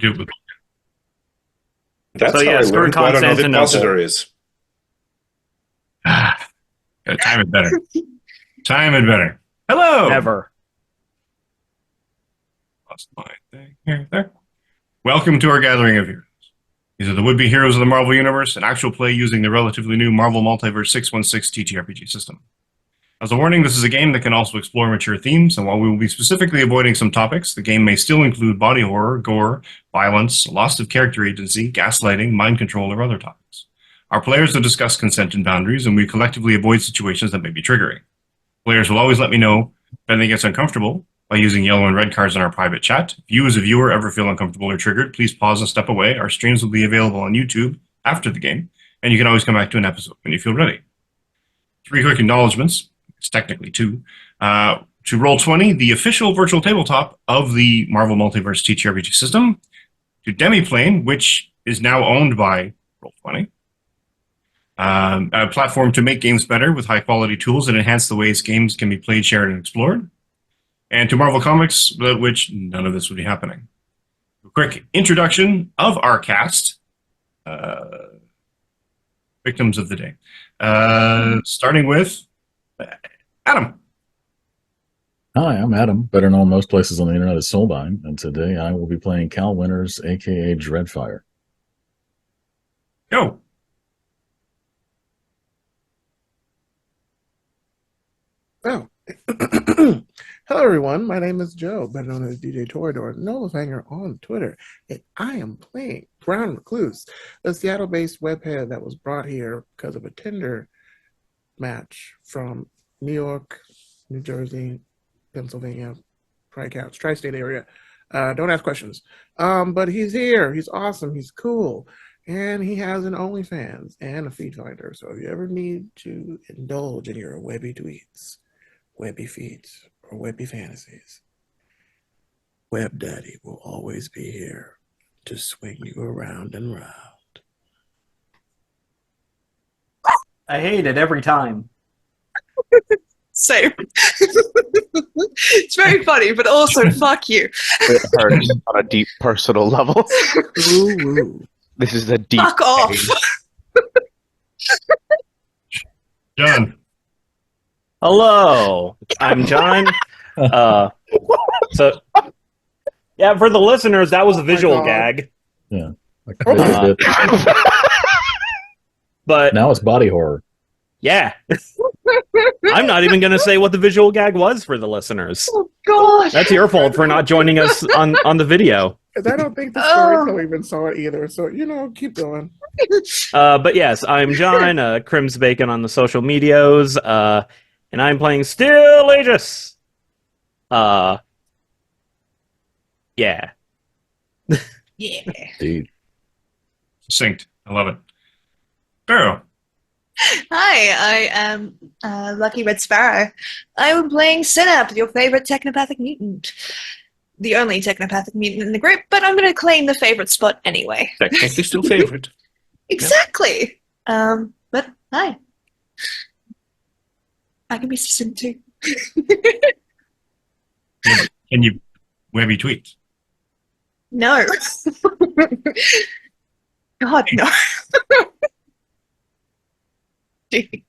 do it with. That's So, how yeah, I screw learned what an Constantinople. ovipositor is. Gotta time it better. Time it better. Hello. Never. Lost my thing here. There. Welcome to our gathering of heroes. These are the would-be heroes of the Marvel Universe, an actual play using the relatively new Marvel Multiverse 616 TTRPG system. As a warning, this is a game that can also explore mature themes, and while we will be specifically avoiding some topics, the game may still include body horror, gore, violence, loss of character agency, gaslighting, mind control, or other topics. Our players will discuss consent and boundaries, and we collectively avoid situations that may be triggering. Players will always let me know if anything gets uncomfortable by using yellow and red cards in our private chat. If you as a viewer ever feel uncomfortable or triggered, please pause and step away. Our streams will be available on YouTube after the game, and you can always come back to an episode when you feel ready. 3 quick acknowledgements. It's technically 2. To Roll20, the official virtual tabletop of the Marvel Multiverse TTRPG system. To Demiplane, which is now owned by Roll20. A platform to make games better with high-quality tools that enhance the ways games can be played, shared, and explored. And to Marvel Comics, without which none of this would be happening. A quick introduction of our cast. Victims of the day. Starting with Adam. Hi, I'm Adam, better known most places on the internet as Soulbine, and today I will be playing Cal Winters, aka Dreadfire. Go. Oh. Hello, everyone. My name is Joe, better known as DJ Torador, Nolafanger on Twitter, and I am playing Brown Recluse, a Seattle-based webhead that was brought here because of a Tinder match from New York, New Jersey, Pennsylvania, tri-state area. Don't ask questions. But he's here. He's awesome. He's cool. And he has an OnlyFans and a feed finder. So if you ever need to indulge in your webby tweets, webby feeds, or webby fantasies, Web Daddy will always be here to swing you around and round. I hate it every time. Same. It's very funny, but also fuck you. It hurts on a deep personal level. Ooh. This is a deep. Fuck off. John. Hello, I'm John. So, yeah, for the listeners, that was a visual God. gag. Yeah. I completely did. But Now it's body horror. yeah, I'm not even going to say what the visual gag was for the listeners. Oh, God. That's your fault for not joining us on the video. And I don't think the storyteller even saw it either. So, keep going. But yes, I'm John, Crims Bacon on the social medias, and I'm playing Still Aegis. Yeah. Yeah. Dude. Succinct. I love it. Girl. Hi, I am Lucky Red Sparrow. I'm playing Synapse, your favorite technopathic mutant. The only technopathic mutant in the group, but I'm going to claim the favorite spot anyway. Technically still favorite. Exactly. But hi. I can be succinct too. Can you webby tweet? No. God, no. Hey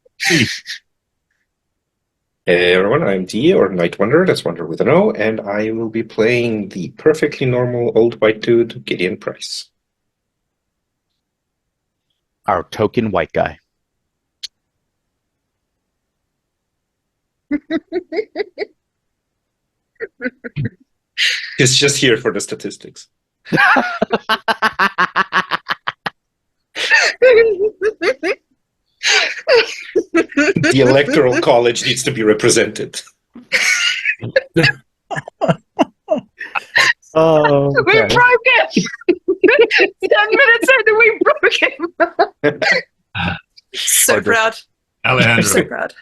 everyone, I'm D, or Night Wanderer, that's Wanderer with an O, and I will be playing the perfectly normal old white dude, Gideon Price. Our token white guy. He's just here for the statistics. The Electoral College needs to be represented. Oh, We broke it! 10 minutes in and we broke it! So proud. Alejandro. So proud.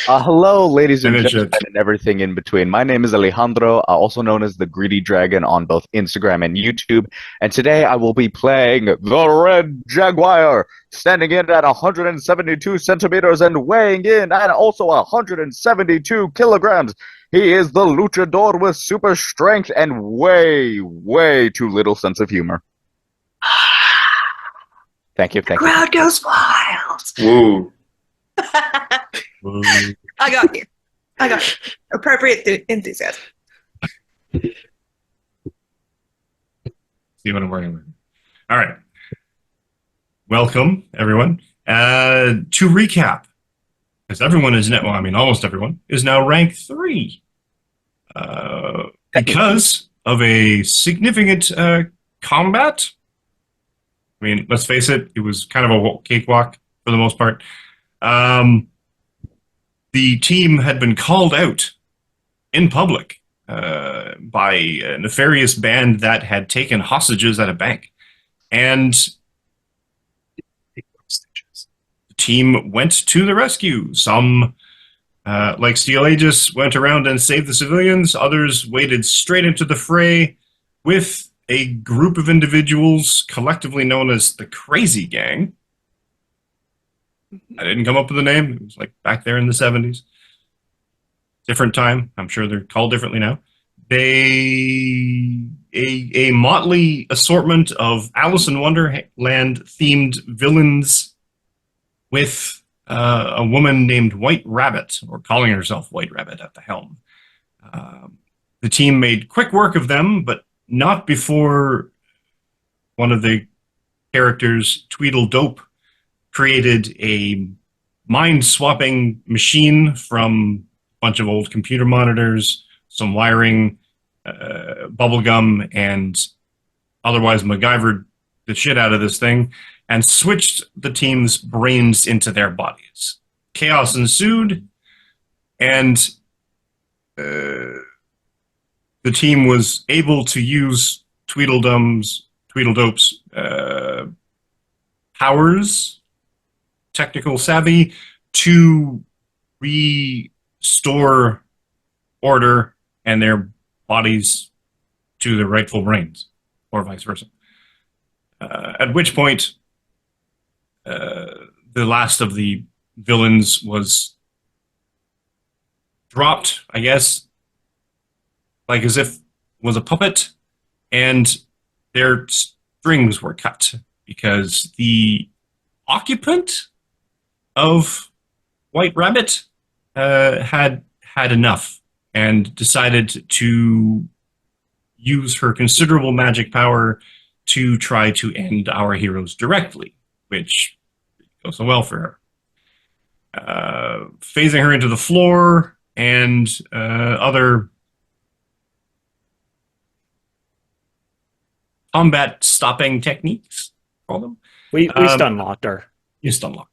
Hello, ladies and And it gentlemen, should. and everything in between. My name is Alejandro, also known as the Greedy Dragon on both Instagram and YouTube. And today I will be playing the Red Jaguar, standing in at 172 centimeters and weighing in at also 172 kilograms. He is the luchador with super strength and way, way too little sense of humor. Thank you, thank you. Crowd goes wild. Woo. I got you. Appropriate enthusiasm. See what I'm working with. All right. Welcome, everyone. To recap, because everyone is now, well, I mean, almost everyone is now rank 3. Because of a significant combat. I mean, let's face it, it was kind of a cakewalk for the most part. The team had been called out in public by a nefarious band that had taken hostages at a bank. And the team went to the rescue. Some, like Steel Aegis, went around and saved the civilians. Others waded straight into the fray with a group of individuals collectively known as the Crazy Gang. I didn't come up with a name. It was like back there in the 70s. Different time. I'm sure they're called differently now. A motley assortment of Alice in Wonderland themed villains with a woman named White Rabbit, or calling herself White Rabbit, at the helm. The team made quick work of them, but not before one of the characters, Tweedledope, created a mind-swapping machine from a bunch of old computer monitors, some wiring, bubblegum, and otherwise MacGyvered the shit out of this thing, and switched the team's brains into their bodies. Chaos ensued, and the team was able to use Tweedledope's powers, technical savvy, to restore order and their bodies to their rightful brains, or vice versa. At which point, the last of the villains was dropped, I guess, like as if it was a puppet, and their strings were cut because the occupant of White Rabbit had enough and decided to use her considerable magic power to try to end our heroes directly, which didn't go so well for her. Phasing her into the floor and other combat stopping techniques, call them. We stun locked her. You stun lock.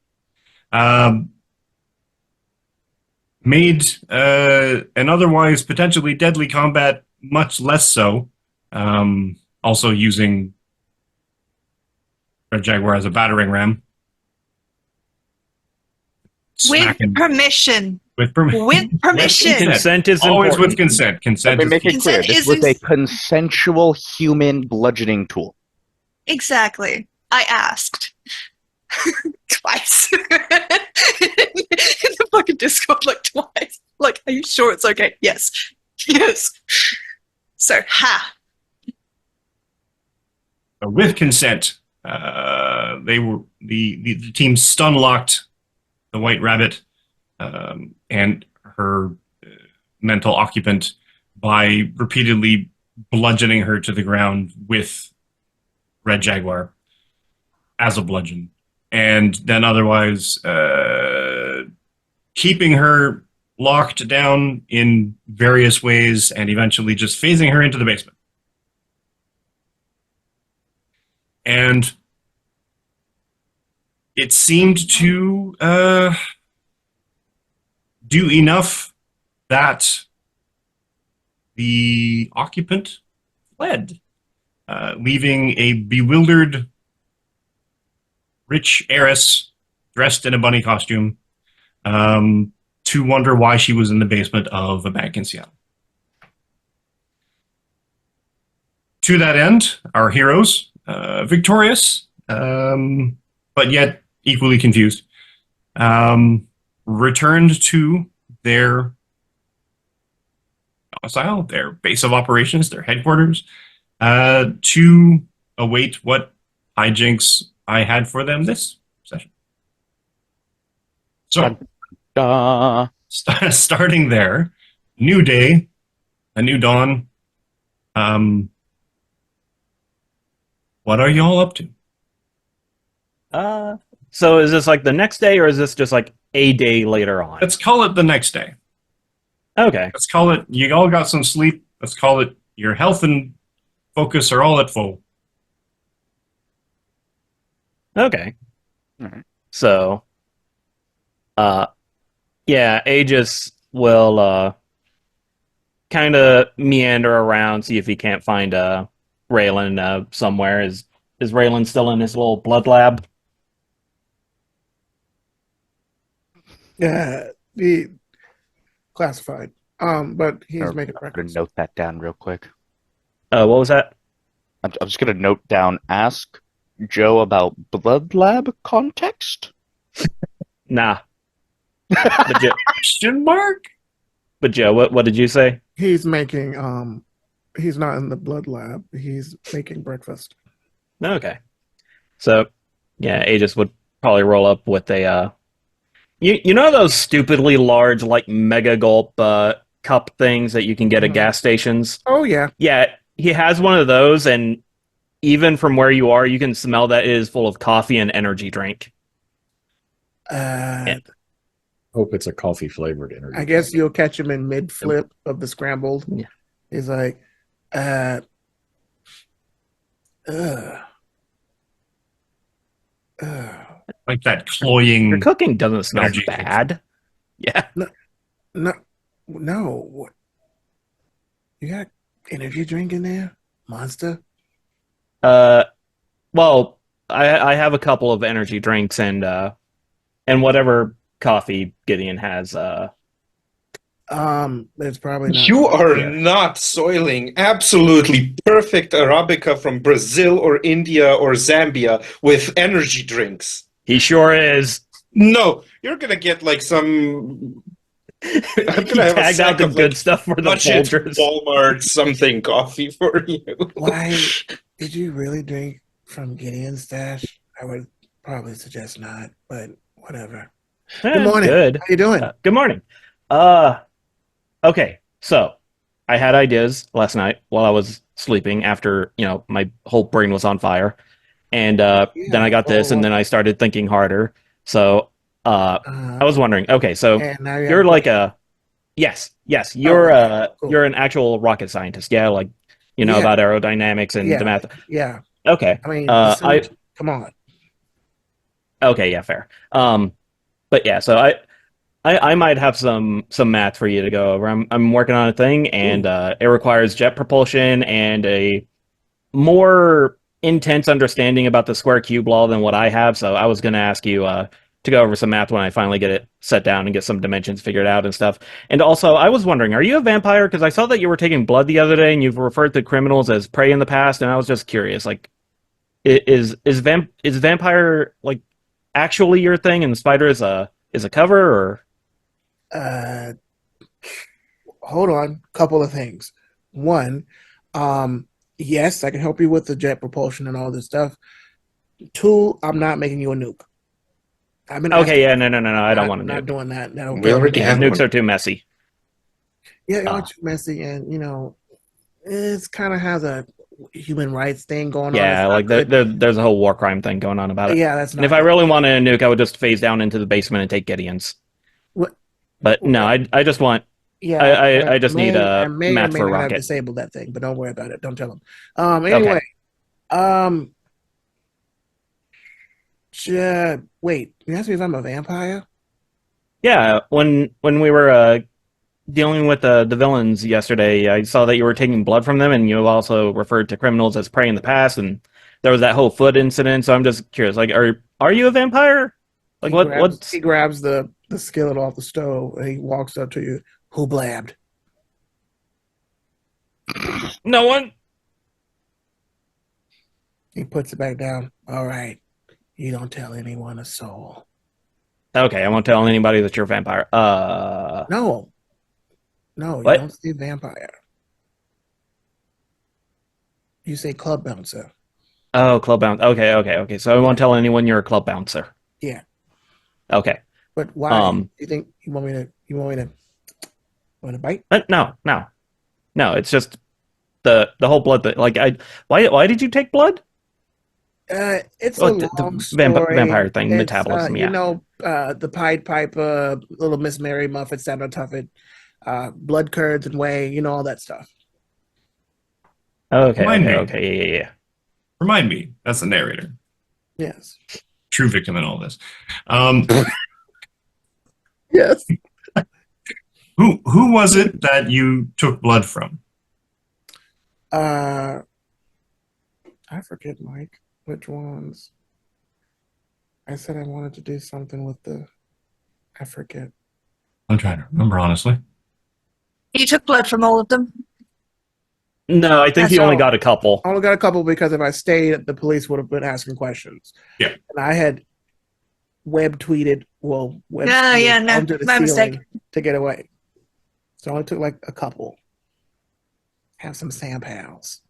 Made an otherwise potentially deadly combat much less so. Also using Red Jaguar as a battering ram. With permission. With permission. With permission. Consent is Always important. with consent. Consent Let me is make it clear. Consent This is was a consensual human bludgeoning tool. Exactly. I asked. Twice. In the fucking Discord, like twice. Like, are you sure it's okay? Yes. Yes. So, ha. with consent. They were the team stun locked the White Rabbit and her mental occupant by repeatedly bludgeoning her to the ground with Red Jaguar as a bludgeon, and then otherwise keeping her locked down in various ways and eventually just phasing her into the basement. And it seemed to do enough that the occupant fled, leaving a bewildered rich heiress dressed in a bunny costume to wonder why she was in the basement of a bank in Seattle. To that end, our heroes, victorious, but yet equally confused, returned to their domicile, their base of operations, their headquarters, to await what hijinks I had for them this session. So, starting there, new day, a new dawn. What are y'all up to? So is this like the next day, or is this just like a day later on? Let's call it the next day. Okay. Let's call it you all got some sleep. Let's call it your health and focus are all at full. Okay. Alright. So, yeah, Aegis will kind of meander around, see if he can't find Raylan somewhere. Is Raylan still in his little blood lab? Yeah, the classified. But he's making I'm gonna breakfast. note that down real quick. What was that? I'm just gonna note down. Ask Joe about blood lab context. Nah. But Joe, Question mark? what did you say? He's making he's not in the blood lab. He's making breakfast. Okay. So, yeah, Aegis would probably roll up with a you know those stupidly large like mega gulp cup things that you can get at gas stations? Oh yeah. Yeah, he has one of those, and even from where you are, you can smell that it is full of coffee and energy drink. Uh, Hope it's a coffee flavored energy. I guess you'll catch him in mid flip of the scrambled. Yeah. He's like, ugh. Like that cloying. Your cooking doesn't smell Energy bad. Yeah. No. What? You got energy drink in there? Monster? Well, I have a couple of energy drinks and whatever coffee Gideon has. It's probably not. You are Yeah. not soiling absolutely perfect Arabica from Brazil or India or Zambia with energy drinks. He sure is. No, you're gonna get like some. I'm He gonna have a tagged sack out the of good like stuff for the budget Folgers. Walmart something coffee for you. Why did you really drink from Gideon's stash? I would probably suggest not, but whatever. Good morning. Good. How you doing? Good morning. Okay, so I had ideas last night while I was sleeping after, my whole brain was on fire. And then I got this, and then I started thinking harder. So I was wondering, okay, so and now you're like yes, you're cool. you're an actual rocket scientist, yeah, like Yeah. about aerodynamics and Yeah. the math. Yeah. Okay. I mean, I come on. okay, yeah, fair. But yeah, so I might have some math for you to go over. I'm working on a thing, and it requires jet propulsion and a more intense understanding about the square cube law than what I have. So I was going to ask you to go over some math when I finally get it set down and get some dimensions figured out and stuff. And also, I was wondering, are you a vampire? Because I saw that you were taking blood the other day, and you've referred to criminals as prey in the past, and I was just curious, like, is vampire like actually your thing, and the spider is a cover, or Hold on. Couple of things. One, yes, I can help you with the jet propulsion and all this stuff. Two, I'm not making you a nuke. I've been okay, yeah, no, I don't want to not nuke. doing that. No, We already Yeah, have nukes one. are too messy. yeah, you're too messy, and it's kind of has a human rights thing going on. Yeah, It's like not good. there's a whole war crime thing going on about it. Yeah, that's And not. if I good. really wanted a nuke, I would just phase down into the basement and take Gideon's. What- But no, I just want. Yeah, I just need I may or math may for not have rocket. disabled that thing, but don't worry about it. Don't tell him. Anyway, wait. You asked me if I'm a vampire. Yeah, when we were dealing with the villains yesterday, I saw that you were taking blood from them, and you also referred to criminals as prey in the past, and there was that whole foot incident. So I'm just curious, like, are you a vampire? Like, He what's grabs the the skillet off the stove, and he walks up to you. Who blabbed? No one. He puts it back down. All right. You don't tell anyone a soul. Okay, I won't tell anybody that you're a vampire. No. No, you What? don't say vampire. You say club bouncer. Oh, club bouncer. Okay. So I won't tell anyone you're a club bouncer. Yeah. Okay. But why? You think you want me to bite? No. It's just the whole blood thing. Like why did you take blood? It's Oh, a the long story. vampire thing, It's, metabolism. Yeah. The Pied Piper, Little Miss Mary, Muffet, Santa Tuffet, blood curds and whey, all that stuff. Okay. Yeah. Remind me, that's the narrator. Yes. True victim in all this. Yes. Who was it that you took blood from? I forget, Mike, which ones. I said I wanted to do something with I forget. I'm trying to remember, honestly. You took blood from all of them. No, I think That's he only all. got a couple. I only got a couple because if I stayed, the police would have been asking questions. Yeah. And I had web tweeted No, onto the my ceiling mistake. to get away. So I only took like a couple. Have some Sam pals.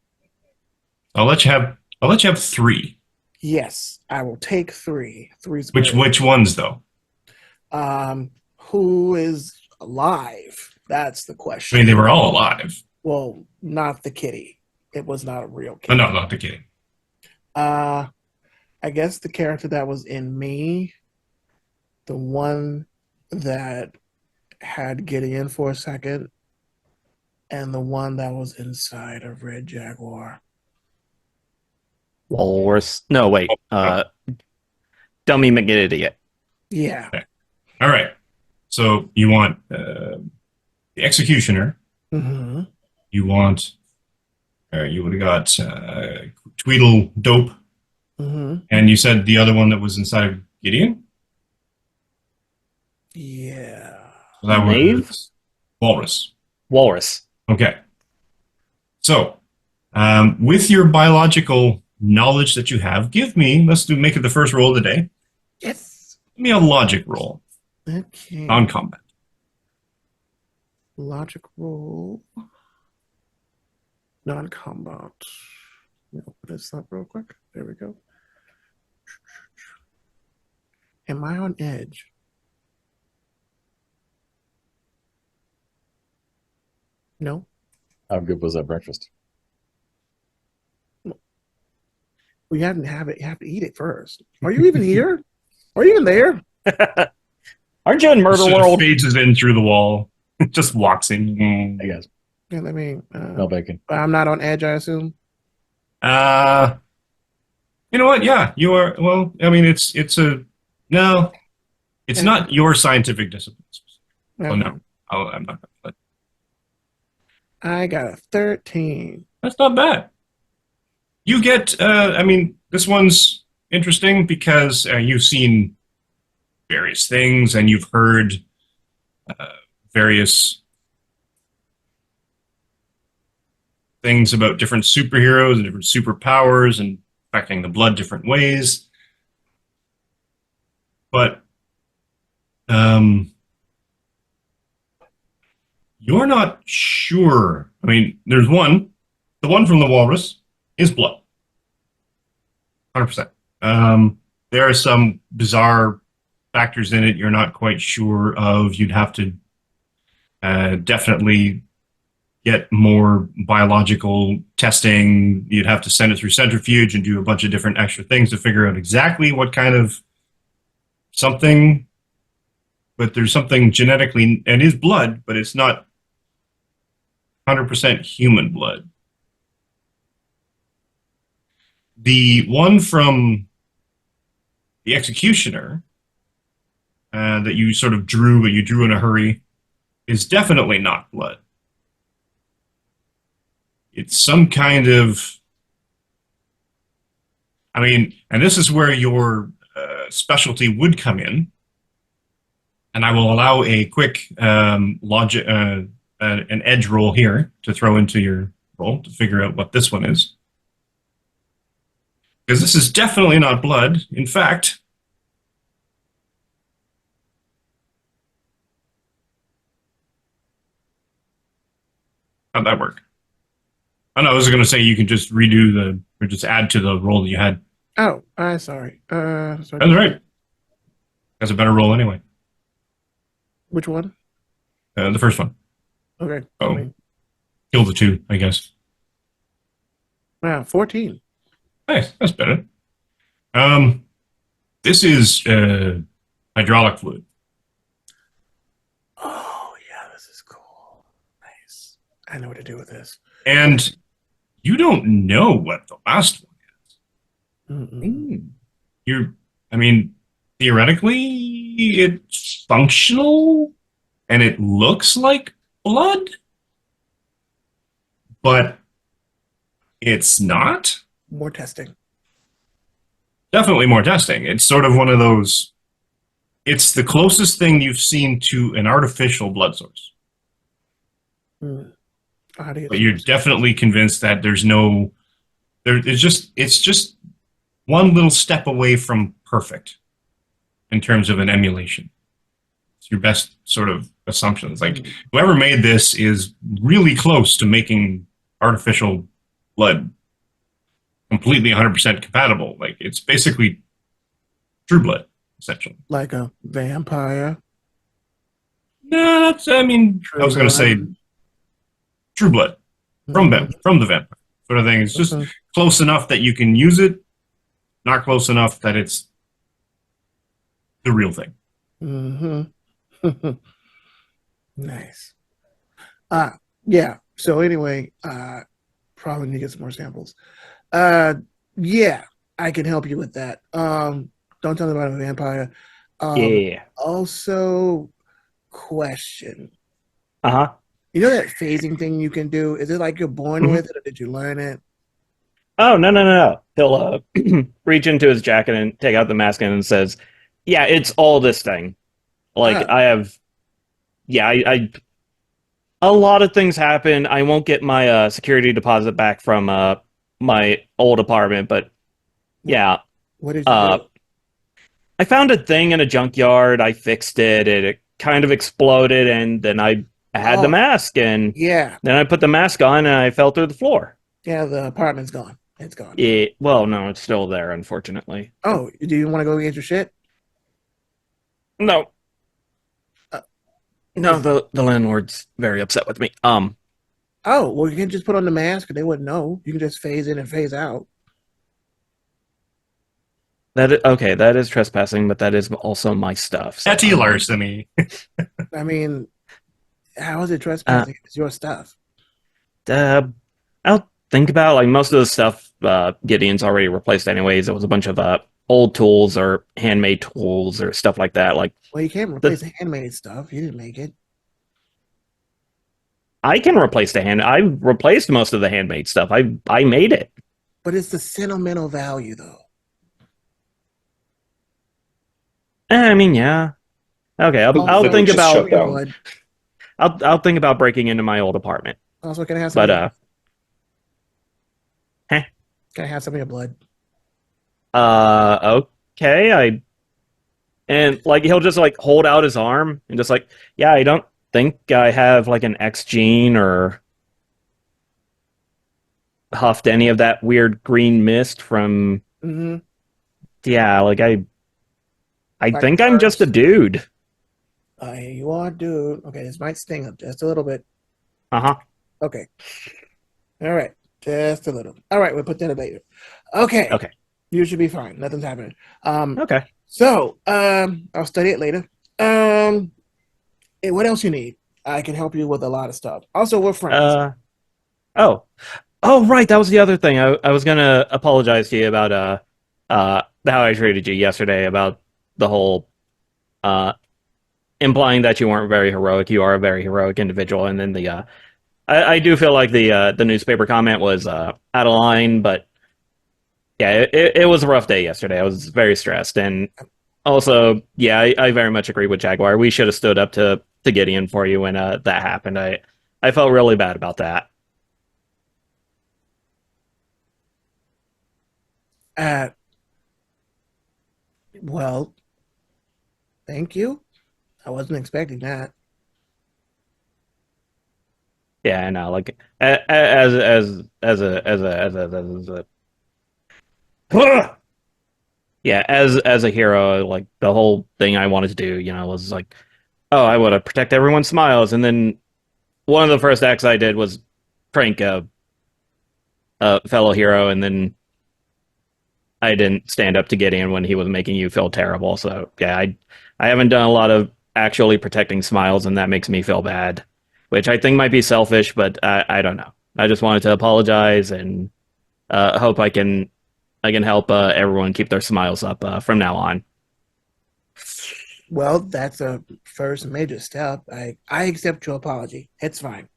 I'll let you have 3. Yes, I will take 3. Three's Which ones though? who is alive? That's the I question. mean, they were all alive. Well, not the kitty. It was not a real Oh, kitty. no, not the kidding. I guess the character that was in me, the one that had Gideon for a second, and the one that was inside of Red Jaguar. Walrus. No, wait. Dummy McGidiot. Yeah. All right. So you want the executioner. Mm-hmm. You want. You would have got Tweedle Dope, Mm-hmm. and you said the other one that was inside of Gideon. Yeah. So that Knave? was Walrus. Walrus. Okay. So, with your biological knowledge that you have, make it the first roll of the day. Yes. Give me a logic roll. Okay. Non-combat. Logic roll. Non-combat. Open this up real quick. There we go. Am I on edge? No. How good was that breakfast? Well, you have to have it. You have to eat it first. Are you even here? Are you even there? Aren't you in Murder Sort of World? phases in through the wall. Just walks in. Hey guys, Yeah, let me. no bacon. I'm not on edge, I assume. You know what? Yeah, you are. Well, I mean, it's not your scientific disciplines. Oh no, I'm not. But I got a 13. that's not bad. You get. I mean, this one's interesting because you've seen various things and you've heard various things about different superheroes and different superpowers and affecting the blood different ways. But you're not sure. I mean, there's one. The one from the walrus is blood. 100%. There are some bizarre factors in it you're not quite sure of. You'd have to definitely get more biological testing. You'd have to send it through centrifuge and do a bunch of different extra things to figure out exactly what kind of something. But there's something genetically, and it is blood, but it's not 100% human blood. The one from the executioner that you sort of drew, but you drew in a hurry, is definitely not blood. It's some kind of, I mean, and this is where your specialty would come in. And I will allow a quick logic, an edge roll here to throw into your roll to figure out what this one is. Because this is definitely not blood. In fact, how'd that work? Oh no, I was going to say you can just redo or just add to the roll that you had. Oh, sorry. Sorry. That's right. That's a better roll anyway. Which one? The first one. Okay. Oh. Kill the 2, I guess. Wow, 14. Nice, that's better. This is hydraulic fluid. Oh, yeah, this is cool. Nice. I know what to do with this. And you don't know what the last one is. I mean, theoretically, it's functional and it looks like blood, but it's not. More testing. Definitely more testing. It's sort of one of those. It's the closest thing you've seen to an artificial blood source. But you're definitely convinced that there's no. It's just one little step away from perfect in terms of an emulation. It's your best sort of assumption. It's like whoever made this is really close to making artificial blood completely 100% compatible. Like it's basically true blood, essentially. Like a vampire. No, I mean, I was going to say true blood from the vampire sort of thing. It's just close enough that you can use it, not close enough that it's the real thing. Nice. Yeah. So anyway, probably need to get some more samples. Yeah, I can help you with that. Don't tell me about a vampire. Yeah. Also, question. Uh-huh. You know that phasing thing you can do? Is it like you're born with it, or did you learn it? Oh, no. He'll reach into his jacket and take out the mask and says, yeah, it's all this thing. Like, I have... Yeah, I a lot of things happen. I won't get my security deposit back from my old apartment, but yeah. What did you do? I found a thing in a junkyard. I fixed it. It kind of exploded, and then I had the mask, and Yeah. then I put the mask on, and I fell through the floor. Yeah, the apartment's gone. It's gone. Well, no, it's still there, unfortunately. Oh, do you want to go get your shit? No. No, the landlord's very upset with me. Oh, well, you can just put on the mask and they wouldn't know. You can just phase in and phase out. Okay, that is trespassing, but that is also my stuff. So, Petty larceny. I mean, how is it trespassing? It's your stuff. I'll think about like most of the stuff Gideon's already replaced anyways. It was a bunch of old tools or handmade tools or stuff like that. Like, well, you can't replace the handmade stuff. You didn't make it. I can replace I replaced most of the handmade stuff. I made it. But it's the sentimental value, though. I mean, yeah. Okay, I'll think about. I'll think about breaking into my old apartment. Also, can I have some? But can I have some of your blood? Okay. And like he'll just like hold out his arm and just like, yeah, I don't think I have like an X gene or huffed any of that weird green mist from. Yeah, like I think I'm just a dude. You are, dude. Okay, this might sting up just a little bit. Okay. All right, just a little. All right, we'll put that later. Okay. You should be fine. Nothing's happening. Okay. So, I'll study it later. What else you need? I can help you with a lot of stuff. Also, we're friends. Oh, right. That was the other thing. I was gonna apologize to you about how I treated you yesterday about the whole implying that you weren't very heroic. You are a very heroic individual, and then I do feel like the newspaper comment was out of line, but yeah, it was a rough day yesterday. I was very stressed, and Also, yeah, I very much agree with Jaguar. We should have stood up to Gideon for you when that happened. I felt really bad about that. Uh, well, thank you. I wasn't expecting that. Yeah, I know. Like as a yeah, as a hero, like the whole thing I wanted to do, was like, oh, I want to protect everyone's smiles, and then one of the first acts I did was prank a fellow hero, and then I didn't stand up to Gideon when he was making you feel terrible. So yeah, I haven't done a lot of actually protecting smiles, and that makes me feel bad, which I think might be selfish, but I don't know. I just wanted to apologize and hope I can help everyone keep their smiles up from now on. Well, that's a first major step. I accept your apology. It's fine.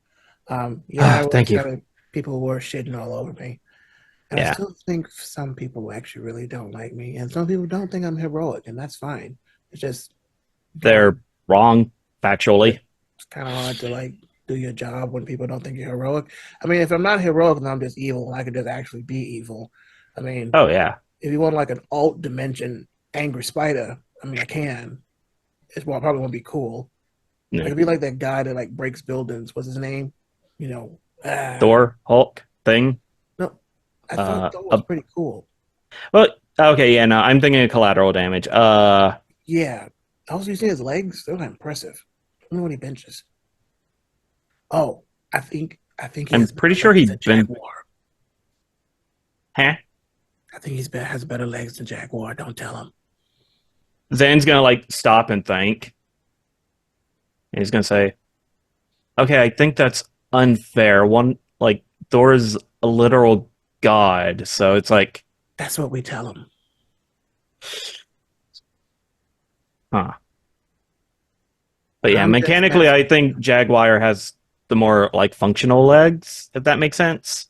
Yeah, I was Thank you. kind of people were shitting all over me. And I Yeah, still think some people actually really don't like me, and some people don't think I'm heroic, and that's fine. It's just they're wrong factually. it's kind of hard to like do your job when people don't think you're heroic. I mean, if I'm not heroic, then I'm just evil, and I could just actually be evil. I mean, Oh yeah, if you want like an alt dimension angry spider, I mean, I can. It's probably won't be cool. I yeah. could be like that guy that like breaks buildings. What's his name? You know, Thor, Hulk thing. no, I thought that was Uh, pretty cool. well, okay, yeah, no, I'm thinking of collateral damage. Yeah, also you see his legs; they're not impressive. I don't know what he benches. Oh, I think he I'm has pretty better sure legs he than been. Jaguar. Huh? I think has better legs than Jaguar. Don't tell him. Zan's gonna like stop and think, and he's gonna say, "Okay, I think that's unfair. One like Thor's a literal god, so it's like, That's what we tell him. huh." But yeah, I'm just mechanically, messing. I think Jaguar has the more like functional legs, if that makes sense.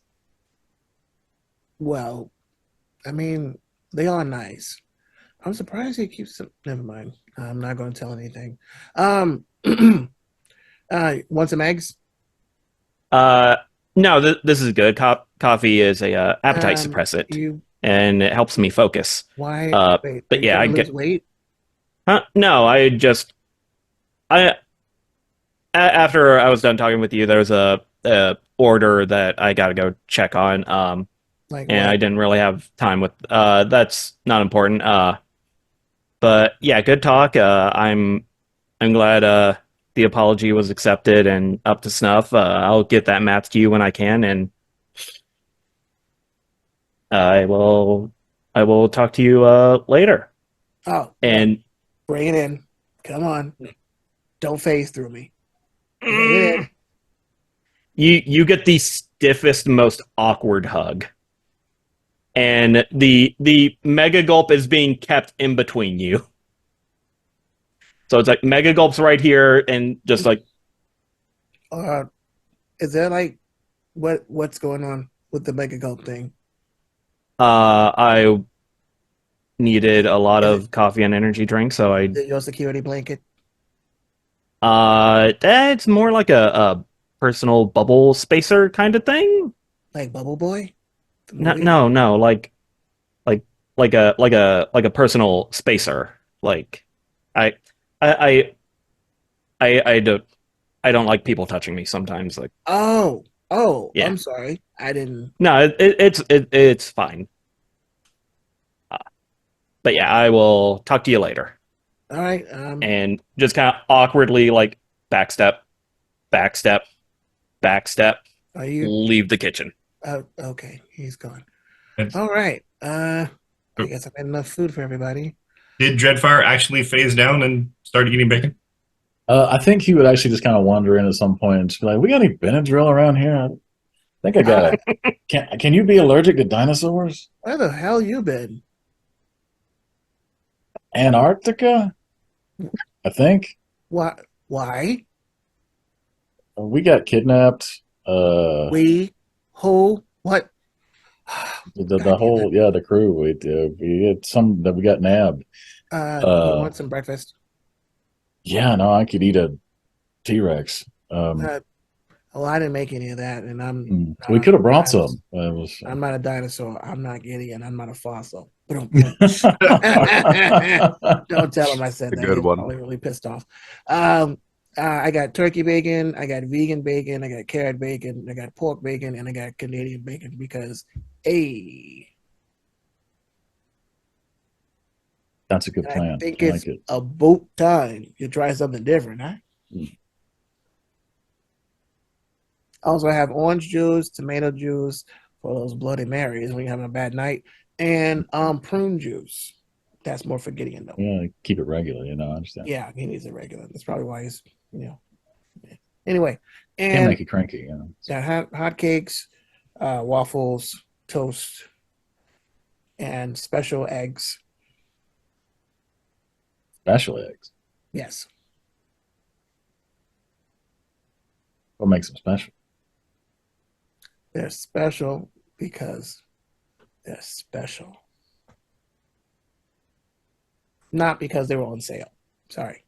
Well, I mean, they are nice. I'm surprised he keeps them. Never mind. I'm not going to tell anything. Um, want some eggs? Uh, no, this is good. Coffee is a appetite suppressant, You and it helps me focus. why? Uh, Wait, are but you yeah, I trying to lose get. weight? Huh? No, I after I was done talking with you, there was a order that I got to go check on. Like And I what? didn't really have time with. That's not important. But yeah, good talk. I'm glad the apology was accepted and up to snuff. I'll get that math to you when I can, and I will talk to you later. Oh, well, And bring it in. Come on. Don't phase through me. Bring it in. you get the stiffest, most awkward hug, and the mega gulp is being kept in between you. So it's like mega gulps right here, and just like Uh, is there like what's going on with the Mega Gulp thing? I needed a lot Is it, of coffee and energy drink, so is it your security blanket? it's more like a personal bubble spacer kind of thing. Like Bubble Boy? The No, movie? no, no, like like a personal spacer. Like I I I don't like people touching me sometimes. Like Oh, yeah, I'm sorry. I didn't. no, it's fine. Uh, but yeah, I will talk to you later. All right. And just kind of awkwardly like backstep, backstep, backstep, Are you leave the kitchen. okay, he's gone. It's- All right. I guess I've had enough food for everybody. Did Dreadfire actually phase down and start eating bacon? I think he would actually just kind of wander in at some point and just be like, "We got any Benadryl around here? I think I got it. Can you be allergic to dinosaurs? Where the hell you been? Antarctica? I think Why? we got kidnapped. We who what? The whole the crew. We had some that we got nabbed. You want some breakfast? Yeah, no, I could eat a T-Rex. Well, I didn't make any of that, and I'm. We could have brought I'm some. I'm not a dinosaur. I'm not Gideon. I'm not a fossil. Don't tell him I said A that. good He's one. probably really pissed off. I got turkey bacon. I got vegan bacon. I got carrot bacon. I got pork bacon, and I got Canadian bacon because, That's a good plan. I think I it's like it. about time you try something different, huh? Also, I have orange juice, tomato juice for those Bloody Marys when you're having a bad night, and prune juice. That's more for Gideon, though. Yeah, keep it regular. I understand. Yeah, he needs it regular. That's probably why he's, yeah. Anyway, Can't and make you cranky. got hot cakes, waffles, toast, and special eggs. Special eggs. Yes. What makes them special? They're special because they're special. Not because they were on sale. Sorry.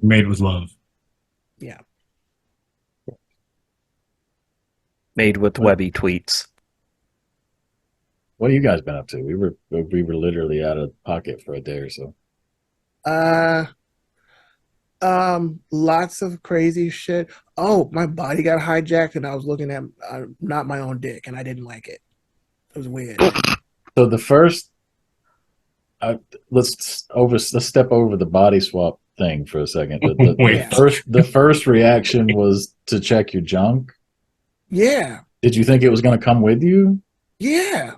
Made with love. Yeah. Made with Webby tweets. What have you guys been up to? We were literally out of pocket for a day or so. Lots of crazy shit. Oh, my body got hijacked, and I was looking at not my own dick, and I didn't like it. It was weird. So the first, let's step over the body swap thing for a second. Wait. The first reaction was to check your junk. Yeah. Did you think it was going to come with you? Yeah.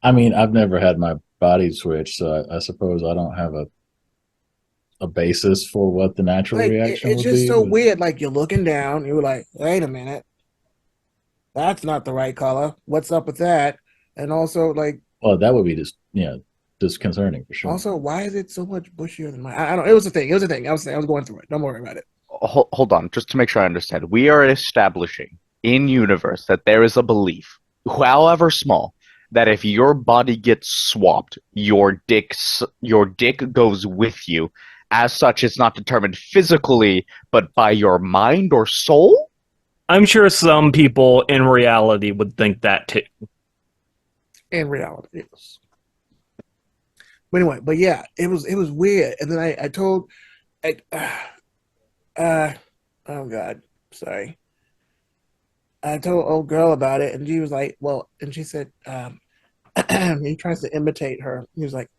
I mean, I've never had my body switched, so I suppose I don't have a basis for what the natural reaction it's would just be. so weird. Like, you're looking down, you're like, wait a minute, that's not the right color. What's up with that? And also, like, well, that would be disconcerting for sure. also, why is it so much bushier than mine? I don't. It was a thing. I was going through it. Don't worry about it. Hold on, just to make sure I understand. We are establishing in universe that there is a belief, however small, that if your body gets swapped, your dick goes with you. As such, it's not determined physically, but by your mind or soul? I'm sure some people in reality would think that too. In reality, yes. But anyway, but yeah, it was weird. And then I told, oh God, sorry. I told old girl about it, and she was like, well, and she said, he tries to imitate her. He was like,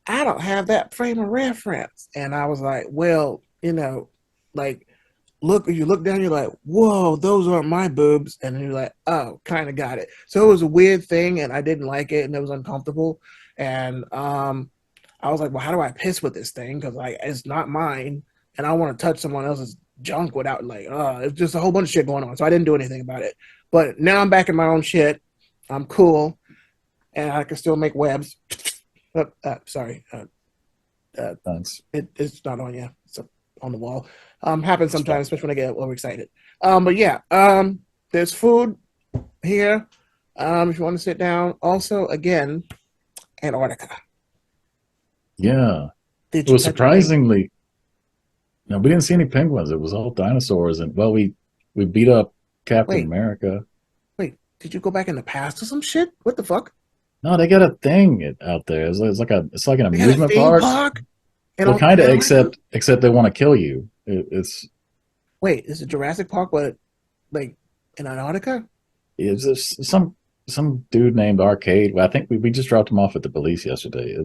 I don't have that frame of reference. And I was like, well, like, look, you look down, you're like, whoa, those aren't my boobs. And then you're like, oh, kind of got it. So it was a weird thing, and I didn't like it, and it was uncomfortable. And I was like, well, how do I piss with this thing? Because, like, it's not mine, and I want to touch someone else's junk without, like, it's just a whole bunch of shit going on. So I didn't do anything about it. But now I'm back in my own shit. I'm cool, and I can still make webs. Sorry. Thanks. It's not on, it's up on the wall. Happens sometimes, especially when I get overexcited. But yeah, there's food here. If you want to sit down. Also, again, Antarctica. Yeah. It was surprisingly. No, we didn't see any penguins. It was all dinosaurs, and well, we beat up Captain America. Wait, did you go back in the past or some shit? What the fuck? No, they got a thing out there. It's like an amusement park. Well, kind of, except they want to kill you. It's wait, is it Jurassic Park? But like in Antarctica? It's just some dude named Arcade. Well, I think we just dropped him off at the police yesterday.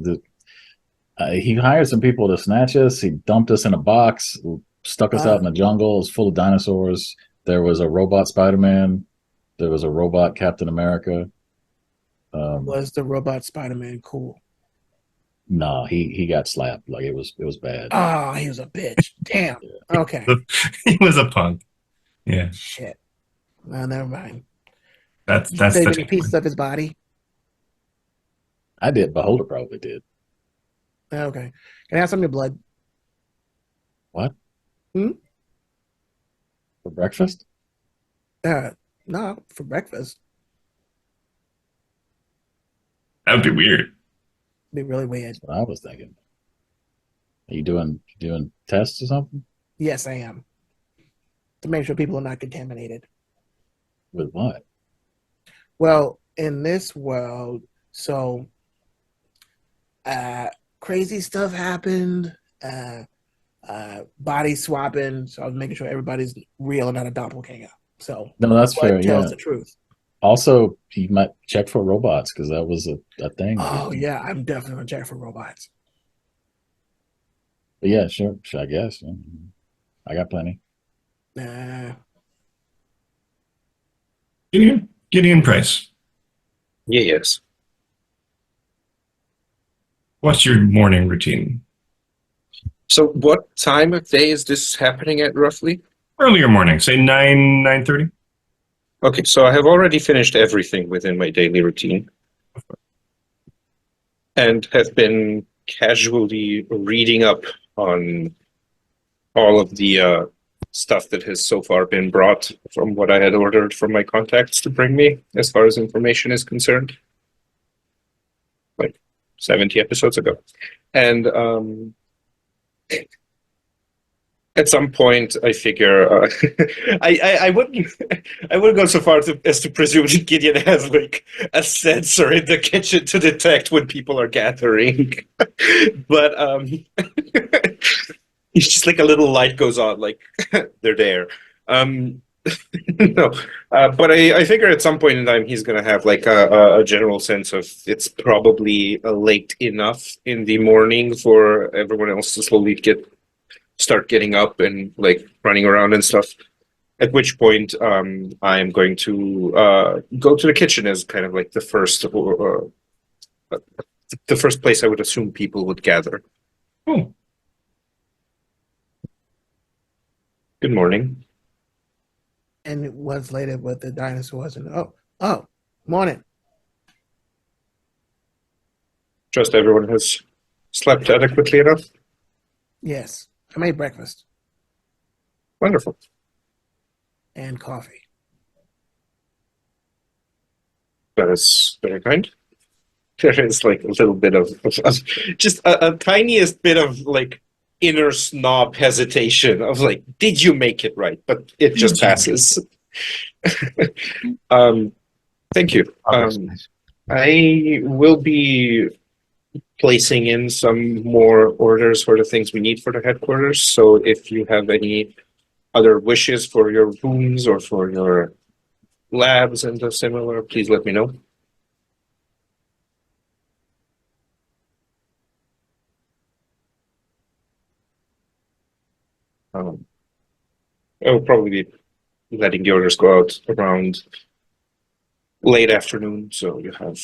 He hired some people to snatch us. He dumped us in a box, stuck us out in the jungle. It was full of dinosaurs. There was a robot Spider-Man. There was a robot Captain America. Was the robot Spider-Man cool? No, he got slapped. Like it was bad. Oh, he was a bitch. Damn. Okay. He was a punk. Yeah. Shit. Well, never mind. That's Save the any pieces of his body. I did. Beholder probably did. Okay. Can I have some of your blood? What? For breakfast? No, for breakfast. That would be weird. Be really weird. That's what I was thinking. Are you doing tests or something? Yes, I am. To make sure people are not contaminated. With what? Well, in this world, so crazy stuff happened. Body swapping. So I was making sure everybody's real and not a doppelganger. So No, that's what fair. tells Yeah. the truth. Also, you might check for robots because that was a thing. Oh yeah, I'm definitely gonna check for robots. But yeah, sure, I guess. Yeah. I got plenty. Nah. Gideon Price. Yeah, yes. What's your morning routine? So what time of day is this happening at roughly? Earlier morning, say 9:30. Okay, so I have already finished everything within my daily routine and have been casually reading up on all of the stuff that has so far been brought from what I had ordered from my contacts to bring me as far as information is concerned. Like 70 episodes ago. And at some point, I figure I wouldn't go so far as to presume that Gideon has like a sensor in the kitchen to detect when people are gathering, but it's just like a little light goes on, like they're there. No, but I figure at some point in time he's gonna have like a general sense of it's probably late enough in the morning for everyone else to slowly start getting up and like running around and stuff. At which point, I'm going to go to the kitchen as kind of like the first place I would assume people would gather. Oh, Good morning. And it was later with the dinosaurs and oh, morning. Trust everyone has slept adequately enough. Yes. I made breakfast Wonderful. and coffee. That is very kind. There is like a little bit of just a tiniest bit of like inner snob hesitation of like, did you make it right? But it just passes. Thank you. I will be placing in some more orders for the things we need for the headquarters. So if you have any other wishes for your rooms or for your labs and the similar, please let me know. I will probably be letting the orders go out around late afternoon, so you have.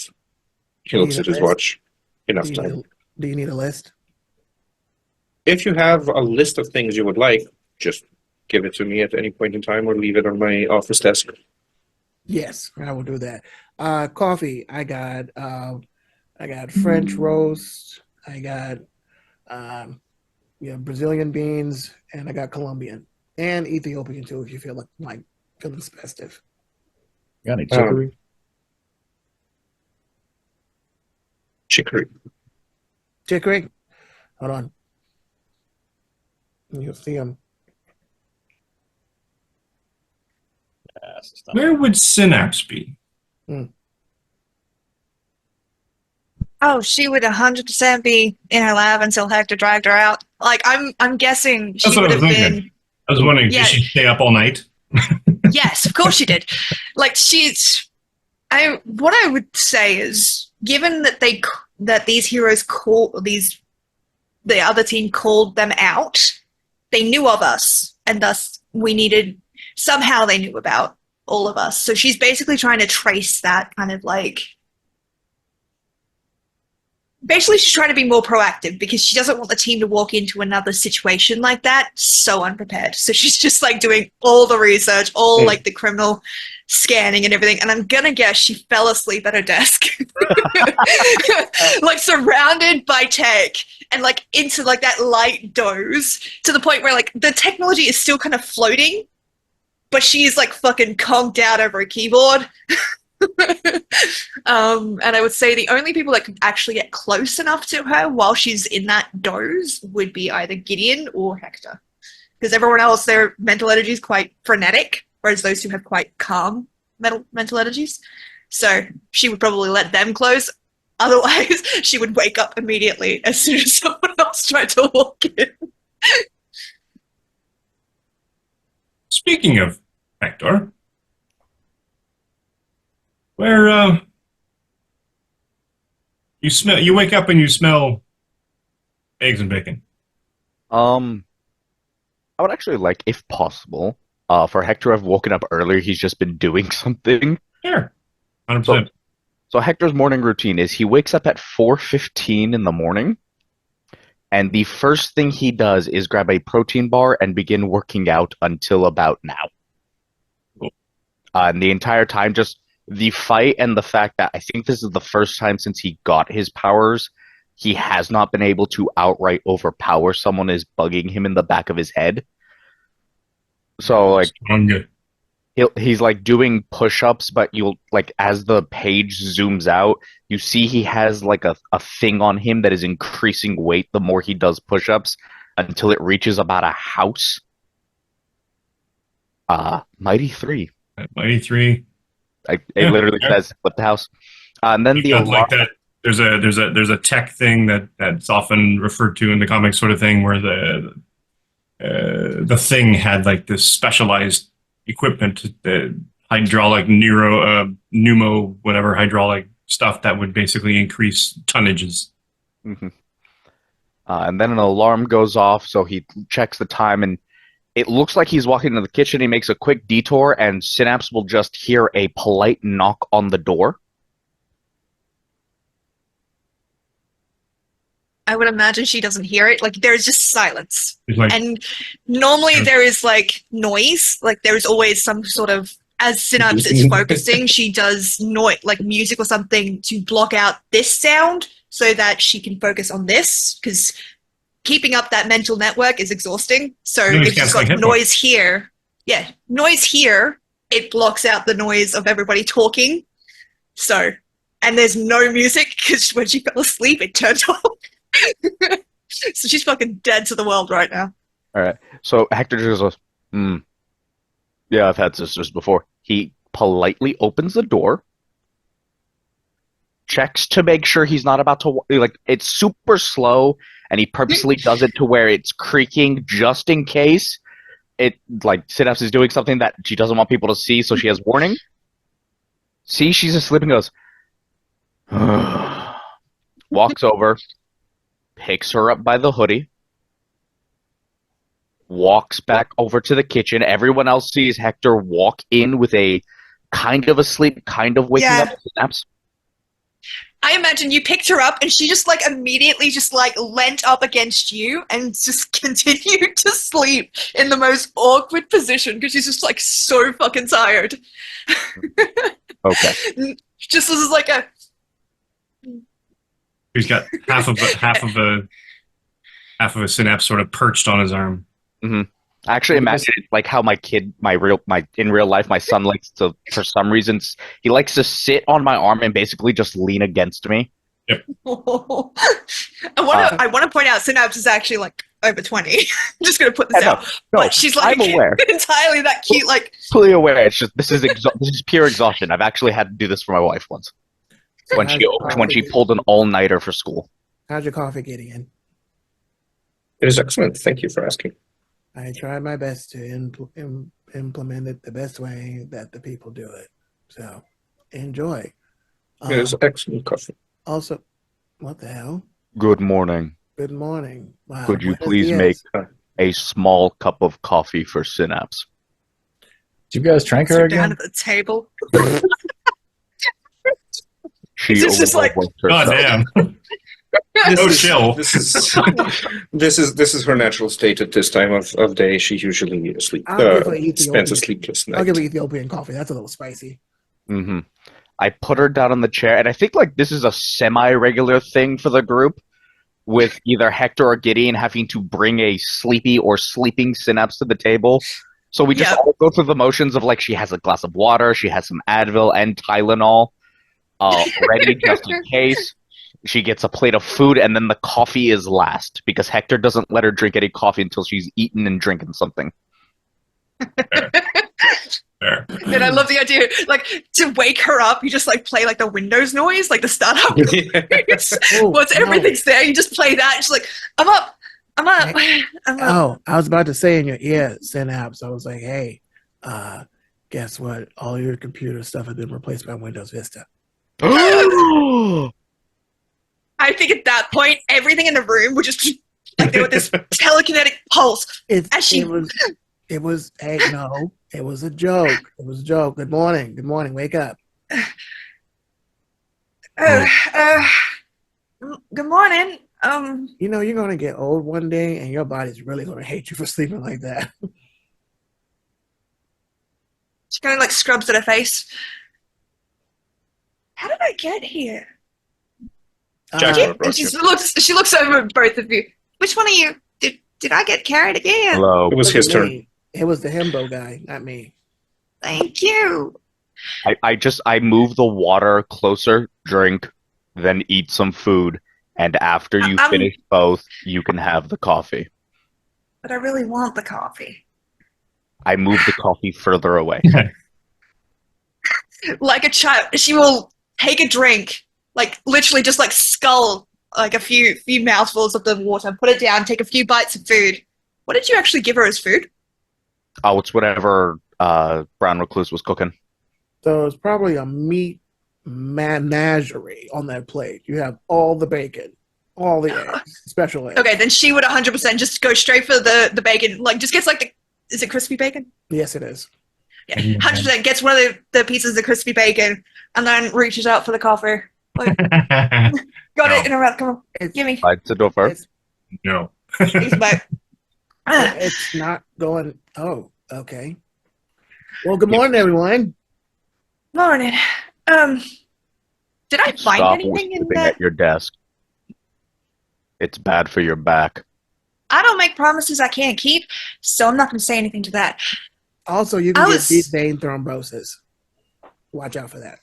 He looks at his watch. Enough time. Do you need a list? If you have a list of things you would like, just give it to me at any point in time or leave it on my office desk. Yes, I will do that. Coffee. I got French roast. I got Brazilian beans, and I got Colombian and Ethiopian too. If you feel like feeling festive. Got any chicory? Chicory. Chicory. Hold on. You'll see them. where would Synapse be? Oh, she would 100% be in her lab until Hector dragged her out. Like, I'm guessing she That's what would I have was thinking. been. I was wondering, Yeah. did she stay up all night? Yes, of course she did. Like, what I would say is, given that these heroes the other team called them out, they knew of us, and thus somehow they knew about all of us. So she's basically trying to trace that kind of like. Basically, she's trying to be more proactive because she doesn't want the team to walk into another situation like that so unprepared. So she's just like doing all the research, all like the criminal scanning and everything. And I'm gonna guess she fell asleep at her desk, like surrounded by tech and like into like that light doze to the point where like the technology is still kind of floating, but she's like fucking conked out over a keyboard. And I would say the only people that could actually get close enough to her while she's in that doze would be either Gideon or Hector. Because everyone else, their mental energy is quite frenetic, whereas those two have quite calm mental energies. So she would probably let them close. Otherwise, she would wake up immediately as soon as someone else tried to walk in. Speaking of Hector, where you wake up and you smell eggs and bacon. I would actually like, if possible, for Hector to have woken up earlier. He's just been doing something. Sure. 100%. So Hector's morning routine is he wakes up at 4:15 in the morning, and the first thing he does is grab a protein bar and begin working out until about now. Cool. And the entire time, just the fight and the fact that I think this is the first time since he got his powers, he has not been able to outright overpower someone is bugging him in the back of his head. So like Strong. he's like doing push-ups, but you'll like as the page zooms out, you see he has like a thing on him that is increasing weight the more he does push-ups until it reaches about a house. Mighty 3. Mighty 3. It Yeah, literally yeah. says flip the house. And then You the got alarm. like that. There's a tech thing that's often referred to in the comics, sort of thing, where the thing had like this specialized equipment, the hydraulic pneumo whatever hydraulic stuff that would basically increase tonnages. Mhm. And then an alarm goes off, so he checks the time, and it looks like he's walking into the kitchen. He makes a quick detour, and Synapse will just hear a polite knock on the door. I would imagine she doesn't hear it. Like, there's just silence. It's like, And normally Yeah. there is, like, noise. Like, there's always some sort of, as Synapse is focusing, she does like music or something to block out this sound so that she can focus on this, because keeping up that mental network is exhausting. So Noise if she's canceling got headphones. noise here, it blocks out the noise of everybody talking. So, and there's no music, because when she fell asleep, it turned off. So she's fucking dead to the world right now. All right. So Hector just goes, yeah, I've had sisters before. He politely opens the door, checks to make sure he's not about to, like, it's super slow, and he purposely does it to where it's creaking just in case it, like, Synapse is doing something that she doesn't want people to see, so she has warning. See, she's asleep and goes, walks over, picks her up by the hoodie, walks back over to the kitchen. Everyone else sees Hector walk in with a kind of asleep, kind of waking Yeah. up Synapse. I imagine you picked her up and she just like immediately just like leant up against you and just continued to sleep in the most awkward position because she's just like so fucking tired. Okay. Just as like a he's got half of a synapse sort of perched on his arm. I actually imagine it like how my in real life, my son likes to, for some reasons, he likes to sit on my arm and basically just lean against me. I want to point out Synapse is actually like over 20. I'm just gonna put this out. No, But she's like I'm aware. entirely that cute, like Fully aware. It's just this is pure exhaustion. I've actually had to do this for my wife once when she pulled an all-nighter for school. How's your coffee, Gideon? It is excellent. Thank you for asking. I tried my best to implement it the best way that the people do it. So, enjoy. It is excellent coffee. Also, what the hell? Good morning. Good morning. Wow. Could you buenos please dias. make a small cup of coffee for Synapse? Did you guys trank her sit down again? at the table. She It's just like- overworked God herself. damn. No chill. This is her natural state at this time of day. She usually I'll give her spends a Ethiopian. sleepless I'll night. give her Ethiopian coffee. That's a little spicy. hmm I put her down on the chair, and I think like this is a semi-regular thing for the group, with either Hector or Gideon having to bring a sleepy or sleeping Synapse to the table. So we just Yep. all go through the motions of like she has a glass of water, she has some Advil and Tylenol ready just in case. She gets a plate of food, and then the coffee is last because Hector doesn't let her drink any coffee until she's eaten and drinking something. There. And I love the idea, like, to wake her up, you just, like, play, like, the Windows noise, like the startup noise. Oh, Once no. everything's there, you just play that. She's like, I'm up. I'm up. I'm up. Oh, I was about to say in your ear, Synapse. I was like, hey, guess what? All your computer stuff has been replaced by Windows Vista. I think at that point, everything in the room would just, like, there was this telekinetic pulse. As she- It was, hey, no, it was a joke. It was a joke. Good morning. Good morning. Wake up. Good morning. You know, you're going to get old one day and your body's really going to hate you for sleeping like that. She kind of, like, scrubs at her face. How did I get here? Jaguar And she looks over at both of you. Which one of you did I get carried again? Hello. It was his turn. Me. It was the himbo guy, not me. Thank you. I move the water closer, drink, then eat some food, and after you finish both, you can have the coffee. But I really want the coffee. I move the coffee further away. Like a child, she will take a drink, like literally just like scull like a few mouthfuls of the water, put it down, take a few bites of food. What did you actually give her as food? Oh, it's whatever Brown Recluse was cooking. So it's probably a meat menagerie on that plate. You have all the bacon, all the eggs, special eggs. Okay, then she would 100% just go straight for the bacon. Like, just gets like is it crispy bacon? Yes, it is. Yeah, 100% gets one of the pieces of crispy bacon and then reaches out for the coffee. Like, got it in a wrap. Come on, give me. I'd to go first. No. Thanks, bye. It's not going. Oh, okay. Well, good morning, everyone. Morning. Did I find Stop anything in sleeping that? at your desk. It's bad for your back. I don't make promises I can't keep, so I'm not going to say anything to that. Also, you can get deep vein thrombosis. Watch out for that.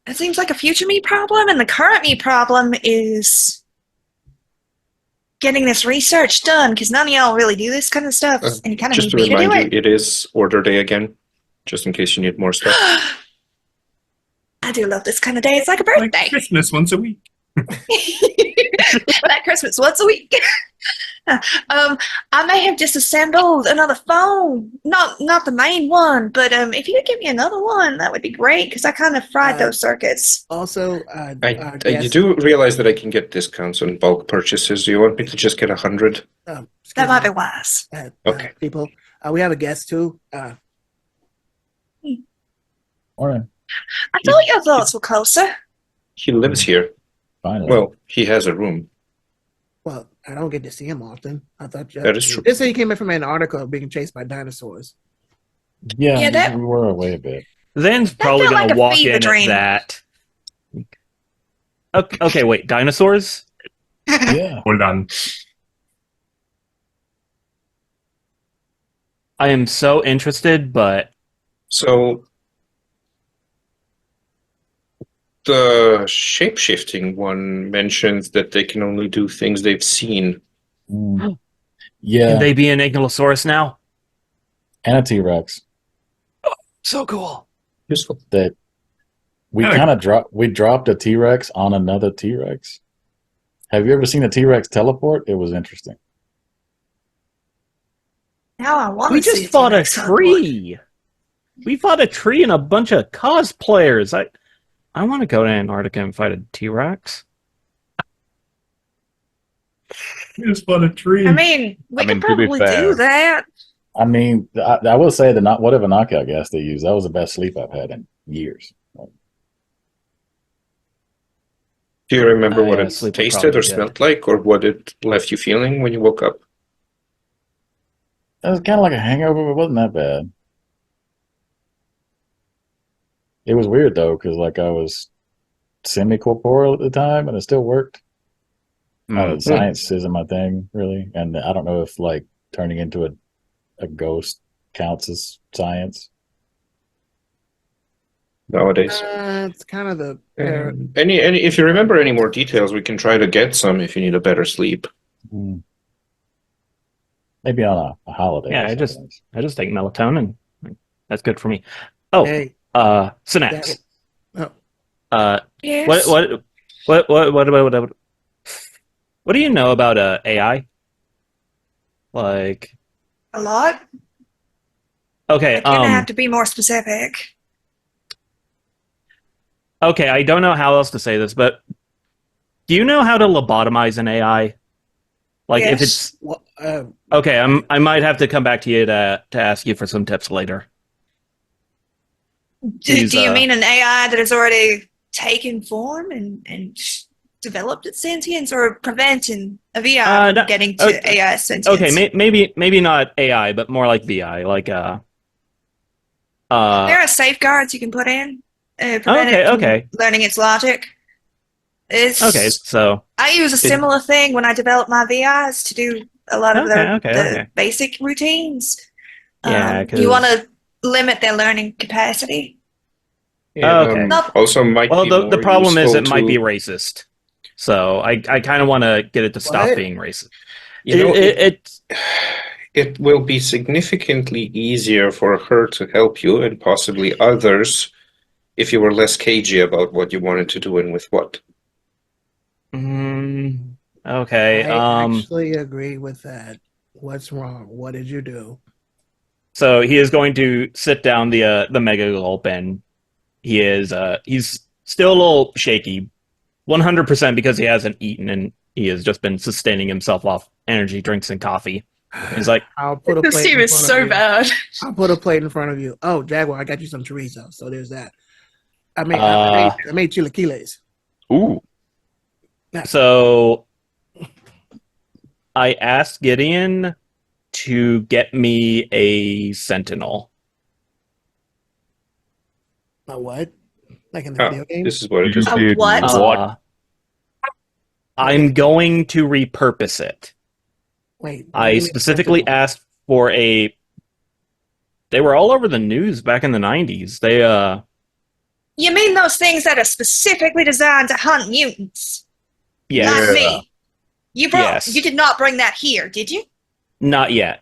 It seems like a future me problem, and the current me problem is getting this research done, because none of y'all really do this kind of stuff, and you kind of Just need to me to do remind you, it. it is order day again, just in case you need more stuff. I do love this kind of day. It's like a birthday. Like Christmas once a week. That Christmas once a week. I may have disassembled another phone. Not the main one, but if you could give me another one, that would be great, because I kind of fried those circuits. Also, You do realize that I can get discounts on bulk purchases. Do you want me to just get 100? That might be wise. Okay. People, we have a guest too. Morning. I thought your thoughts were closer. He lives here. Finally. Well, he has a room. Well, I don't get to see him often. I thought That is true. This he came in from Antarctica of being chased by dinosaurs. Yeah, we were away a bit. Zan's probably felt going like to a walk fever in dream. at that. Okay, wait, dinosaurs? Yeah. We're done. I am so interested, but So the shape-shifting one mentions that they can only do things they've seen. Mm. Yeah. can they be an Ankylosaurus now? And a T-Rex. So cool. Useful. That we Yeah. kind of dropped a T-Rex on another T-Rex. Have you ever seen a T-Rex teleport? It was interesting. Now I want We to see just fought a T-Rex on board. tree. We fought a tree and a bunch of cosplayers. I want to go to Antarctica and fight a T-Rex. We just bought a tree. I mean, we could to be probably fair- do that. I mean, I will say that whatever knockout gas they used, that was the best sleep I've had in years. Do you remember what yeah, it sleep would tasted probably or be good. smelled like, or what it left you feeling when you woke up? It was kind of like a hangover, but it wasn't that bad. It was weird though, because like I was semi-corporeal at the time, and it still worked. Science isn't my thing, really. And I don't know if, like, turning into a ghost counts as science. Nowadays. It's kind of the Any if you remember any more details, we can try to get some if you need a better sleep. Hmm. Maybe on a holiday. Yeah, or I just something. take melatonin. That's good for me. Oh, hey. Synapse. Yes. What do you know about AI? Like, A lot. okay, You're gonna have to be more specific. okay, I don't know how else to say this, but do you know how to lobotomize an AI? Like, if Yes. it's okay, I might have to come back to you to ask you for some tips later. Do He's, you mean an AI that has already taken form and developed its sentience, or preventing a VI no, from getting to AI sentience? Okay, maybe not AI, but more like VI, like there are safeguards you can put in, prevent it from learning its logic. Okay, so I use a similar thing when I develop my VIs to do a lot of the basic routines. Yeah, you want to limit their learning capacity. Yeah, also might be the problem is it might to- be racist. So I kind of want to get it to stop being racist. You know, it will be significantly easier for her to help you and possibly others if you were less cagey about what you wanted to do and with what. Okay. I actually agree with that. What's wrong? What did you do? So he is going to sit down the mega gulp, and he's still a little shaky, 100% because he hasn't eaten and he has just been sustaining himself off energy drinks and coffee. He's like, I'll put a This plate team in is front so of you. bad. I'll put a plate in front of you. Oh, Jaguar, I got you some chorizo. So there's that. I made chilaquiles. Ooh. So I asked Gideon to get me a sentinel. A what? Like in the video game? This is what it is. A what? I'm going to repurpose it. Wait. I specifically asked for a. They were all over the news back in the 90s. They You mean those things that are specifically designed to hunt mutants? Yes. Not me. You Yes. You did not bring that here, did you? Not yet.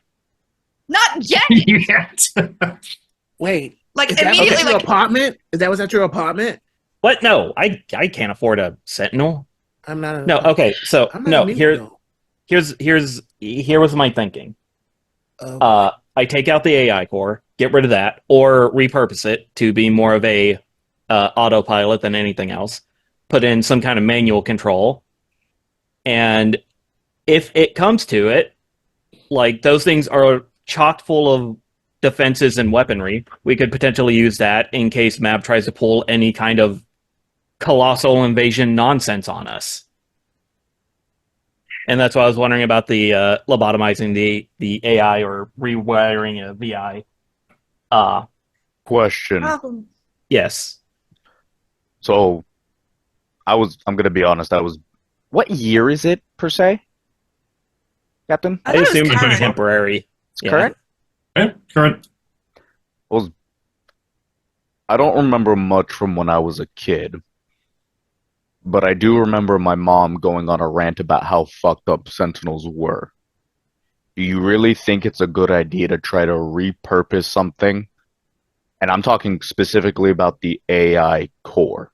Not yet. Wait. Like Is that immediately, at your like apartment? Was at your apartment? What? No, I can't afford a sentinel. I'm not. No. Okay. So I'm not no. a mutant, Here was my thinking. though. I take out the AI core, get rid of that, or repurpose it to be more of a autopilot than anything else. Put in some kind of manual control, and if it comes to it, like those things are chock full of defenses and weaponry. We could potentially use that in case Mab tries to pull any kind of colossal invasion nonsense on us. And that's why I was wondering about the lobotomizing the AI or rewiring a VI. Question. Problem. Yes. So, I'm going to be honest. What year is it, per se? Captain? I assume it's contemporary. It's current? Yeah, current. Well, I don't remember much from when I was a kid. But I do remember my mom going on a rant about how fucked up Sentinels were. Do you really think it's a good idea to try to repurpose something? And I'm talking specifically about the AI core.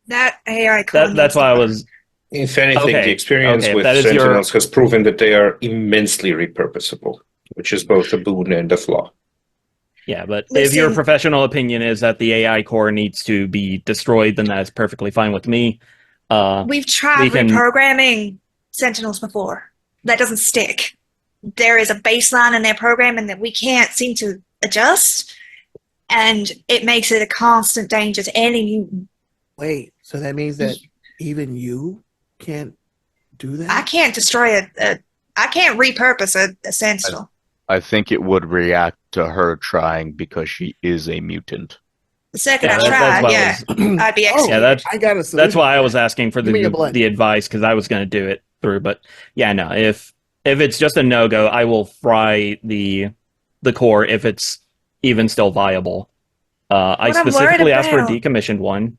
That AI core. That's why I was. If anything, the experience with that is Sentinels has proven that they are immensely repurposable, which is both a boon and a flaw. Yeah, but if your professional opinion is that the AI core needs to be destroyed, then that's perfectly fine with me. We've tried reprogramming Sentinels before. That doesn't stick. There is a baseline in their programming that we can't seem to adjust, and it makes it a constant danger to any mutant. Wait, so that means that even you can't do that? I can't destroy I can't repurpose a Sentinel. I think it would react to her trying because she is a mutant. The second Yeah, I that's tried, why I yeah, was. I'd be Oh, executed. Yeah, I got a solution. that's why I was asking for Give me a blank. the advice, because I was going to do it through. But yeah, no, if it's just a no go, I will fry the core if it's even still viable. I What I'm worried specifically asked for a about- decommissioned one.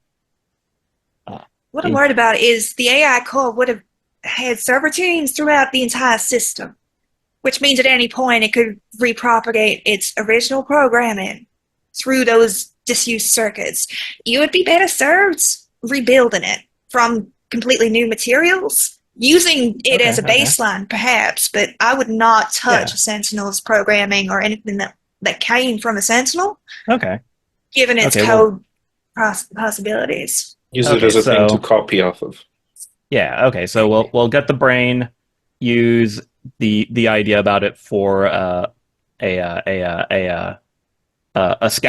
What I'm worried about is the AI core would have had server tunes throughout the entire system, which means at any point it could repropagate its original programming through those disused circuits. You would be better served rebuilding it from completely new materials, using it as a Okay. baseline, perhaps, but I would not touch Yeah. a Sentinel's programming or anything that came from a Sentinel, Okay. given its Okay, code possibilities. Use it Okay, as a thing so- to copy off of. Yeah. Okay. So we'll get the brain. Use the idea about it for a scaffolding.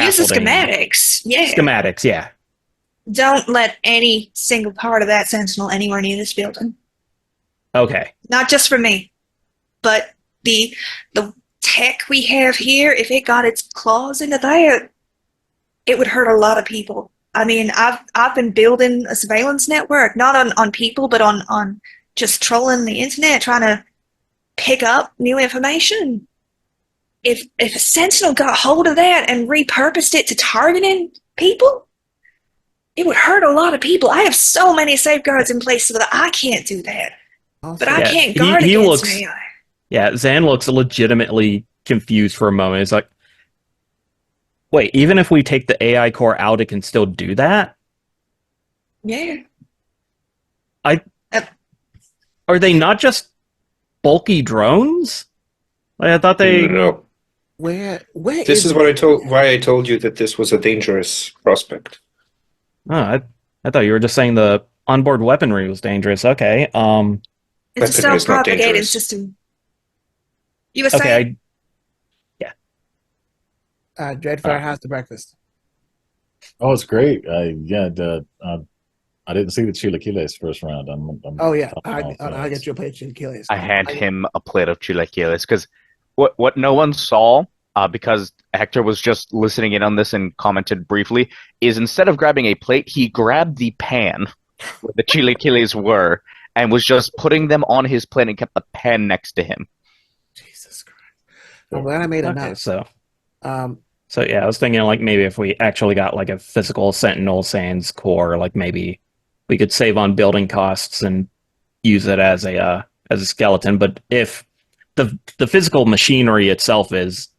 Use the schematics. Yeah. Schematics. Yeah. Don't let any single part of that Sentinel anywhere near this building. Okay. Not just for me, but the tech we have here, if it got its claws into that, it would hurt a lot of people. I mean, I've been building a surveillance network, not on people, but on just trolling the internet, trying to pick up new information. If a Sentinel got hold of that and repurposed it to targeting people, it would hurt a lot of people. I have so many safeguards in place so that I can't do that. But I Yeah, can't guard he against looks- AI. Yeah. Zan looks legitimately confused for a moment. He's like, "Wait, even if we take the AI core out, it can still do that? Yeah. Are they not just bulky drones? Like, I thought they." No. Where This is what I told. Why I told you that this was a dangerous prospect. Oh, I thought you were just saying the onboard weaponry was dangerous. Okay. It's a Weaponry is not self-propagating dangerous. system. You were saying? Okay. Dreadfire House to breakfast. Oh, it's great. I didn't see the chilaquiles first round. Oh yeah, I'm I'll get you a plate of chilaquiles. I hand him a plate of chilaquiles because what no one saw, because Hector was just listening in on this and commented briefly, is instead of grabbing a plate, he grabbed the pan where the chilaquiles were and was just putting them on his plate and kept the pan next to him. Jesus Christ! I'm glad I made Okay. enough. So yeah, I was thinking like maybe if we actually got like a physical Sentinel Sans core, like maybe we could save on building costs and use it as a skeleton. But if the physical machinery itself is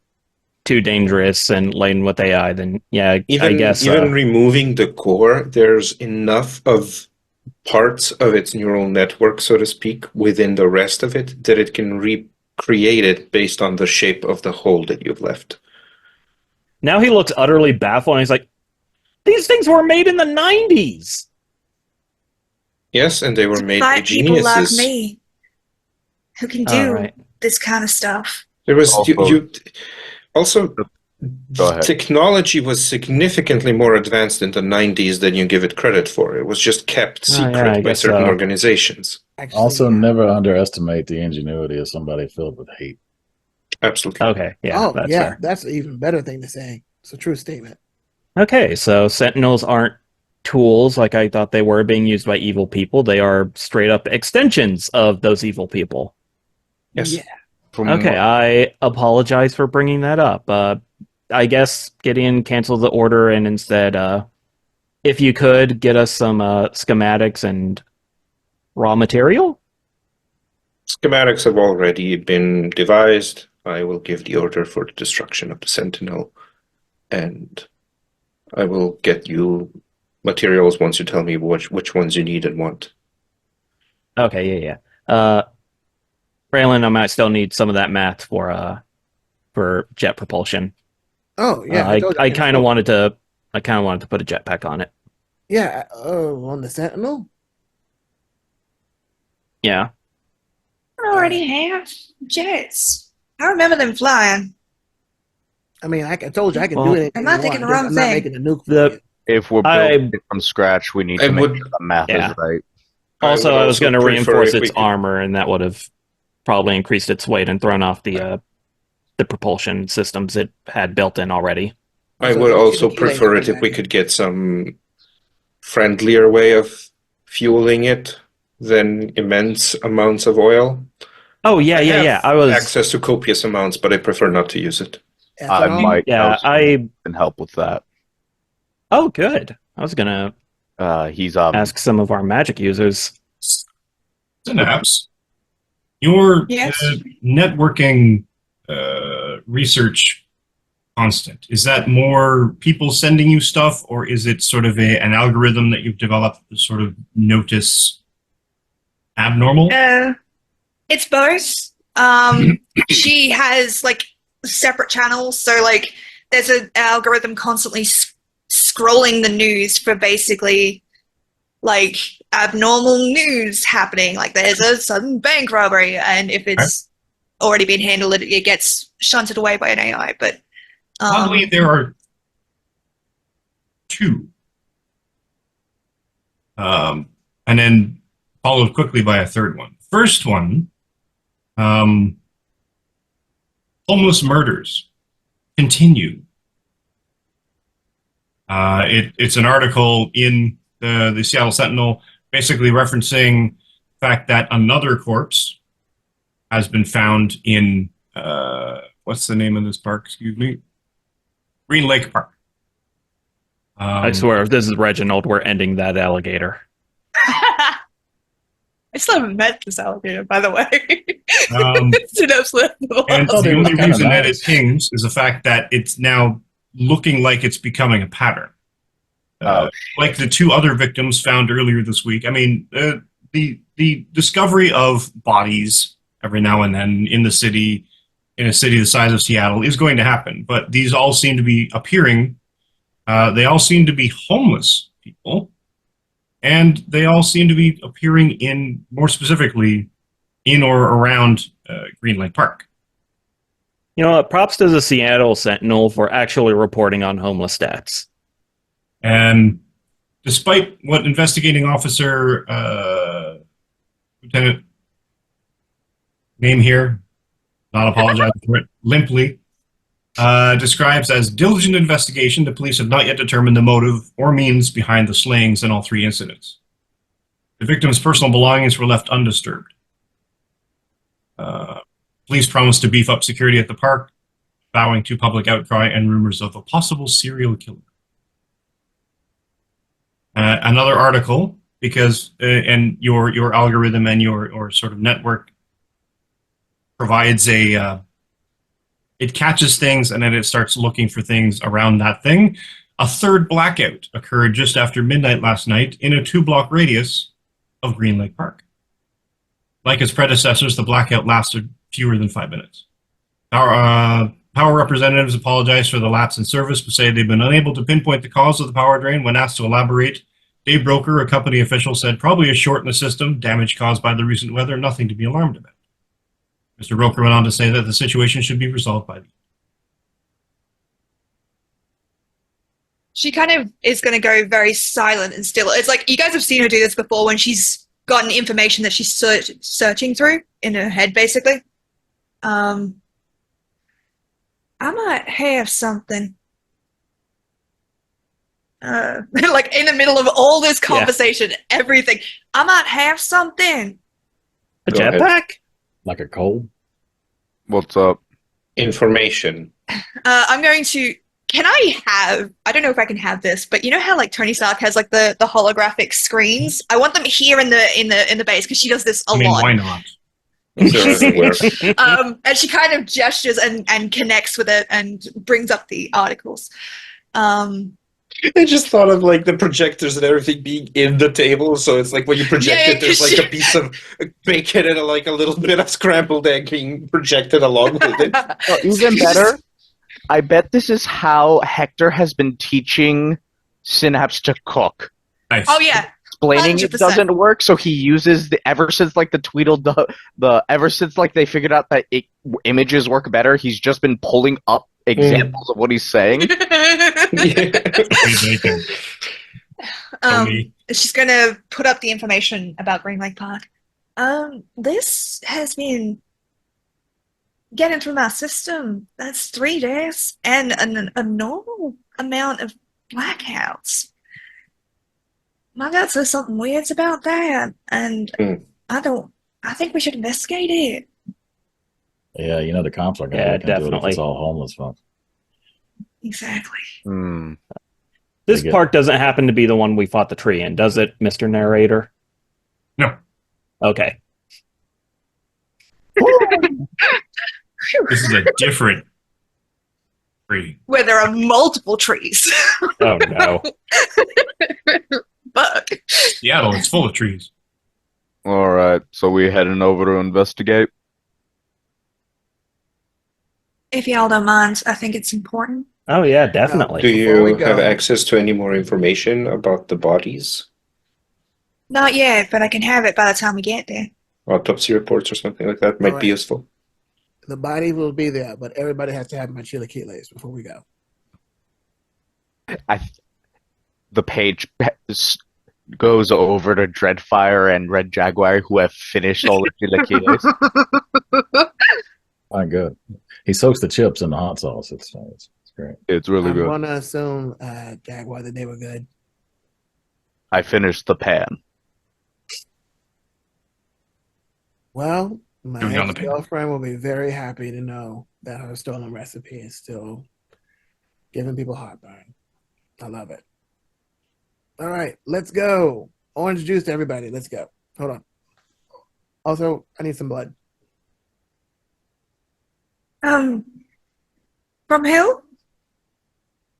too dangerous and laden with AI, then yeah, Even I guess even removing the core, there's enough of parts of its neural network, so to speak, within the rest of it that it can recreate it based on the shape of the hole that you've left. now he looks utterly baffled. And he's like, "These things were made in the '90s." Yes, and they were made by Find people like geniuses. me who can All do right. this kind of stuff. There was Also- also Go ahead. technology was significantly more advanced in the 90s than you give it credit for. It was just kept Oh, yeah, secret I by guess certain so. organizations. Actually, Also, yeah. never underestimate the ingenuity of somebody filled with hate. Absolutely. Okay, yeah, that's fair. That's an even better thing to say. It's a true statement. Okay, so Sentinels aren't tools like I thought they were being used by evil people. They are straight up extensions of those evil people. Yes. Yeah. From Okay, I apologize for bringing that up. I guess Gideon canceled the order and instead, if you could, get us some schematics and raw material? Schematics have already been devised. I will give the order for the destruction of the Sentinel, and I will get you materials once you tell me which ones you need and want. Okay, yeah. Braylon, I might still need some of that math for jet propulsion. Oh yeah. I told you can kind of afford- wanted to. I kind of wanted to put a jetpack on it. Yeah. Oh, on the Sentinel. Yeah. I already have jets. I remember them flying. I mean, I told you I can Well, do it. I'm not thinking the wrong I'm not thing. making a nuke. For The- you. if we're building it from scratch, we need I to make would- sure the math Yeah. is right. Also, would I was going to prefer reinforce if we its could- armor, and that would have probably increased its weight and thrown off the propulsion systems it had built in already. I So would the also fueling prefer it from if we that. could get some friendlier way of fueling it than immense amounts of oil. Oh yeah, I yeah, have yeah. I was access to copious amounts, but I prefer not to use it. I Ethanol. might know yeah, someone I who can help with that. oh good. I was gonna He's ask some of our magic users. Synapse, your Yes. networking research constant, is that more people sending you stuff, or is it sort of an algorithm that you've developed to sort of notice abnormal? It's both. She has like separate channels, so like there's an algorithm constantly scrolling the news for basically like abnormal news happening. Like there's a sudden bank robbery, and if it's already been handled, it gets shunted away by an AI. But Oddly, there are two, and then followed quickly by a third one. First one, homeless murders continue. It's an article in the Seattle Sentinel, basically referencing the fact that another corpse has been found in what's the name of this park? Excuse me, Green Lake Park. I swear, if this is Reginald, we're ending that alligator. I still haven't met this alligator, by the way. Synapse left the And thought the it was only kinda reason that it nice. pings is the fact that it's now looking like it's becoming a pattern. Like the two other victims found earlier this week. I mean, the discovery of bodies every now and then in the city, in a city the size of Seattle, is going to happen. But these all seem to be appearing. They all seem to be homeless people, and they all seem to be appearing in, more specifically, in or around Green Lake Park. You know what? Props to the Seattle Sentinel for actually reporting on homeless stats. And despite what investigating officer Lieutenant name here, not apologizing for it, Limply, describes as diligent investigation, the police have not yet determined the motive or means behind the slayings in all three incidents. The victims' personal belongings were left undisturbed. Police promised to beef up security at the park, bowing to public outcry and rumors of a possible serial killer. Another article, because and your algorithm and your sort of network provides a it catches things and then it starts looking for things around that thing. A third blackout occurred just after midnight last night in a 2-block radius of Green Lake Park. Like its predecessors, the blackout lasted fewer than 5 minutes. Our power representatives apologize for the lapse in service, but say they've been unable to pinpoint the cause of the power drain. When asked to elaborate, Dave Broker, a company official, said probably a short in the system, damage caused by the recent weather, nothing to be alarmed about. Mr. Broker went on to say that the situation should be resolved by the she kind of is going to go very silent and still. It's like you guys have seen her do this before when she's gotten information that she's searching through in her head, basically. I might have something. Like in the middle of all this conversation, everything. I might have something. A Go ahead. jetpack? Like a cold? What's up? Information. I'm going to. Can I don't know if I can have this, but you know how like Tony Stark has like the holographic screens? I want them here in the base because she does this a I mean, lot. why not? They're everywhere. And she kind of gestures and connects with it and brings up the articles. I just thought of like the projectors and everything being in the table, so it's like when you project Yeah, it, there's like a piece of bacon and like a little bit of scrambled egg being projected along with it. Oh, even better, I bet this is how Hector has been teaching Synapse to cook. Nice. Oh yeah. Explaining it 100%. doesn't work, so he uses ever since like the ever since like they figured out that images work better, he's just been pulling up examples of what he's saying. Bacon. Tony. She's going to put up the information about Green Lake Park. This has been getting through my system. That's 3 days, and a normal amount of blackouts. My gut says something weird's about that, and I think we should investigate it. Yeah, the cops are going to Yeah, look into it if definitely. it's all homeless folks. Exactly. Hmm. This They get- park doesn't happen to be the one we fought the tree in, does it, Mr. Narrator? No. Okay. This is a different tree. Where there are multiple trees. Oh, no. But Seattle is full of trees. All right, so we heading over to investigate. if y'all don't mind, I think it's important. Oh, yeah, definitely. Do Before we you have go- access to any more information about the bodies? Not yet, but I can have it by the time we get there. Autopsy reports or something like that might be Alright. useful. The body will be there, but everybody has to have my chilaquiles before we go. The page goes over to Dreadfire and Red Jaguar, who have finished all the chilaquiles. My good. He soaks the chips in the hot sauce. It's great. It's really I'm good. going to assume, Jaguar, that they were good. I finished the pan. Well, my Give me on the pan. ex-girlfriend will be very happy to know that her stolen recipe is still giving people heartburn. I love it. All right, let's go. Orange juice to everybody. Let's go. Hold on. Also, I need some blood. From who?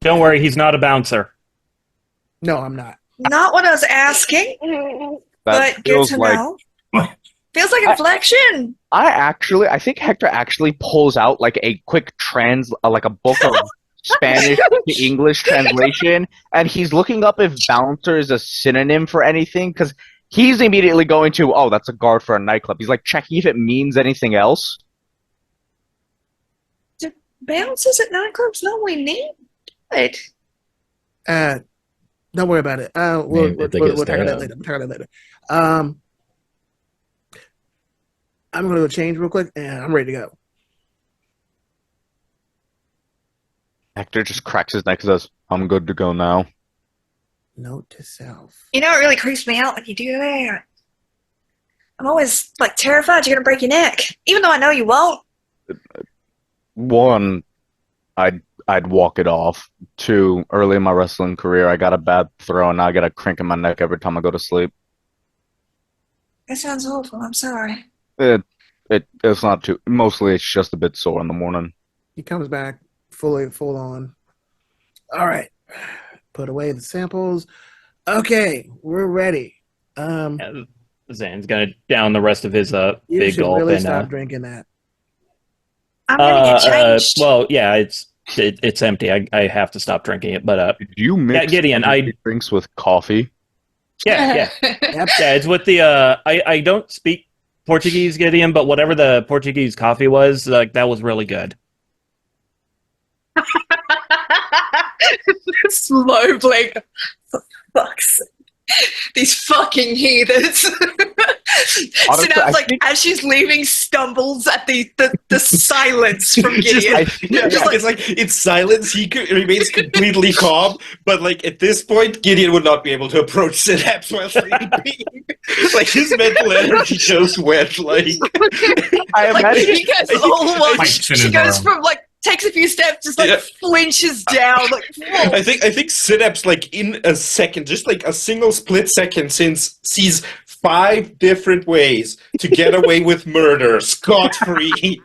Don't worry, he's not a bouncer. No, I'm not. Not what I was asking, That but good feels to like know. Feels like inflection. I think Hector actually pulls out like a quick like a book of Spanish to English translation, and he's looking up if bouncer is a synonym for anything, because he's immediately going to, oh, that's a guard for a nightclub. He's like checking if it means anything else. Do bouncers at nightclubs normally need it? Don't worry about it. Man, We'll if they get tackle that stabbed. later. We'll tackle that later. I'm going to go change real quick, and I'm ready to go. Hector just cracks his neck and says, I'm good to go now. Note to self. You know, it really creeps me out when you do that. I'm always like terrified you're gonna break your neck, even though I know you won't. One, I'd walk it off. Two, early in my wrestling career, I got a bad throw and now I got a crank in my neck every time I go to sleep. That sounds awful. I'm sorry. It's not too. Mostly, it's just a bit sore in the morning. He comes back full on. All right. Put away the samples. Okay, we're ready. Zan's gonna down the rest of his You big should gulp really and stop drinking that. I'm gonna get changed. well, yeah, it's empty. I have to stop drinking it, but Did you mix Gideon, energy drinks with coffee? yeah. Yep. Yeah, it's with the I don't speak Portuguese, Gideon, but whatever the Portuguese coffee was, like that was really good. Slow blink. For fuck's sake. These fucking heathens. Honestly, I Synapse, like, think- as she's leaving, stumbles at the silence from Gideon. It's silence. He remains completely calm, but like at this point, Gideon would not be able to approach Synapse while sleeping. Like his mental energy just went like. I Like, imagine. you guys all watch. Pipes in She his goes arm. from, like, takes a few steps, just, like, Yeah. flinches down, like, whoa. I think Synapse, like in a second, just like a single split second, since sees 5 different ways to get away with murder scot-free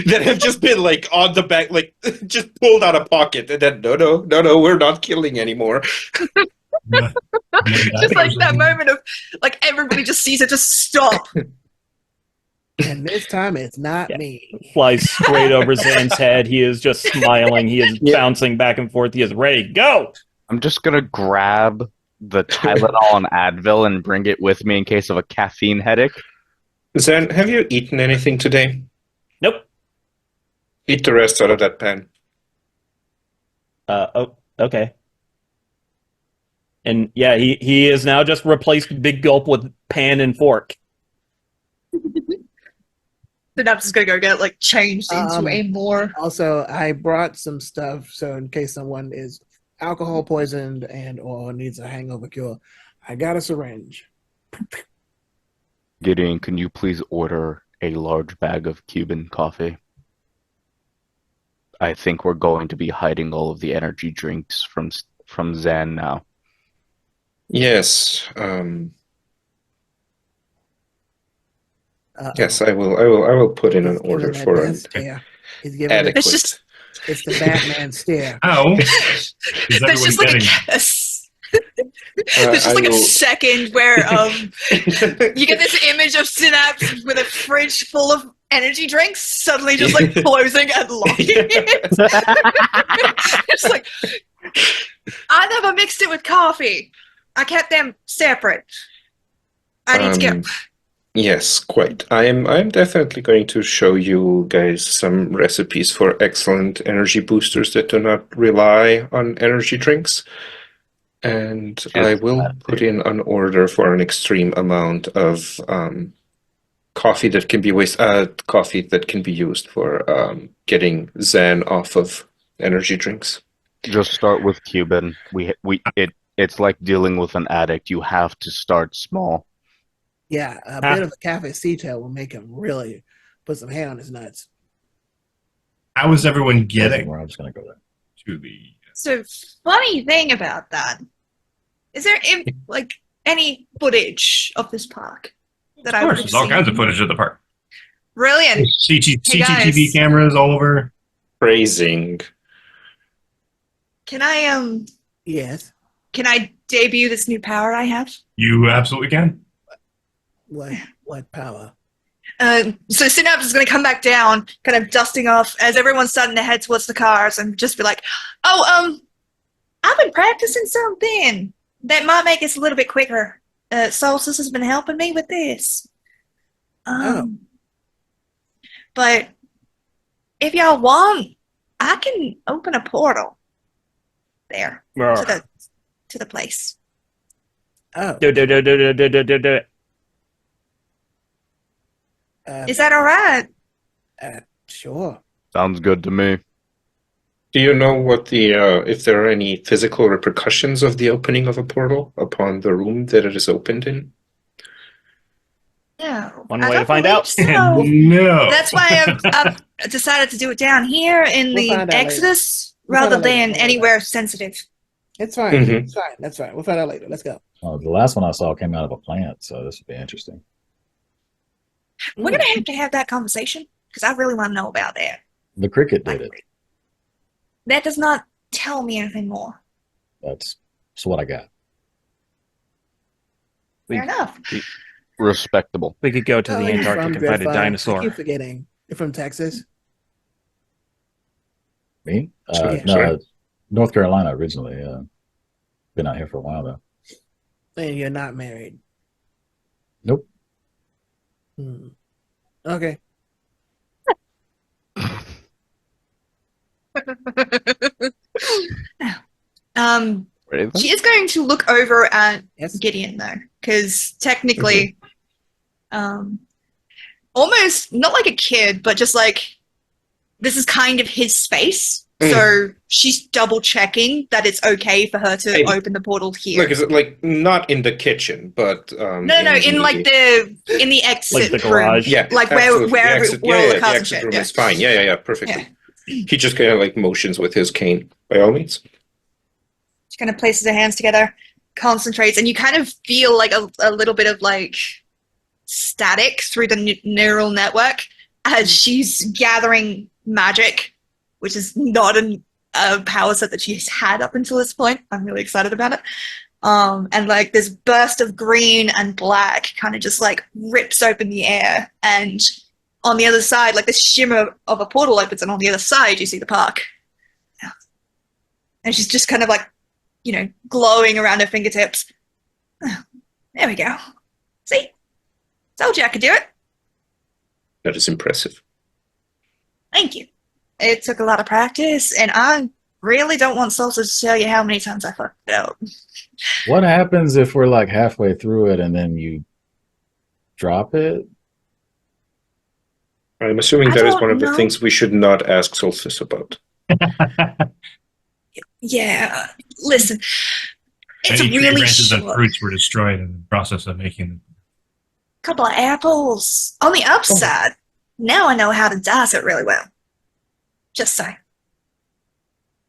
that have just been like on the back, like just pulled out of pocket, and then no, we're not killing anymore. Just like that moment of, like, everybody just sees it just stop. And this time it's not Yeah. me. Flies straight over Zan's head. He is just smiling. He is Yeah. bouncing back and forth. He is ready. Go! I'm just gonna grab the Tylenol and Advil and bring it with me in case of a caffeine headache. Zen, have you eaten anything today? Nope. Eat the rest out of that pan. Oh, okay. And yeah, he is now just replaced Big Gulp with pan and fork. Synapse is gonna go get like changed into a more. Also, I brought some stuff so in case someone is alcohol poisoned and or needs a hangover cure, I got a syringe. Gideon, can you please order a large bag of Cuban coffee? I think we're going to be hiding all of the energy drinks from Zan now. Yes. Uh-oh. Yes, I will. I will put in an He's order giving that for death an stare. He's giving adequate. It's just it's the Batman stare. How is there's everyone just like getting? there's just like I a will- second where you get this image of Synapse with a fridge full of energy drinks suddenly just like closing and locking it. It's like I never mixed it with coffee. I kept them separate. I need to get. Yes, quite. I'm definitely going to show you guys some recipes for excellent energy boosters that do not rely on energy drinks. And I will put in an order for an extreme amount of coffee that can be coffee that can be used for getting Zen off of energy drinks. Just start with Cuban. It's like dealing with an addict. You have to start small. Yeah, a bit of a cafecito will make him really put some hair on his nuts. How is everyone Getting getting where I'm just gonna go there. to the? So funny thing about that is there like any footage of this park that I Of would course, have there's all seen? kinds of footage of the park. Brilliant. CCTV guys. cameras all over. Praising. Can I Yes. can I debut this new power I have? You absolutely can. What power? So Synapse is going to come back down, kind of dusting off as everyone's starting to head towards the cars, and just be like, "Oh, I've been practicing something that might make us a little bit quicker. Solstice has been helping me with this. But if y'all want, I can open a portal there to the place. Oh, Do it. Is that all right? Sure. Sounds good to me. Do you know what the if there are any physical repercussions of the opening of a portal upon the room that it is opened in? No. One I way to don't find believe out. So. No. That's why I've decided to do it down here in We'll the find out later. Exodus We'll find rather out later. than Don't worry anywhere sensitive. It's fine. Mhm. It's fine. That's fine. We'll find out later. Let's go. The last one I saw came out of a plant, so this would be interesting. We're going to have that conversation because I really want to know about that. The cricket did it. That does not tell me anything more. That's what I got. Fair enough. Respectable. We could go to Oh, the you're Antarctic from and find a Dreadfire. I dinosaur. keep forgetting. You're from Texas? Me? Yeah, No, sure. North Carolina originally. Been out here for a while though. And you're not married? Nope. Okay. Ready? She is going to look over at Yes. Gideon though, because technically, almost not like a kid, but just like this is kind of his space. So she's double checking that it's okay for her to open the portal here. Like, is it like not in the kitchen, but No, in like in the exit Like the room. garage. yeah, Like absolutely. where the exit, all the the cars and exit shit, room yeah. is fine. Yeah, perfectly. Yeah. He just kind of like motions with his cane. By all means. She kind of places her hands together, concentrates, and you kind of feel like a little bit of like static through the neural network as she's gathering magic, which is not a power set that she's had up until this point. I'm really excited about it. And like this burst of green and black kind of just like rips open the air, and on the other side, like this shimmer of a portal opens, and on the other side you see the park. And she's just kind of like, glowing around her fingertips. Oh, there we go. See? Told you I could do it. That is impressive. Thank you. It took a lot of practice, and I really don't want Salsa to tell you how many times I fucked it up. What happens if we're like halfway through it and then you drop it? I'm assuming I that is don't one of the know. things we should not ask Solstice about. Yeah, listen, it's Many tree really branches and short. fruits were destroyed in the process of making them. Couple of apples. On the upside, now I know how to dice it really well. Just saying.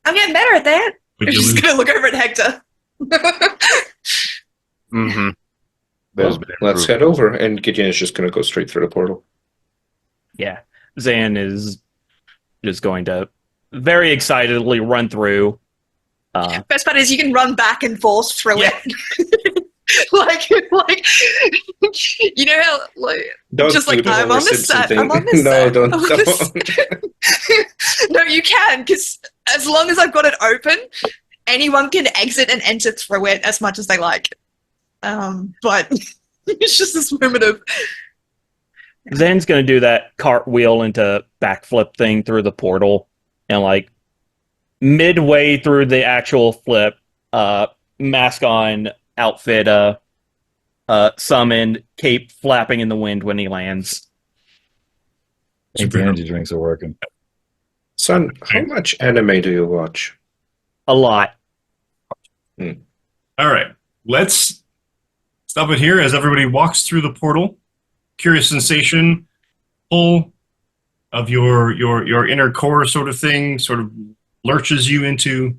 I'm getting better at that. Would I'm you just lose? gonna look over at Hector. Mm-hmm. There's Well, been let's improvement. head over, and Gideon is just going to go straight through the portal. Yeah, Zan is just going to very excitedly run through. Best part is you can run back and forth through Yeah. it. like, you know how, like, Don't just do like, the I'm Homer on this Simpson set, thing. I'm on this No, set. don't. I'm on this- No, you can, because as long as I've got it open, anyone can exit and enter through it as much as they like. But it's just this moment of, Zan's going to do that cartwheel into backflip thing through the portal, and like midway through the actual flip, mask on, outfit, summoned, cape flapping in the wind when he lands. I think the energy drinks are working. Son, how much anime do you watch? A lot. All right, let's stop it here as everybody walks through the portal. Curious sensation, pull of your inner core sort of thing, sort of lurches you into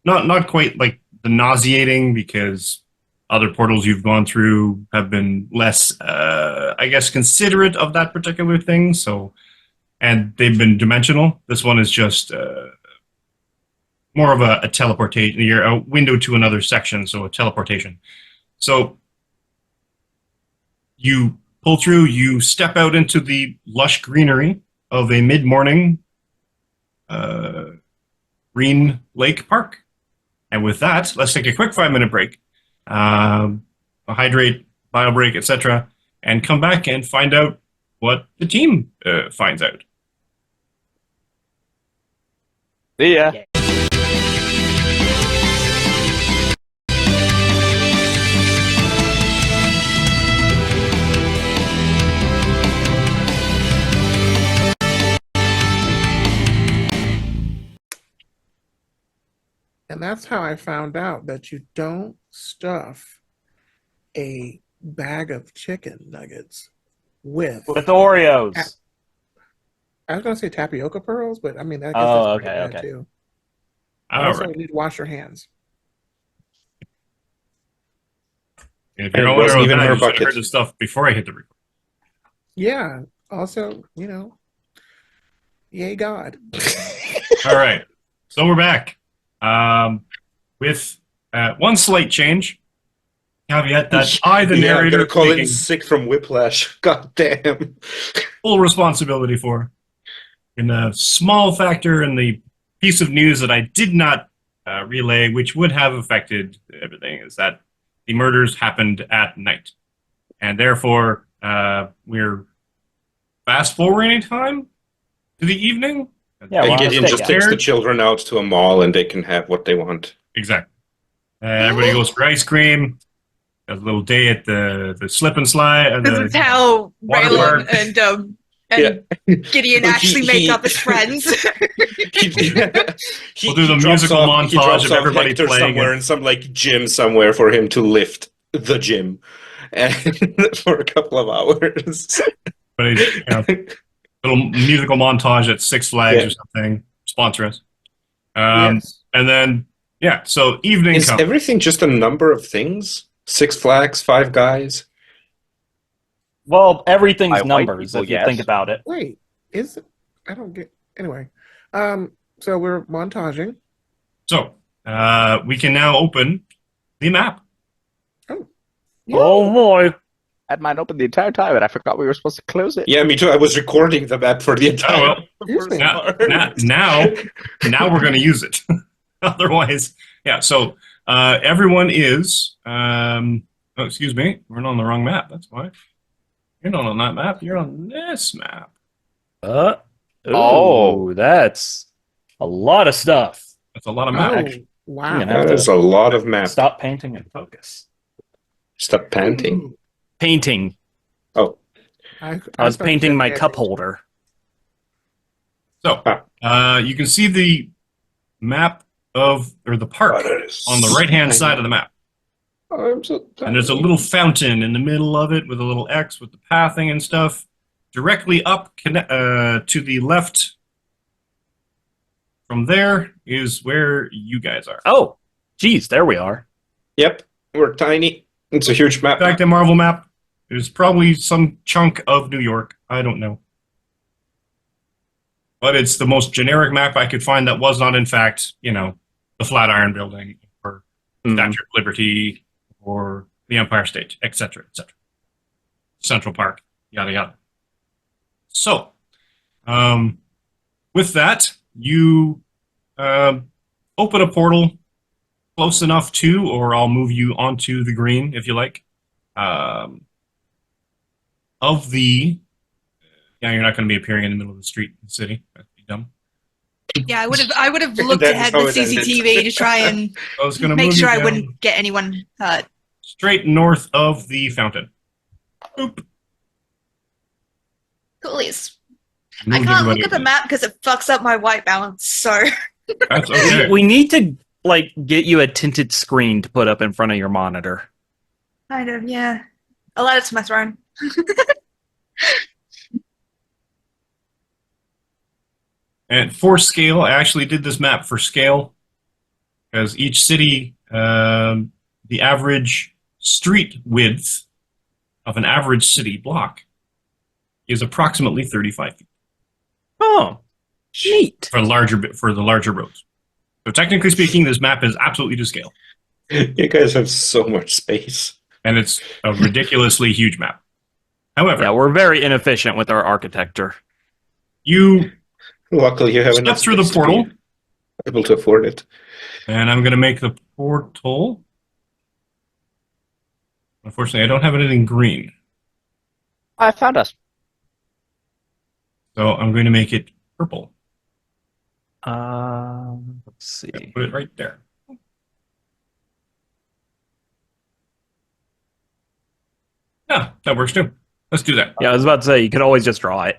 not quite like the nauseating, because other portals you've gone through have been less, I guess, considerate of that particular thing. So, and they've been dimensional. This one is just more of a teleportation. You're a window to another section, so a teleportation. So you pull through, you step out into the lush greenery of a mid-morning green lake park. And with that, let's take a quick 5-minute break, hydrate, bio break, etc., and come back and find out what the team finds out. See ya. Yeah. And that's how I found out that you don't stuff a bag of chicken nuggets with Oreos. I was gonna say tapioca pearls, but I mean I guess Oh, that's pretty okay, bad okay. too. All Also, right. you need to wash your hands. If And you're it wondering wasn't what even that, her you should have bucket. heard the stuff before I hit the record. Yeah. Also, yay God. All right. So we're back with one slight change. Caveat that I, the Yeah, I'm narrator, gonna call taking in sick from whiplash. God damn. full responsibility for. And a small factor in the piece of news that I did not relay, which would have affected everything, is that the murders happened at night. And therefore, we're fast forwarding time to the evening. Yeah, And well, Gideon stay, just guys. takes the children out to a mall and they can have what they want. Exactly. Everybody goes for ice cream. A little day at the slip and slide. this is how water Raylan park. and Gideon Look, actually make up as friends. We'll do the drops musical montage he drops of off everybody Hector playing somewhere it. in some like gym somewhere for him to lift the gym, and for a couple of hours. But little musical montage at Six Flags Yeah. or something. Sponsor us. Yes. And then, so evening Is comes. everything just a number of things? Six Flags, Five Guys. Well, everything's By white numbers people, if you yes. think about it. Wait, is it? I don't get. Anyway, so we're montaging. So, we can now open the map. Oh boy. Had mine open the entire time, and I forgot we were supposed to close it. Yeah, me too. I was recording the map for the entire. well. Seriously. Now we're going to use it. Otherwise, so everyone is, excuse me, we're on the wrong map. That's why. You're not on that map. You're on this map. Oh, that's a lot of stuff. That's a lot of map. Oh, I'm wow. gonna have That is a lot of map. Stop painting and focus. Stop panting. Painting. Oh, I was thought painting you my said cup holder. So, you can see the map or the park on the right-hand side of the map. I'm so And there's a little fountain in the middle of it with a little X with the pathing and stuff. Directly up to the left from there is where you guys are. Oh, geez, there we are. Yep, we're tiny. It's a huge map. Back to Marvel map. There's probably some chunk of New York. I don't know. But it's the most generic map I could find that was not, in fact, the Flatiron Building or Statue of Liberty or the Empire State, etc., etc. Central Park, yada, yada. So, with that, you open a portal close enough to, or I'll move you onto the green, if you like, of the... Yeah, you're not going to be appearing in the middle of the street in the city. That'd be dumb. Yeah, I would have looked That's ahead how with it ended. CCTV to try and I was going to make move sure you I down wouldn't get anyone hurt. straight north of the fountain. Boop. Coolies. I Moved can't everybody look at the over. map because it fucks up my white balance. So That's okay. We need to get you a tinted screen to put up in front of your monitor. kind of, yeah. I'll add it to my throne. And for scale, I actually did this map for scale because each city, the average street width of an average city block is approximately 35 feet Oh, neat. for the larger roads. So technically speaking, this map is absolutely to scale, You guys have so much space. and it's a ridiculously huge map. However, Yeah, we're very inefficient with our architecture. you Luckily, you have step enough through the space to be portal, able to afford it. and I'm going to make the portal. Unfortunately, I don't have anything green, I found us. so I'm going to make it purple. Let's see. Put it right there. Yeah, that works too. Let's do that. Yeah, I was about to say you could always just draw it.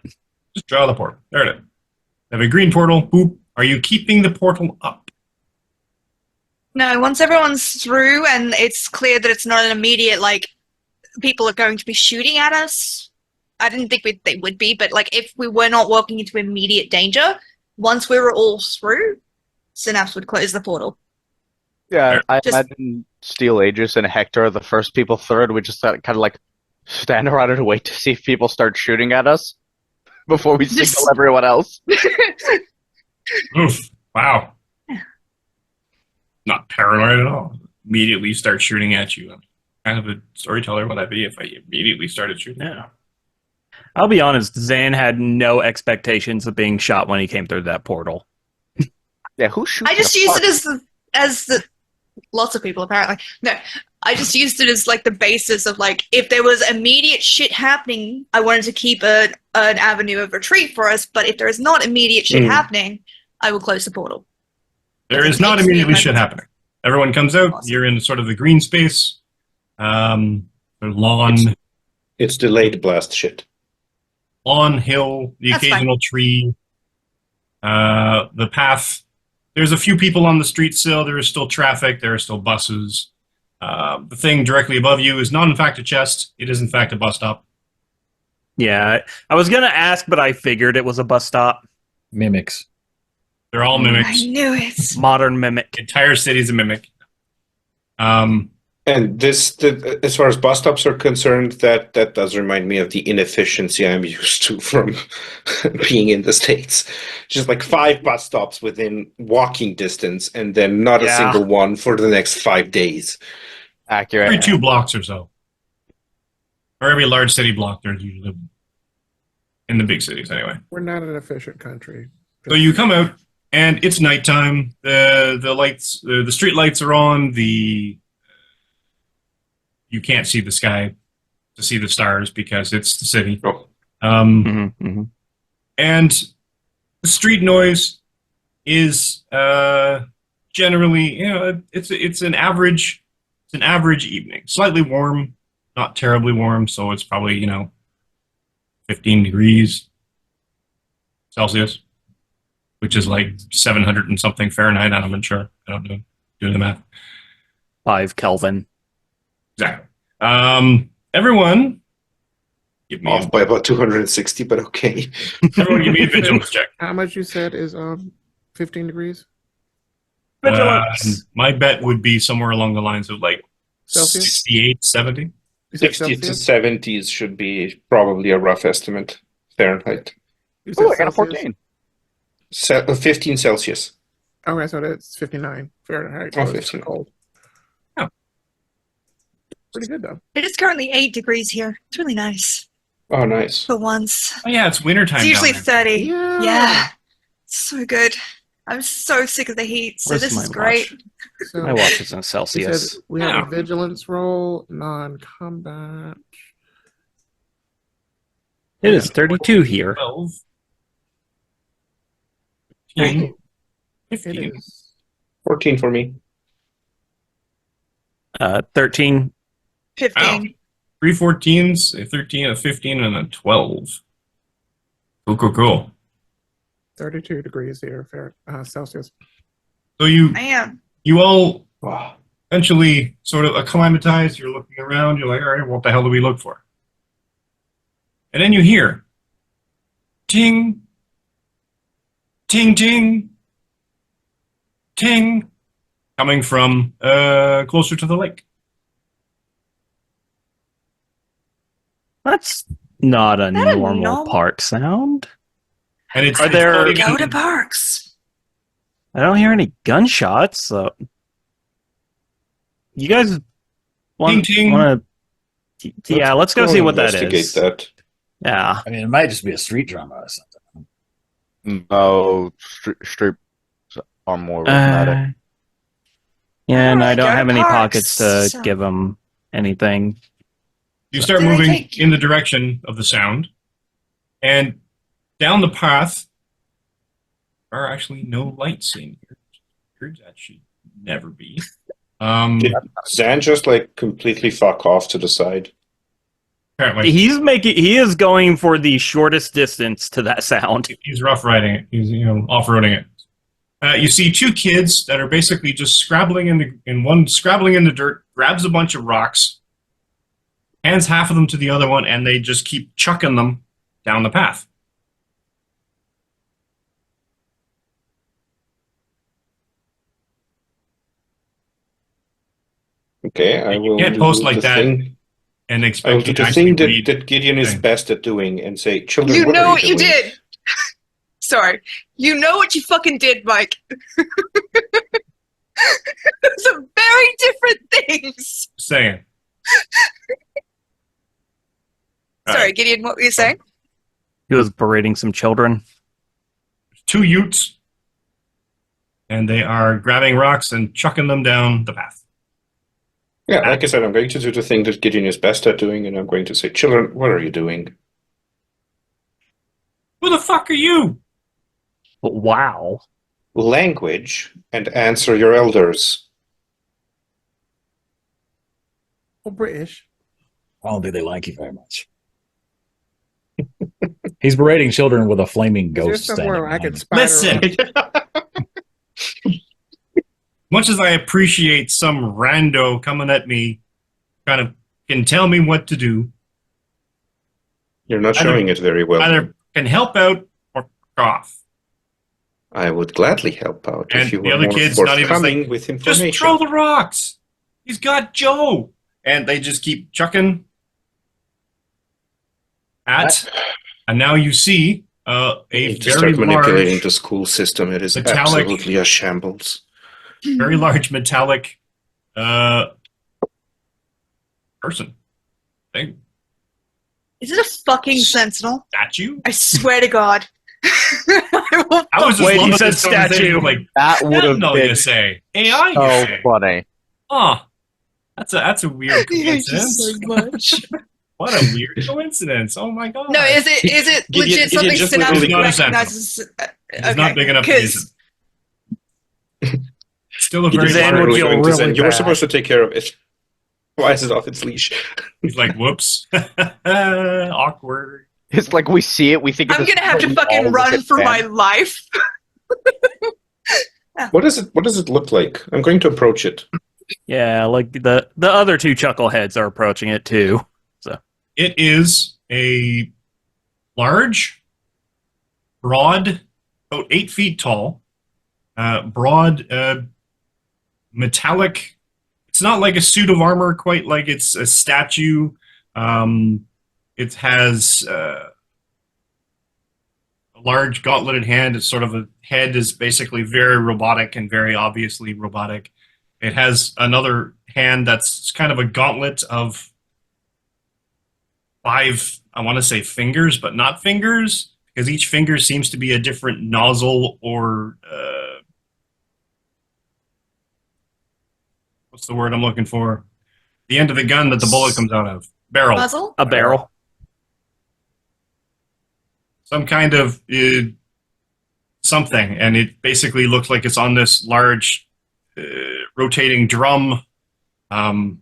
Just draw the portal. There it is. Have a green portal. Boop. Are you keeping the portal up? No, once everyone's through and it's clear that it's not an immediate, people are going to be shooting at us. I didn't think they would be, but, if we were not walking into immediate danger, once we were all through, Synapse would close the portal. Yeah, I Just- imagine Steel Aegis and Hector are the first people through it. We just kind of stand around and wait to see if people start shooting at us before we Just- signal everyone else. Oof. Wow. Not paranoid at all. Immediately start shooting at you. I'm kind of a storyteller would I be if I immediately started shooting? Yeah. I'll be honest, Zan had no expectations of being shot when he came through that portal. Yeah, who shoots? I just in a used park? it as the lots of people apparently. No, I just used it as the basis of if there was immediate shit happening, I wanted to keep an avenue of retreat for us. But if there is not immediate shit happening, I will close the portal. There is It not takes me immediately a shit moment. happening. Everyone comes out. Awesome. You're in sort of the green space. The lawn, It's delayed blast shit. hill, the That's occasional tree, the path. There's a few people on the street still. There is still traffic. There are still buses. The thing directly above you is not, in fact, a chest. It is, in fact, a bus stop. Yeah, I was gonna ask, but I figured it was a bus stop. Mimics. They're all mimics. I knew it. Modern mimic. The entire city is a mimic. And as far as bus stops are concerned, that does remind me of the inefficiency I'm used to from being in the States. Just 5 bus stops within walking distance, and then not a Yeah. single one for the next 5 days. Accurate. Every 2 blocks or so. Or every large city block, there's usually in the big cities, anyway. We're not an efficient country. So you come out, and it's nighttime. The lights, the street lights are on. You can't see the sky to see the stars because it's the city. Oh. And the street noise is generally, it's an average evening. Slightly warm, not terribly warm, so it's probably 15 degrees Celsius. which is like 700 and something Fahrenheit. I'm not sure. I don't know. Doing the math. 5 Kelvin. Exactly. Everyone, give me Off by about 260, but okay. everyone give me a vigilance check. How much you said is 15 degrees My bet would be somewhere along the lines of like Celsius? 68, 70. You said 60 to Celsius? 70s should be probably a rough estimate. Fahrenheit. You said Oh, I got a Celsius? 14. 15 Celsius. Okay, so that's 59 Fahrenheit. Oh, so it's 59. cold. Oh. Pretty good though. It is currently 8 degrees here. It's really nice Oh, nice. for once. Oh yeah, it's wintertime. It's usually down there. 30. Yeah. Yeah. It's so good. I'm so sick of the heat, so Where's this my is great. watch? So My watch is in he Celsius. said we have Yeah. a vigilance roll, non-combat. It is 32 here. 12. It 15. is 14 for me. 13. 15. 3 14s, a 13, a 15, and a 12. Cool. 32 degrees here, Celsius. So you I am. all Wow. eventually sort of acclimatize. You're looking around. You're like, all right, what the hell do we look for? And then you hear ting, ting, ting, ting, coming from closer to the lake. That's not a that a normal normal- park sound. And it's Are there- not even- Go to parks. I don't hear any gunshots, so you guys want Ting, ting. to? Yeah, let's go see what that investigate is. that. Yeah, I mean, it might just be a street drama or something. No, street are more dramatic. yeah, and I Alright, don't go to have any parks, pockets to so- give them anything. You start Did I moving take- in the direction of the sound, and down the path are actually no lights in here. That should never be. Did Zan just like completely fuck off to the side? Apparently, He is going for the shortest distance to that sound. he's rough riding it. He's off-roading it. You see two kids that are basically just scrabbling one scrabbling in the dirt, grabs a bunch of rocks, hands half of them to the other one, and they just keep chucking them down the path. Okay, I will can't do post like the that thing. And I will expect do you to the actually thing that, read. that Gideon is thing. best at doing and say, children, You what know are what you doing? did. Sorry. You know what you fucking did, Mike. Those are very different things. Saying. Sorry, Gideon, what were you saying? He was berating some children. Two Utes, and they are grabbing rocks and chucking them down the path. Yeah, like I said, I'm going to do the thing that Gideon is best at doing, and I'm going to say, children, what are you doing? Who the fuck are you? Wow. Language and answer your elders. Well, British. I don't think they like you very much. He's berating children with a flaming Is there ghost standing somewhere I behind could him. spider Listen. Much as I appreciate some rando coming at me, kind of can tell me what to do, You're not Either- showing it very well. either can help out or cough. I would gladly help out And if you the were other more kid's not even forthcoming saying, with Just information. throw the rocks. He's got Joe. And they just keep chucking at. And now you see I a need to very start manipulating large, the school system. It is metallic- absolutely a shambles. very large metallic person. Thing. Is it a fucking sentinel? Statue? I swear to God. I will I was just Wait, he loving said this conversation, statue. Like, That would have no, been you say. AI, you so say. funny. Huh. That's a weird hate you coincidence. so much. What a weird coincidence. Oh my god. No, is it Gideon- legit Gideon something just Synapse literally got a sentinel. recognizes? He's not big enough to use it. Still a He very is Zan large. would literally feel going to really say, you were bad. supposed to take care of it. Why is it off its leash? He's like, whoops. Awkward. It's like we see it, we think I'm it's gonna have to all fucking of run it, for man. my life. What does it look like? I'm going to approach it. Yeah, like the other two chuckleheads are approaching it too. It is a large, broad, about 8 feet tall, broad, metallic. It's not like a suit of armor, quite like it's a statue. It has a large gauntleted hand. It's sort of a head is basically very robotic and very obviously robotic. It has another hand that's kind of a gauntlet of 5, I want to say fingers, but not fingers, because each finger seems to be a different nozzle or what's the word I'm looking for? The end of the gun that the bullet comes out of. Barrel. Muzzle? A barrel. Some kind of something, and it basically looks like it's on this large rotating drum, and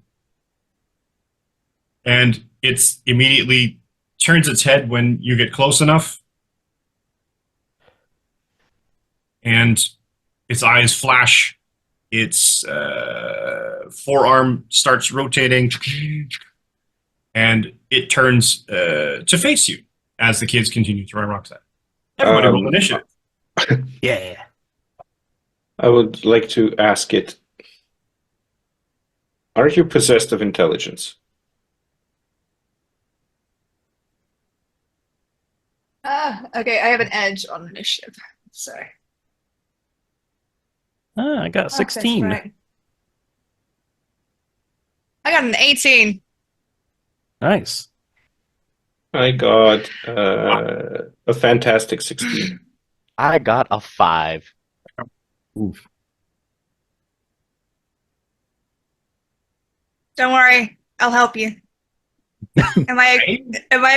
it's immediately turns its head when you get close enough, and its eyes flash. Its forearm starts rotating, and it turns to face you as the kids continue throwing rocks at it. Everybody roll initiative. Yeah. I would like to ask it, are you possessed of intelligence? Okay, I have an edge on initiative. So. I got 16. Right. I got an 18. Nice. I got a fantastic 16. I got a 5. Oof. Don't worry, I'll help you. Am I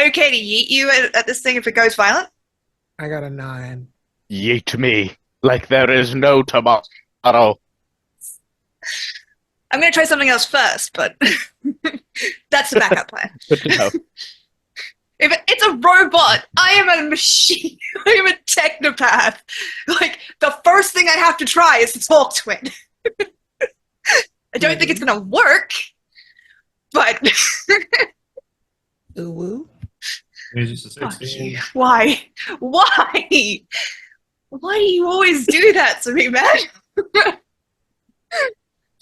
okay to yeet you at this thing if it goes violent? I got a 9. Yeet me like there is no tomorrow. I'm gonna try something else first, but that's the backup plan. Good to know. If it's a robot, I am a machine. I am a technopath. Like, the first thing I have to try is to talk to it. I don't think it's gonna work, but Ooh woo. It's just a fuck 16. you. Why? Why do you always do that to me, man?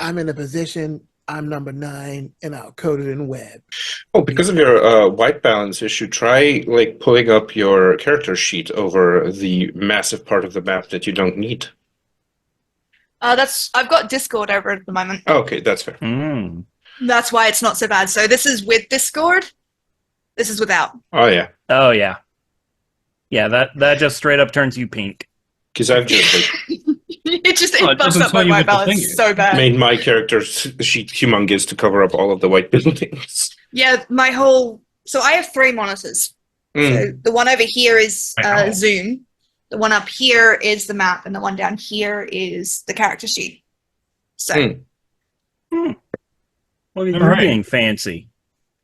I'm in a position. I'm number 9, and I'll code it in web. Oh, because of your white balance issue, try like pulling up your character sheet over the massive part of the map that you don't need. I've got Discord over at the moment. Okay, that's fair. Mm. That's why it's not so bad. So this is with Discord. This is without. Oh yeah, Oh yeah. Yeah, that just straight up turns you pink. because I've just like It just Oh, it it buffs doesn't up tell my you white what the thing balance is. so bad. made my character sheet humongous to cover up all of the white buildings. Yeah, my whole. So I have 3 monitors. So the one over here is Wow. Zoom. The one up here is the map, and the one down here is the character sheet. So Mm. Look at All you right. being fancy.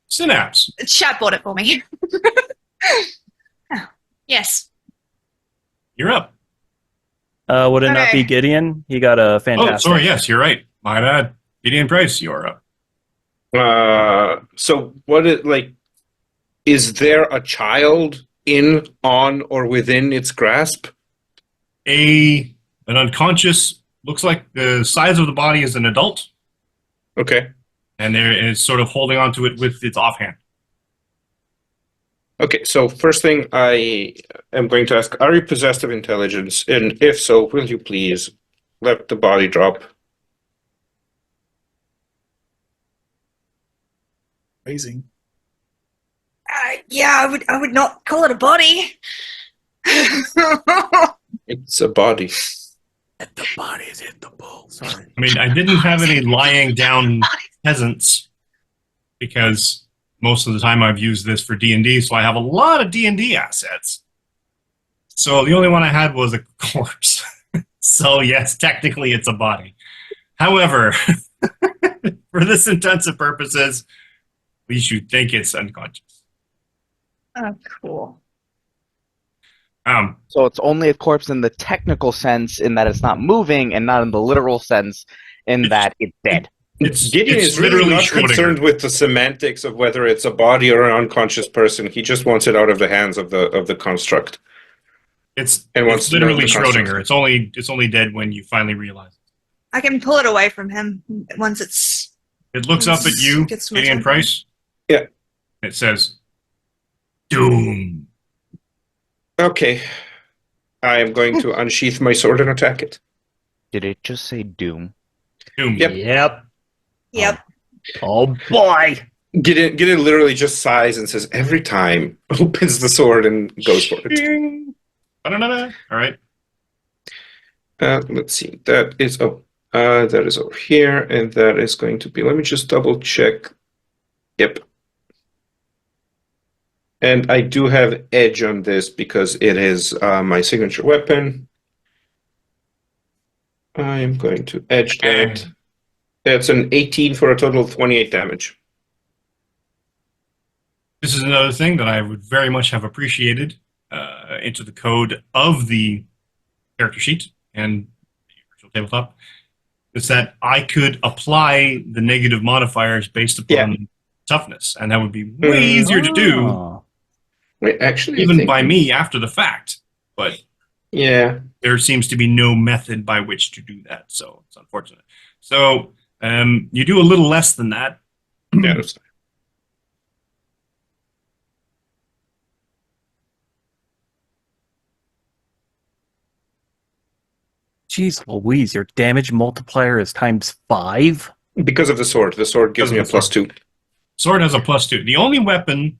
Synapse. chat bought it for me. Oh, yes. You're up. Would it not Okay. be Gideon? He got a Oh, fantastic. sorry. Yes, you're right. My bad. Gideon Price, you're up. So what it like? Is there a child in, on, or within its grasp? An unconscious, looks like the size of the body is an adult, Okay. and it's sort of holding onto it with its offhand. Okay, so first thing I am going to ask, are you possessed of intelligence? And if so, will you please let the body drop? Amazing. Yeah, I would not call it a body. It's a body. Let the bodies hit the bull. Sorry. I mean, I didn't have any lying down peasants because most of the time I've used this for D&D, so I have a lot of D&D assets. So the only one I had was a corpse. So yes, technically it's a body. However, for this intensive purposes, we should think it's unconscious. Oh, cool. So it's only a corpse in the technical sense, in that it's not moving, and not in the literal sense, in that it's dead. Gideon it's is really literally not Schrodinger. concerned with the semantics of whether it's a body or an unconscious person. He just wants it out of the hands of the construct. It's And wants to know literally the construct. Schrodinger. It's only dead when you finally realize it. I can pull it away from him once it's. It looks up at you, Gets to my Gideon turn. Price. Yeah. It says, "Doom." Okay. I am going to unsheath my sword and attack it. Did it just say Doom? Doom. Yep. Yep. Yep. Oh boy. Gideon literally just sighs and says, every time, opens the sword and goes for it. Ding. Ba-da-da-da. All right. Let's see. That is over here, and that is going to be. Let me just double check. Yep. And I do have edge on this because it is my signature weapon. I am going to edge that. That's an 18 for a total of 28 damage. This is another thing that I would very much have appreciated into the code of the character sheet and the virtual tabletop. Is that I could apply the negative modifiers based upon toughness, and that would be way easier to do, Oh. Wait, actually, I even think- by me after the fact. But Yeah. there seems to be no method by which to do that, so it's unfortunate. So you do a little less than that. Yeah, that's fine. Jeez Louise, your damage multiplier is times 5? Because of the sword. The sword gives me a +2. Sword has a +2. The only weapon.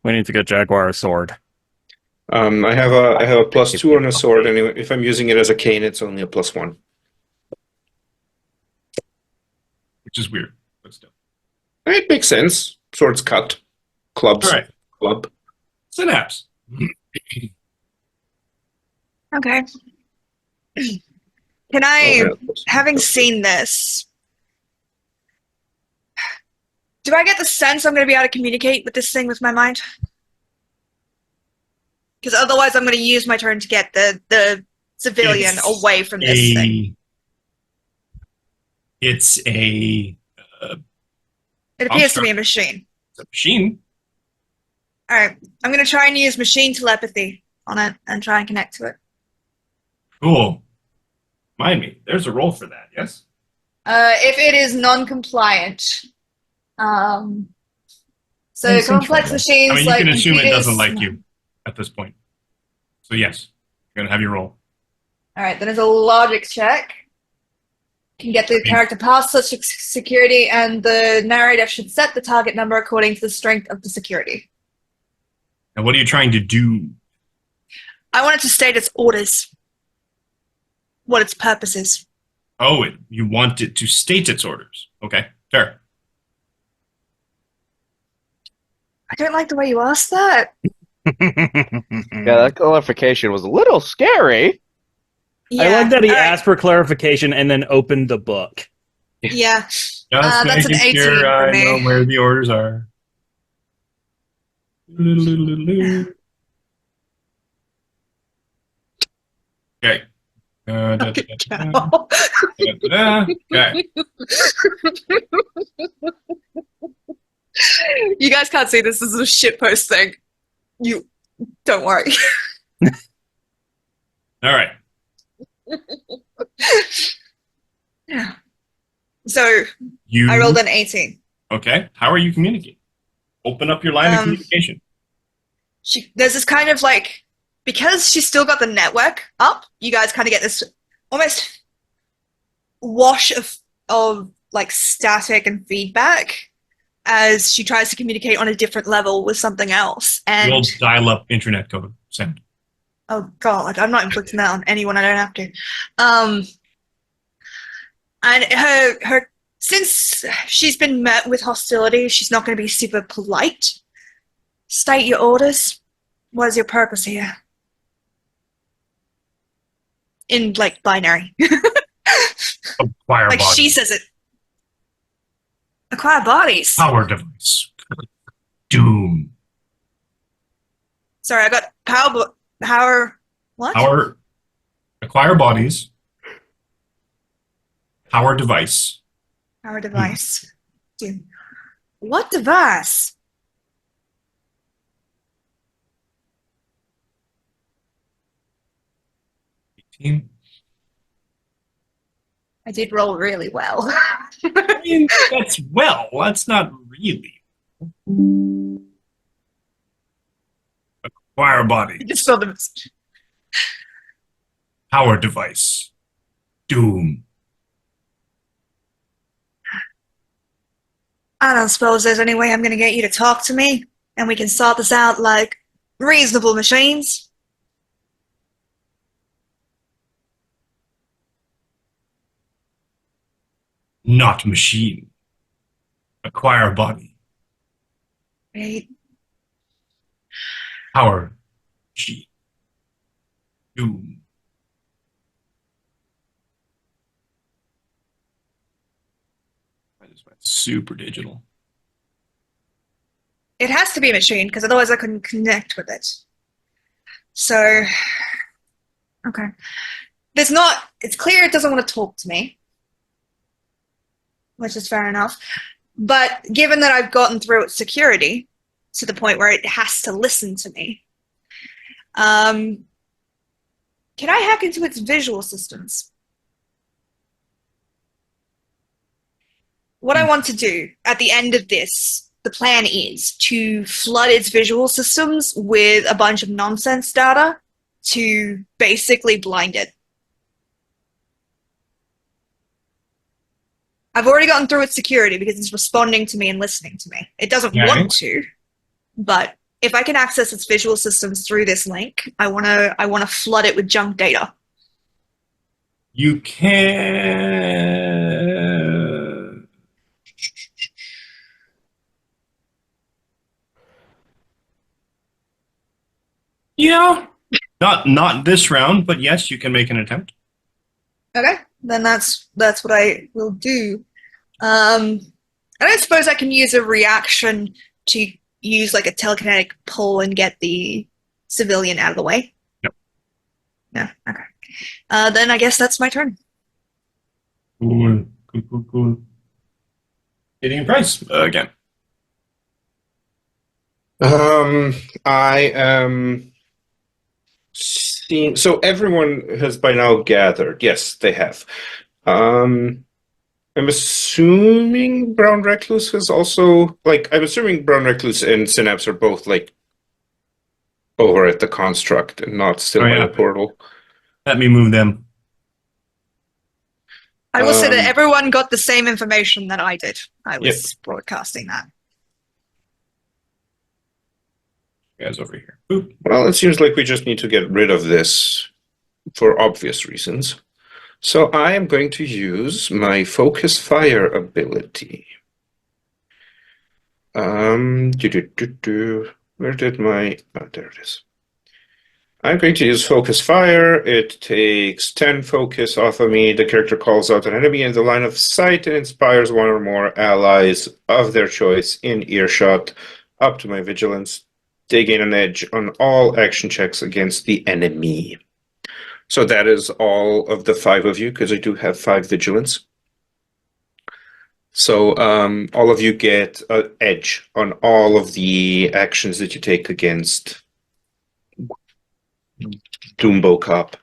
We need to get Jaguar a sword. I have a +2 on a sword, and if I'm using it as a cane, it's only a +1. Which is weird, but still. It makes sense. Swords cut. Clubs. All right. Club. Synapse. Okay. Can I, having seen this, do I get the sense I'm going to be able to communicate with this thing with my mind? Because otherwise I'm going to use my turn to get the civilian It's away from this thing. It's a It appears to be a machine. machine. Alright, I'm going to try and use machine telepathy on it and try and connect to it. Cool. Mind me, there's a roll for that, yes? If it is non-compliant. So Seems complex trouble. machines I mean, you like can assume it doesn't computers- like you at this point. So yes, you're gonna have your roll. Alright, then there's a logic check. Can get the character past such security, and the narrator should set the target number according to the strength of the security. And what are you trying to do? I want it to state its orders. What its purpose is. Oh, you want it to state its orders. Okay, fair. I don't like the way you asked that. Yeah, that clarification was a little scary. Yeah, I like that he alright, asked for clarification and then opened the book. Yeah. Just That's an making 18 sure for I me. know where the orders are. Okay. Okay. You guys can't see this. This is a shitpost thing. You don't worry. All right. Yeah. So You I rolled an 18. okay? How are you communicating? Open up your line of communication. There's this kind of like, because she's still got the network up, you guys kind of get this almost wash of like static and feedback as she tries to communicate on a different level with something else. The And old dial-up internet code sound. oh god, I'm not inflicting that on anyone. I don't have to. And her since she's been met with hostility, she's not going to be super polite. State your orders. What is your purpose here? In like binary, Acquire like body. she says it. Acquire bodies. Power device. Doom. Sorry, I got power. What? Power. Acquire bodies. Power device. Power device. Dude. What device? Team. I did roll really well. I mean, that's well. That's not really. Acquire body. Just saw the Power device. Doom. I don't suppose there's any way I'm going to get you to talk to me, and we can sort this out like reasonable machines. Not machine. Acquire body. Right? Power. Machine. Doom. I just went super digital. It has to be a machine, because otherwise I couldn't connect with it. So, okay. It's clear it doesn't want to talk to me, which is fair enough. But given that I've gotten through its security to the point where it has to listen to me, can I hack into its visual systems? What I want to do at the end of this, the plan is to flood its visual systems with a bunch of nonsense data to basically blind it. I've already gotten through its security because it's responding to me and listening to me. It doesn't want to, but if I can access its visual systems through this link, I want to flood it with junk data. You can. Yeah. Not this round, but yes, you can make an attempt. Okay, then that's what I will do. I don't suppose I can use a reaction to use like a telekinetic pull and get the civilian out of the way. No. No. Okay. Then I guess that's my turn. Cool. Gideon Price again. I am seeing. So everyone has by now gathered. Yes, they have. I'm assuming Brown Recluse has also I'm assuming Brown Recluse and Synapse are both over at the construct and not still by the portal. Let me move them. I will say that everyone got the same information that I did. I was broadcasting that. Guys over here. Boop. Well, it seems like we just need to get rid of this for obvious reasons. So I am going to use my focus fire ability. Where did my... Oh, there it is. I'm going to use focus fire. It takes 10 focus off of me. The character calls out an enemy in the line of sight and inspires one or more allies of their choice in earshot up to my vigilance. They gain an edge on all action checks against the enemy. So that is all of the 5 of you, because I do have 5 vigilance. So all of you get an edge on all of the actions that you take against Doombo Cop.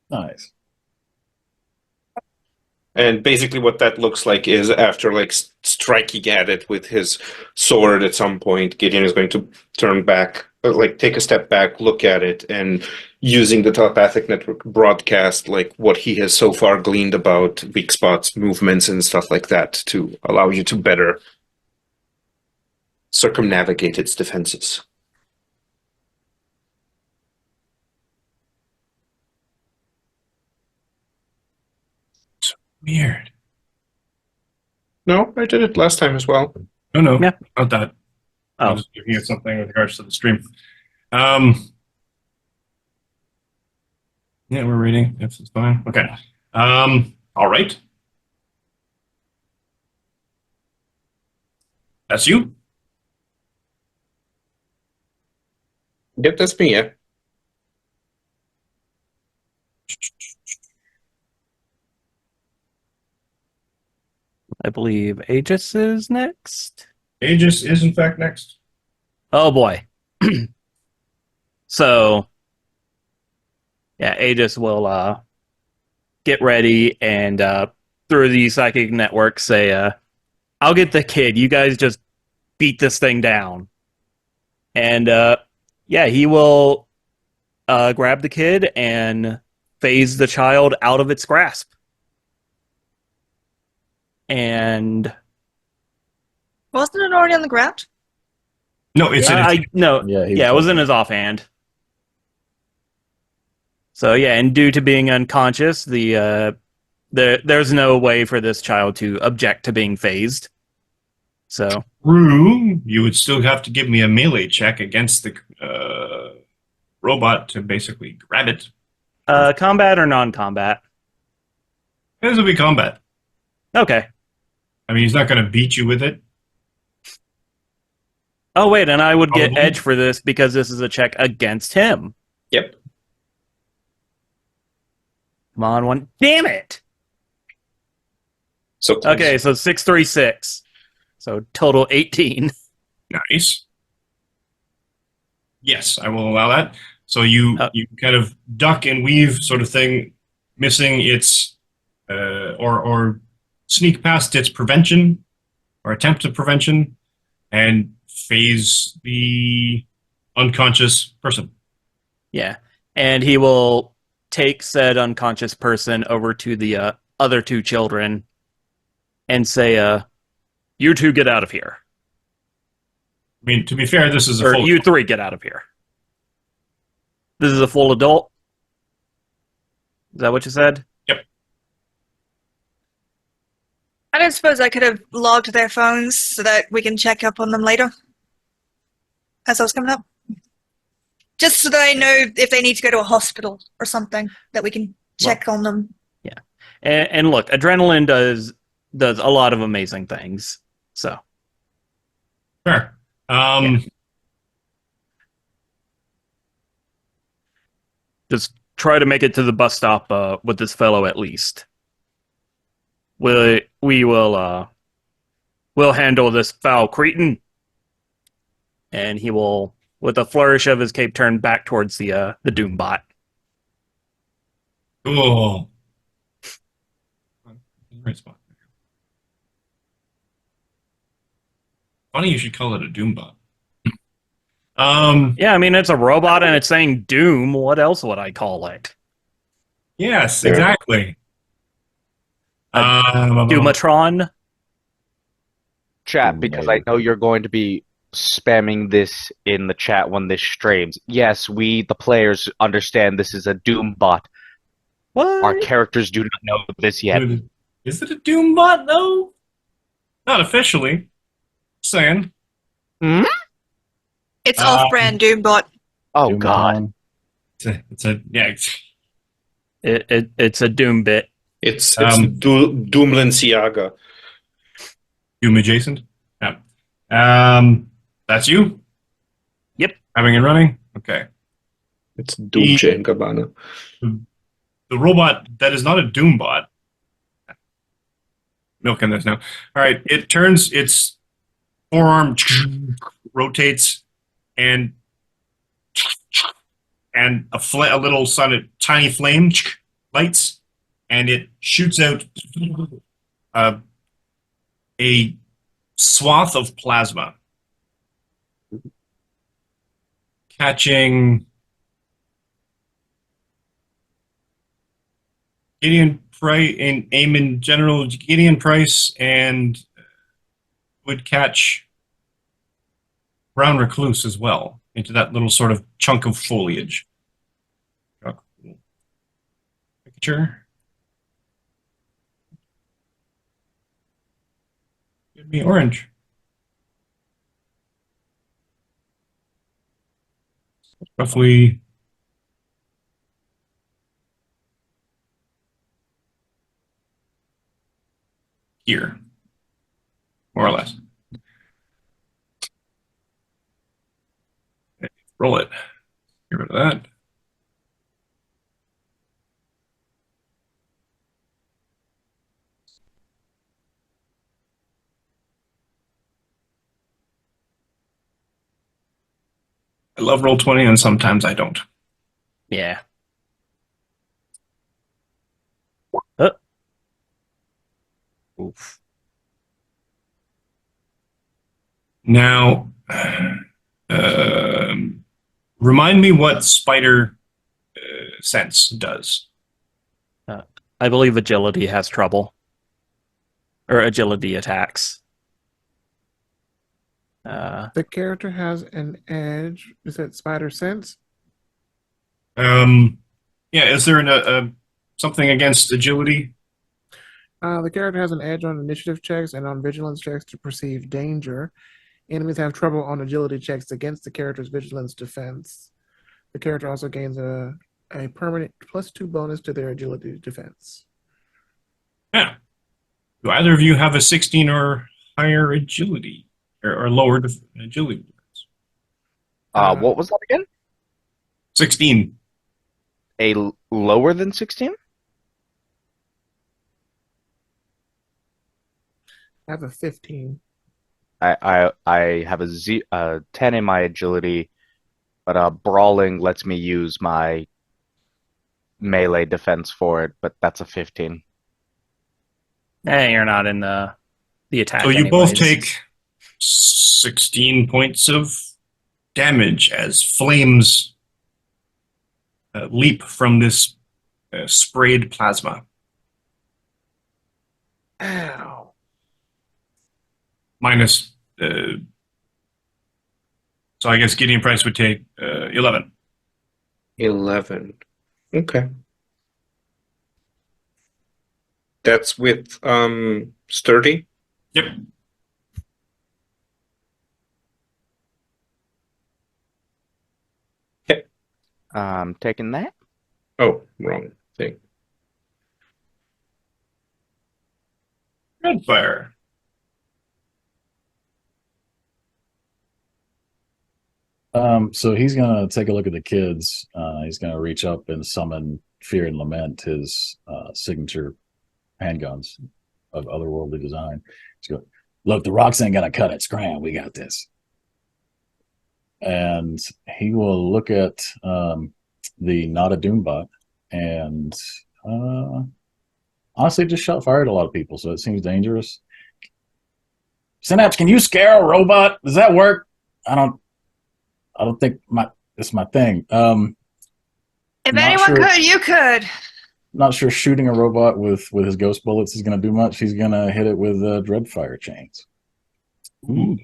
Nice. And basically what that looks like is after striking at it with his sword at some point, Gideon is going to turn back, take a step back, look at it, and using the telepathic network broadcast what he has so far gleaned about weak spots, movements, and stuff like that to allow you to better circumnavigate its defenses. Weird. No, I did it last time as well. No, Yeah. not that. I Oh, was looking at something with regards to the stream. Yeah, we're reading. Yes, it's fine. Okay. All right. That's you. Yep, that's me. Yeah. I believe Aegis is next. Aegis is in fact next. Oh boy. So, yeah, Aegis will get ready and through the psychic network say, I'll get the kid. You guys just beat this thing down. And yeah, he will grab the kid and phase the child out of its grasp. And Wasn't it already on the ground? No, it's in its it was in his offhand. So yeah, and due to being unconscious, there's no way for this child to object to being phased. So true. You would still have to give me a melee check against the robot to basically grab it. combat or non-combat? This will be combat. Okay. I mean, he's not going to beat you with it. Oh wait, and I would get Probably. edge for this because this is a check against him. Yep. Come on, one. Damn it! So close. Okay, so 636. So total 18. Nice. Yes, I will allow that. So you kind of duck and weave sort of thing, missing its or sneak past its prevention or attempt at prevention and phase the unconscious person. Yeah. And he will take said unconscious person over to the other two children and say, you two get out of here. I mean, to be fair, this is a Or full... you three get out of here. This is a full adult? Is that what you said? Yep. I don't suppose I could have logged their phones so that we can check up on them later as I was coming up. Just so that I know if they need to go to a hospital or something, that we can check on them. Yeah. And look, adrenaline does a lot of amazing things. So. Sure. Just try to make it to the bus stop with this fellow at least. We'll handle this foul cretin. And he will, with a flourish of his cape, turn back towards the Doombot. Cool. Right spot. Funny you should call it a Doombot. Yeah, I mean, it's a robot and it's saying Doom. What else would I call it? Yes, exactly. Doomatron? Chat, because I know you're going to be spamming this in the chat when this streams. Yes, we, the players, understand this is a Doom bot. What? Our characters do not know this yet. Is it a Doombot, though? Not officially. Just saying. It's off-brand Doombot. Oh, Doom God. on. It's It's a Doom bit. It's Doomlanciaga. Doom adjacent. Yeah. That's you? Yep. Having and running? Okay. It's Doomche and Gabbana. The robot that is not a Doombot. Milking this now. All right. It turns its forearm, rotates, and a little tiny flame lights, and it shoots out a swath of plasma, catching Gideon Price and Eamon General Gideon Price, and would catch Brown Recluse as well into that little sort of chunk of foliage. Picture. Give me orange. Roughly here, more or less. Okay, roll it. Get rid of that. I love Roll20, and sometimes I don't. Yeah. Oof. Now, remind me what spider sense does. I believe agility has trouble. Or agility attacks. The character has an edge. Is that spider sense? Yeah, is there something against agility? The character has an edge on initiative checks and on vigilance checks to perceive danger. Enemies have trouble on agility checks against the character's vigilance defense. The character also gains a permanent +2 bonus to their agility defense. Yeah. Do either of you have a 16 or higher agility or lower agility defense? What was that again? 16. Lower than 16? I have a 15. I have a 10 in my agility, but brawling lets me use my melee defense for it, but that's a 15. Hey, you're not in the attack. So you both anyways. take 16 points of damage as flames leap from this sprayed plasma. Ow. Minus. So I guess Gideon Price would take 11. 11. Okay. That's with sturdy. Yep. Taking that. Oh, wrong thing. Dreadfire. So he's gonna take a look at the kids. He's gonna reach up and summon Fear and Lament, his signature handguns of otherworldly design. He's going, look, the rocks ain't gonna cut it. Scram, we got this. And he will look at the not a Doombot and honestly just shot fire at a lot of people, so it seems dangerous. Synapse, can you scare a robot? Does that work? I don't think it's my thing. If anyone could, you could. Not sure shooting a robot with his ghost bullets is going to do much. He's going to hit it with Dreadfire chains. Ooh.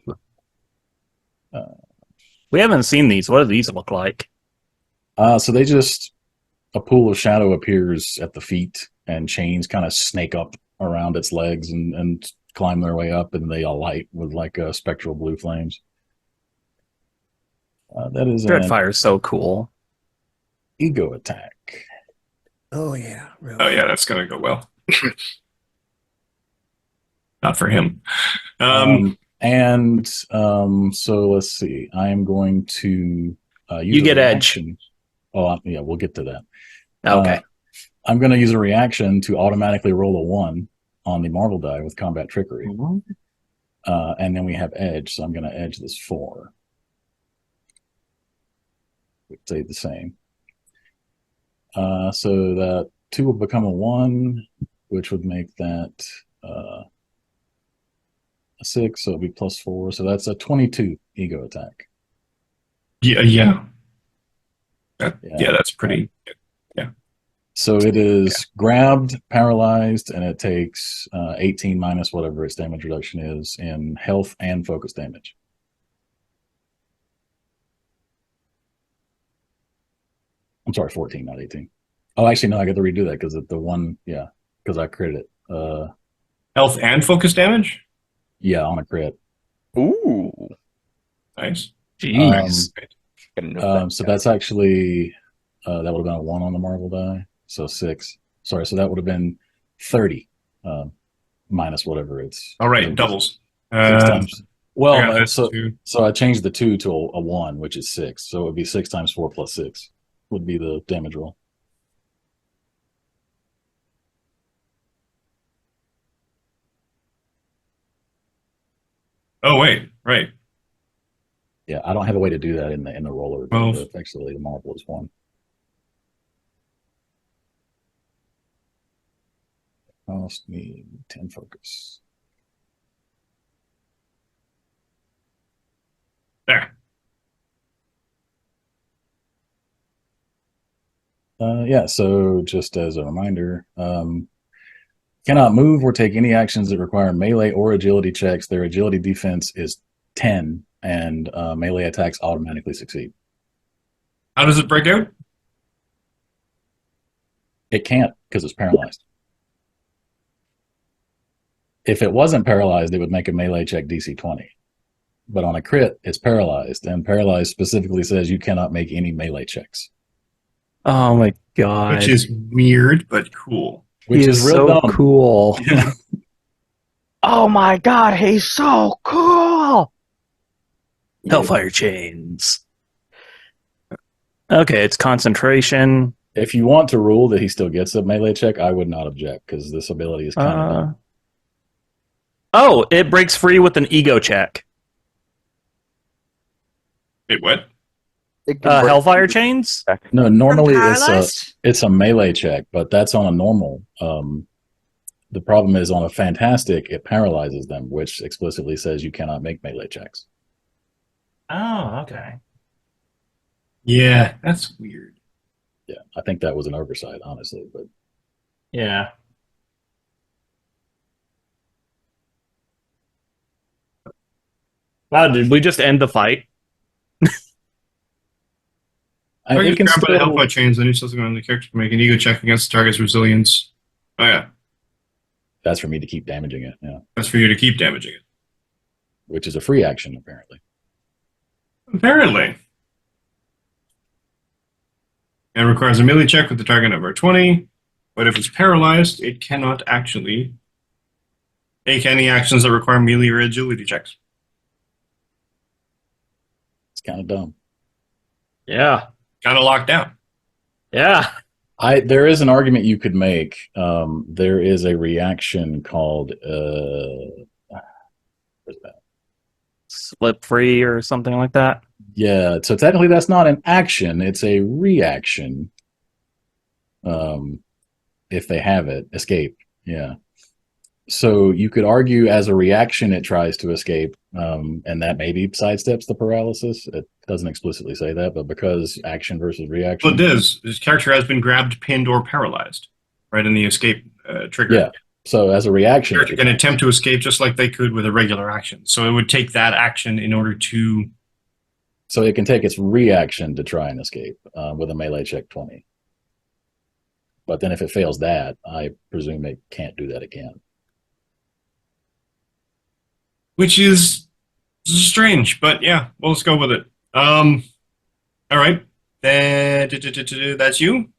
We haven't seen these. What do these look like? So they just, a pool of shadow appears at the feet, and chains kind of snake up around its legs and climb their way up, and they alight with like spectral blue flames. That is Dreadfire is so cool. Ego attack. Oh yeah. Really. Oh yeah, that's gonna go well. Not for him. So let's see. I am going to use You get a edge. reaction. Oh yeah, we'll get to that. Okay. I'm going to use a reaction to automatically roll a 1 on the Marvel die with combat trickery. And then we have edge, so I'm going to edge this 4. We'd say the same. So that 2 will become a 1, which would make that a 6, so it'll be +4. So that's a 22 ego attack. Yeah. That's pretty. So it is grabbed, paralyzed, and it takes 18 minus whatever its damage reduction is in health and focus damage. I'm sorry, 14, not 18. Oh, actually, no, I got to redo that because the one, because I crit it. Health and focus damage? Yeah, on a crit. Ooh. Nice. Jeez. So that's actually, that would have been a 1 on the Marvel die. So 6. Sorry, so that would have been 30 minus whatever it's. All right, doubles. 6 times Well, I got this so too. I changed the 2 to a 1, which is 6. So it would be 6 times 4 plus 6 would be the damage roll. Oh wait, right. Yeah, I don't have a way to do that in the roller. Well- But actually, the marble is 1. Cost me 10 focus. There. Yeah, so just as a reminder, cannot move or take any actions that require melee or agility checks. Their agility defense is 10, and melee attacks automatically succeed. How does it break out? It can't because it's paralyzed. If it wasn't paralyzed, it would make a melee check DC 20. But on a crit, it's paralyzed, and paralyzed specifically says you cannot make any melee checks, Oh my god. Which is weird, but cool. which he is real so dumb. cool. Oh my god, he's so cool! Hellfire chains. Okay, it's concentration. If you want to rule that he still gets a melee check, I would not object because this ability is kind of dumb. Oh, it breaks free with an ego check. Wait, what? It can break- Hellfire chains? No, normally From it's paralyzed? a melee check, but that's on a normal. The problem is on a fantastic, it paralyzes them, which explicitly says you cannot make melee checks. Oh, okay. Yeah, that's weird. Yeah, I think that was an oversight, honestly. But Yeah. Wow, did we just end the fight? If I it get can grabbed by the still, Hellfire chains, then each subsequent on the character can make an ego check against the target's resilience. Oh yeah, that's for me to keep damaging it. Yeah, that's for you to keep damaging it. which is a free action apparently. Apparently. And requires a melee check with the target number 20, but if it's paralyzed, it cannot actually take any actions that require melee or agility checks. It's kind of dumb. Yeah. Kind of locked down. Yeah. There is an argument you could make. There is a reaction called where's that? Slip free or something like that. Yeah, so technically that's not an action, it's a reaction. If they have it, escape. Yeah. So you could argue as a reaction it tries to escape, and that maybe sidesteps the paralysis. It doesn't explicitly say that, but because action versus reaction. Well, it is. This character has been grabbed, pinned, or paralyzed, right in the escape trigger. Yeah. So as a reaction, Character can attempt to escape just like they could with a regular action. So it would take that action in order to. so it can take its reaction to try and escape with a melee check 20. But then if it fails that, I presume it can't do that again. Which is strange, but yeah, well, let's go with it. All right. That's you.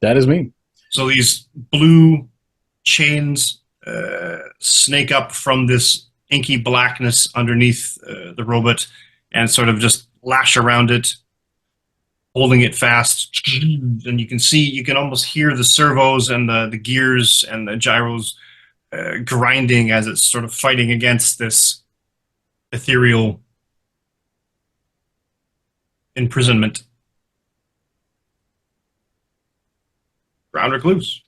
That is me. So these blue chains snake up from this inky blackness underneath the robot and sort of just lash around it, holding it fast. And you can almost hear the servos and the gears and the gyros grinding as it's sort of fighting against this ethereal imprisonment. Ground Recluse.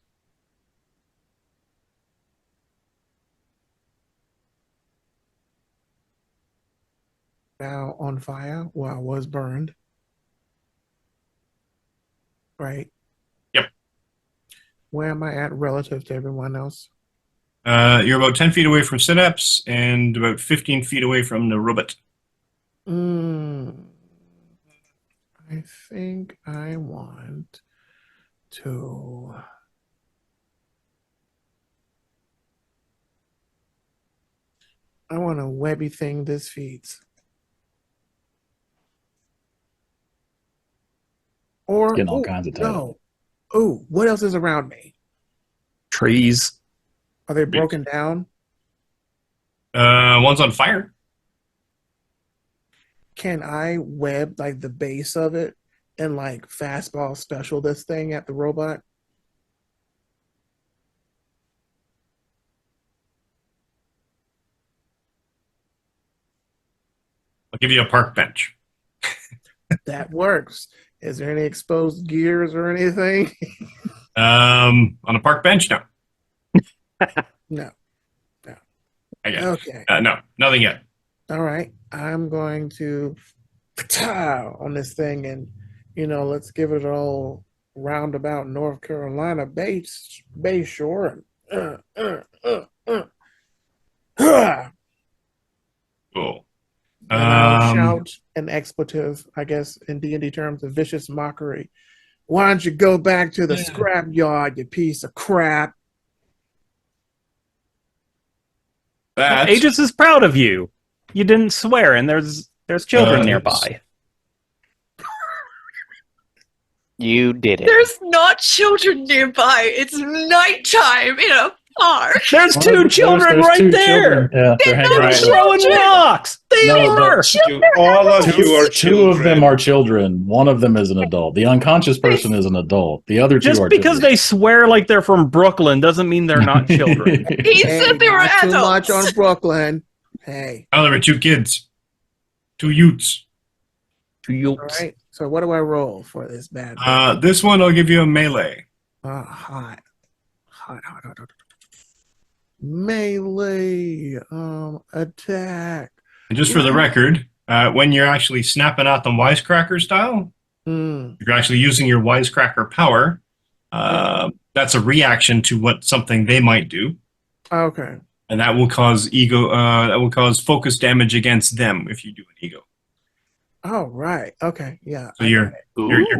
Now on fire. Well, I was burned. Right. Yep. Where am I at relative to everyone else? You're about 10 feet away from Synapse and about 15 feet away from the robot. I think I want to. I want a webby thing this feeds. Or Getting all kinds of titles. no. Oh, what else is around me? Trees. Are they broken down? One's on fire. can I web like the base of it and like fastball special this thing at the robot? I'll give you a park bench. That works. Is there any exposed gears or anything? On a park bench? No. No. Again. Okay. No, nothing yet. All right. I'm going to on this thing and let's give it an old roundabout North Carolina base shore. And Cool. I'll shout an expletive, I guess, in D&D terms, a vicious mockery. Why don't you go back to the scrap yard, you piece of crap? That Aegis is proud of you. You didn't swear, and there's children nearby. You did it. There's not children nearby. It's nighttime in a park. There's two children There's right two there. children. Yeah, they're hanging They're out. throwing rocks. They No, are. All of you are Two of them children. are children. One of them is an adult. The unconscious person is an adult. The other two Just are because children. they swear like they're from Brooklyn doesn't mean they're not children. He said they were not too adults. much on Brooklyn. Hey. Oh, there were two kids. Two youths. All right. So what do I roll for this bad boy? This one I'll give you a melee. Hot. Melee attack. And just for the record, when you're actually snapping out the wisecracker style, Mm. if you're actually using your wisecracker power, that's a reaction to what something they might do. Okay. And that will cause focus damage against them if you do an ego. Oh, right. Okay. Yeah. So you're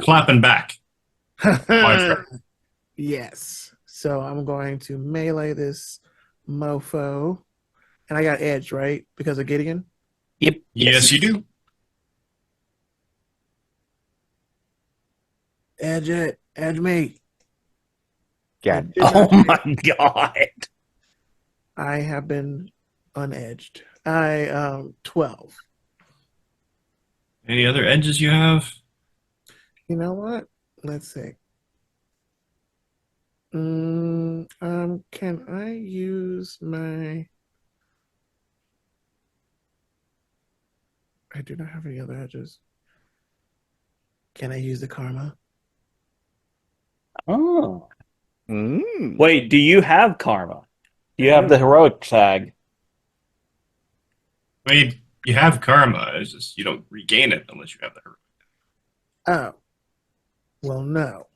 clapping back. Wisecracker. Yes. So I'm going to melee this mofo. And I got edge, right? Because of Gideon? Yep. Yes, you do. Edge it. Edge me. God. Oh my god. I have been unedged. I 12. Any other edges you have? You know what? Let's see. Can I use my? I do not have any other edges. Can I use the karma? Oh. Mm. Wait, do you have karma? Do you have the heroic tag? I mean, you have karma. It's just you don't regain it unless you have the hurt. Oh. Well, no.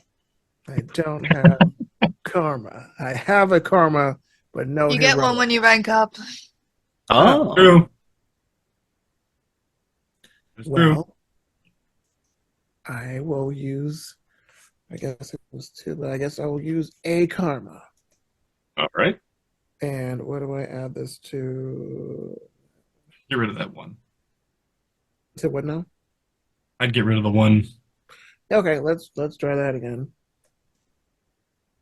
I don't have karma. I have a karma, but no You get one heroic. when you rank up. Oh. True. It's true. Well, I will use, I guess it was 2, but I guess I will use a karma. All right. And what do I add this to? Get rid of that one. To what now? I'd get rid of the one. Okay, let's try that again.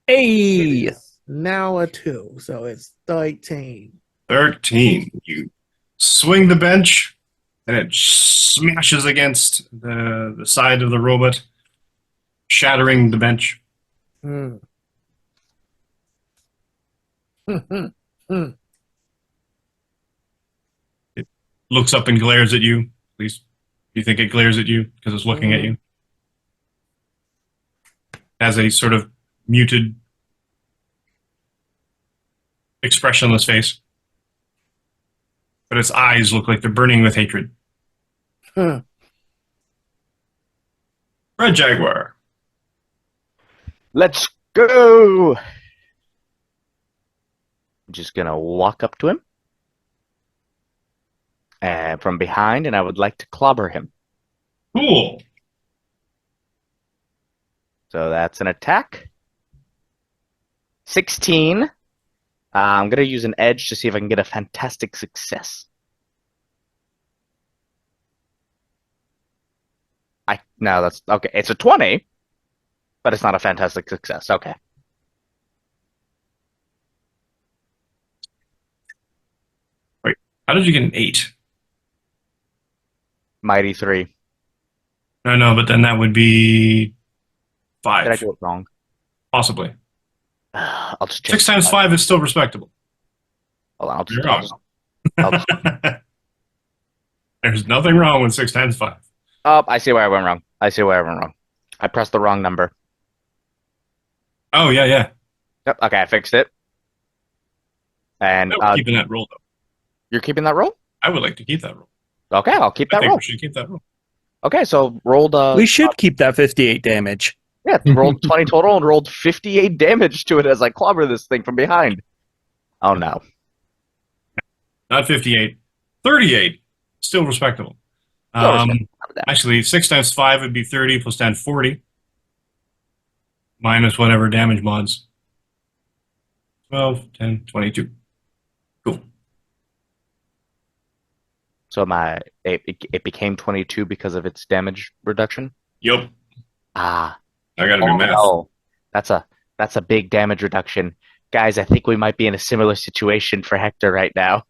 Hey. Now a 2, so it's 13. 13. You swing the bench, and it smashes against the side of the robot, shattering the bench. Hmm. Looks up and glares at you. At least you think it glares at you because it's looking at you. Has a sort of muted, expressionless face. But its eyes look like they're burning with hatred. Huh. Red Jaguar. Let's go. I'm just gonna walk up to him and from behind, and I would like to clobber him. Cool. So that's an attack. 16. I'm gonna use an edge to see if I can get a fantastic success. No, that's okay. It's a 20, but it's not a fantastic success. Okay. How did you get an 8? Mighty 3. No, but then that would be 5. Did I do it wrong? Possibly. I'll just check. 6 times 5 is still respectable. Hold on, You're wrong. I'll just- There's nothing wrong with 6 times 5. Oh, I see where I went wrong. I pressed the wrong number. Oh, yeah. Yep. Okay, I fixed it. And No, we're keeping that roll, though. you're keeping that roll? I would like to keep that roll. Okay, I'll keep I that think roll. we should keep that roll. Okay, so rolled. We should keep that 58 damage. Yeah, rolled 20 total and rolled 58 damage to it as I clobber this thing from behind. Oh no. Not 58. 38. Still respectable. Still respectable. Actually, 6 times 5 would be 30 plus 10, 40. Minus whatever damage mods. 12, 10, 22. Cool. So it became 22 because of its damage reduction. Yup. Ah. I gotta do math. No. That's a big damage reduction. Guys, I think we might be in a similar situation for Hector right now.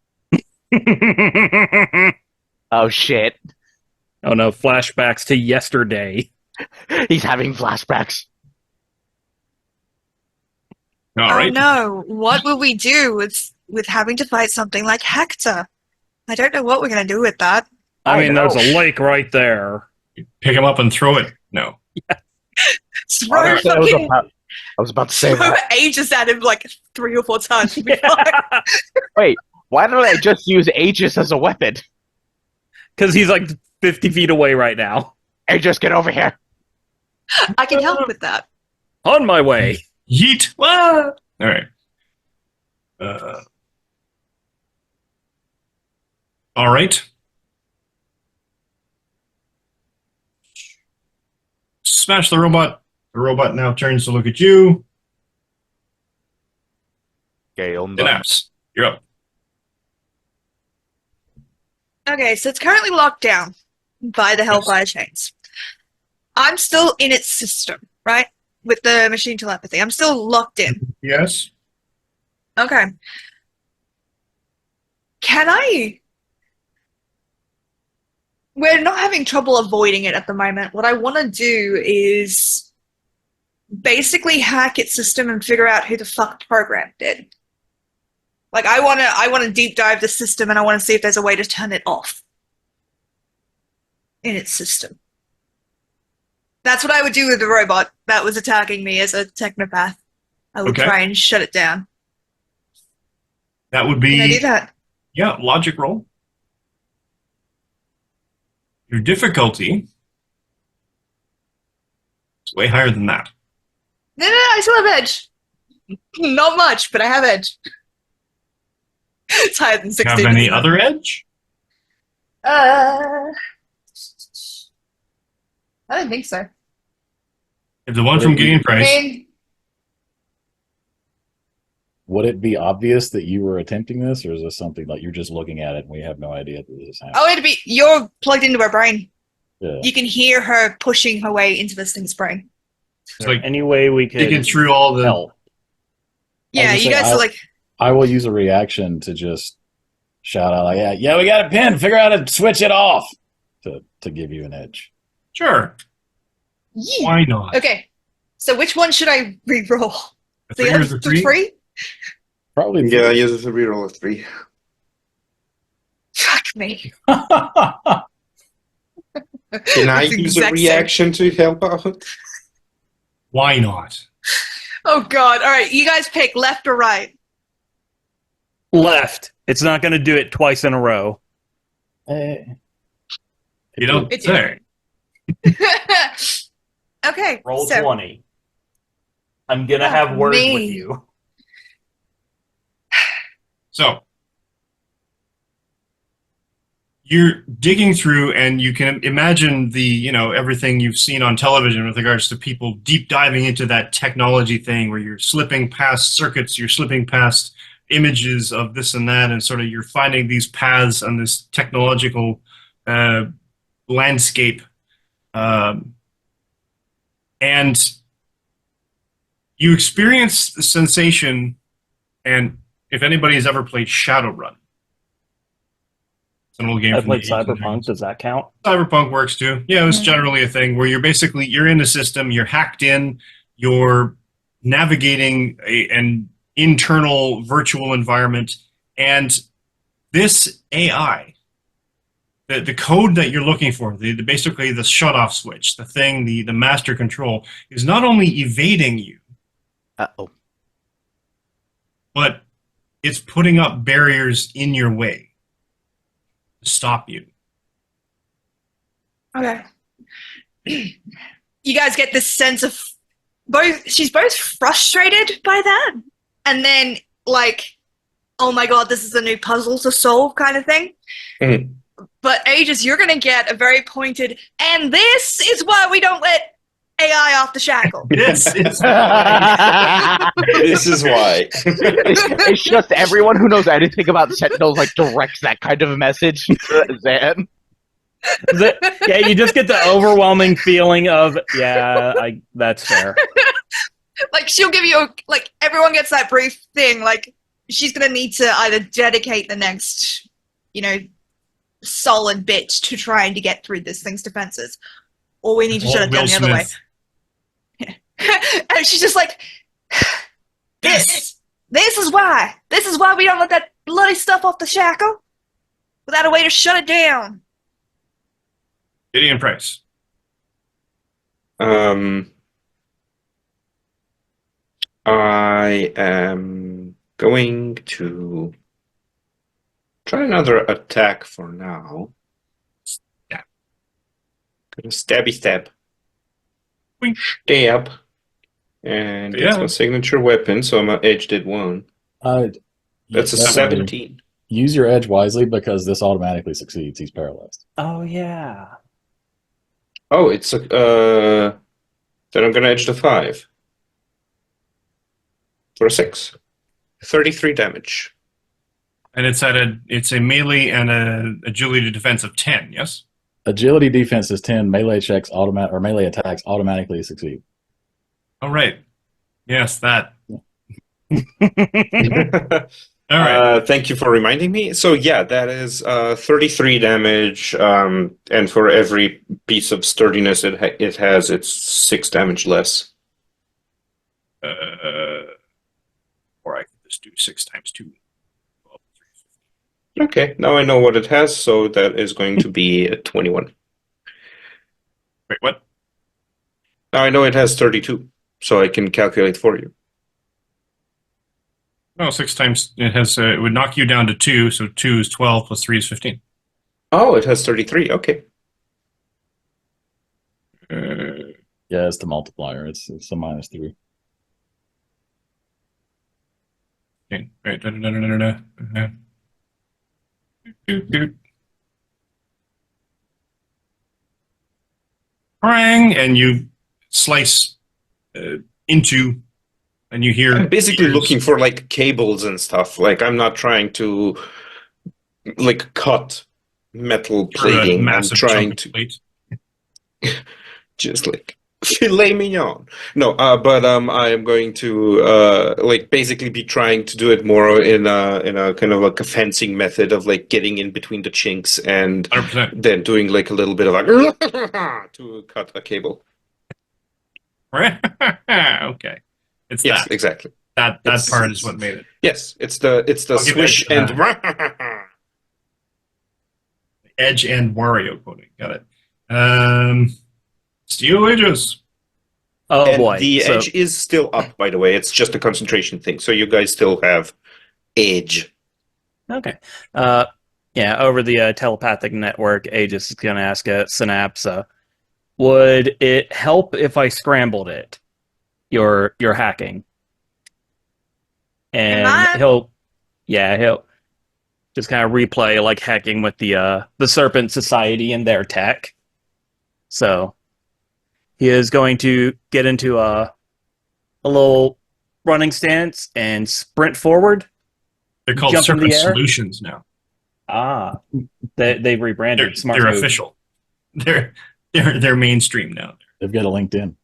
Oh shit. Oh no, flashbacks to yesterday. He's having flashbacks. All Oh right. no, what will we do with having to fight something like Hector? I don't know what we're going to do with that. I I mean, know. there's a lake right there. Pick him up and throw it. No. Throw Honestly, fucking I was about to say throw that. Aegis at him like 3 or 4 times. Wait, why don't I just use Aegis as a weapon? Because he's like 50 feet away right now. Aegis, get over here. I can help with that. On my way. Yeet. Wah! All right. All right. Smash the robot. The robot now turns to look at you. Synapse, you're up. Okay, so it's currently locked down by the Hellfire chains. I'm still in its system, right? With the machine telepathy. I'm still locked in. Yes. Okay. Can I... We're not having trouble avoiding it at the moment. What I want to do is basically hack its system and figure out who the fuck programmed it. Like, I want to deep dive the system and I want to see if there's a way to turn it off in its system. That's what I would do with the robot that was attacking me as a technopath. I would Okay. try and shut it down. That would Can I do be, that? yeah, logic roll. Your difficulty is way higher than that. No, I still have edge. Not much, but I have edge. It's higher than Do 16. you have any isn't it? other edge? I don't think so. If the one from Gideon I Price. mean, Would it be obvious that you were attempting this, or is this something like you're just looking at it and we have no idea that this is happening? oh, it'd be you're plugged into her brain. Yeah. You can hear her pushing her way into this thing's brain. It's like Any way we could digging through all the. help? Yeah, just you saying, guys are like, I will use a reaction to just shout out like, "Yeah, we got it pinned. Figure out how to switch it off." To give you an edge. Sure. yeah. Why not? Okay, so which one should I re-roll? A The 3 or other the 3? three? Probably. Yeah, use a reroll of 3. Fuck me. Can I It's use a exact same. reaction to help out? Why not? Oh god! All right, you guys pick left or right. Left. It's not going to do it twice in a row. You don't It's say. Okay. Roll so 20. I'm going to Fuck have words me. with you. So you're digging through, and you can imagine the everything you've seen on television with regards to people deep diving into that technology thing, where you're slipping past circuits, you're slipping past images of this and that, and sort of you're finding these paths on this technological landscape, and you experience the sensation. And if anybody has ever played Shadowrun, It's an old game I from the played 1800s. Cyberpunk. Does that count? Cyberpunk works too. Yeah, it was generally a thing where you're in the system, you're hacked in, you're navigating an internal virtual environment, and this AI, the code that you're looking for, basically the shut-off switch, the master control, is not only evading you, Uh-oh. but it's putting up barriers in your way to stop you. Okay. You guys get this sense of she's both frustrated by that and then like, oh my god, this is a new puzzle to solve kind of thing. Mhm. But Aegis, you're gonna get a very pointed, and this is why we don't let AI off the shackle. This is This is why. It's just everyone who knows anything about Sentinels like directs that kind of message to Zan. Yeah, you just get the overwhelming feeling of, that's fair. Like she'll give you everyone gets that brief thing, like she's gonna need to either dedicate the next, solid bit to trying to get through this thing's defenses, or we need to shut it down the other way. And she's just like, this is why we don't let that bloody stuff off the shackle without a way to shut it down. Gideon Price. I am going to try another attack for now. Stab. Gonna stabby stab. Wink. Stab. And it's my signature weapon, so my edge did 1. That's a 17. Use your edge wisely because this automatically succeeds. He's paralyzed. Oh, yeah. Oh, it's a then I'm gonna edge the 5. For a 6. 33 damage. And it's a melee and a agility defense of 10, yes? Agility defense is 10. Melee attacks automatically succeed. All right. Yes, that. All right. Thank you for reminding me. So yeah, that is 33 damage, and for every piece of sturdiness it has, it's 6 damage less. Or I can just do 6 times 2. Okay, now I know what it has, so that is going to be a 21. Wait, what? Now I know it has 32, so I can calculate for you. No, 6 times it would knock you down to 2, so 2 is 12 plus 3 is 15. Oh, it has 33. Okay. Yeah, it's the multiplier. It's a -3. Okay. Right. Bang, and you slice into, and you hear. I'm basically ears. looking for like cables and stuff. Like I'm not trying to like cut metal For a plating. I'm massive trying chunk of to plate. just like filet mignon. No, but I am going to like basically be trying to do it more in a kind of like a fencing method of like getting in between the chinks and 100%. then doing like a little bit of like to cut a cable. Okay. It's Yes, that. exactly. That It's- part is what made it. Yes, it's the I'll give swish Edge and Edge and Wario quoting. Got it. Steel Aegis. Oh, and boy. the So, edge is still up, by the way. It's just a concentration thing, so you guys still have edge. okay. Over the telepathic network, Aegis is going to ask Synapse, would it help if I scrambled it? Your hacking. And Am I? he'll just kind of replay like hacking with the Serpent Society and their tech. So he is going to get into a little running stance and sprint forward. They're called Jump in the Serpent air? Solutions now. They've rebranded. Smart They're move. official. They're mainstream now. They've got a LinkedIn.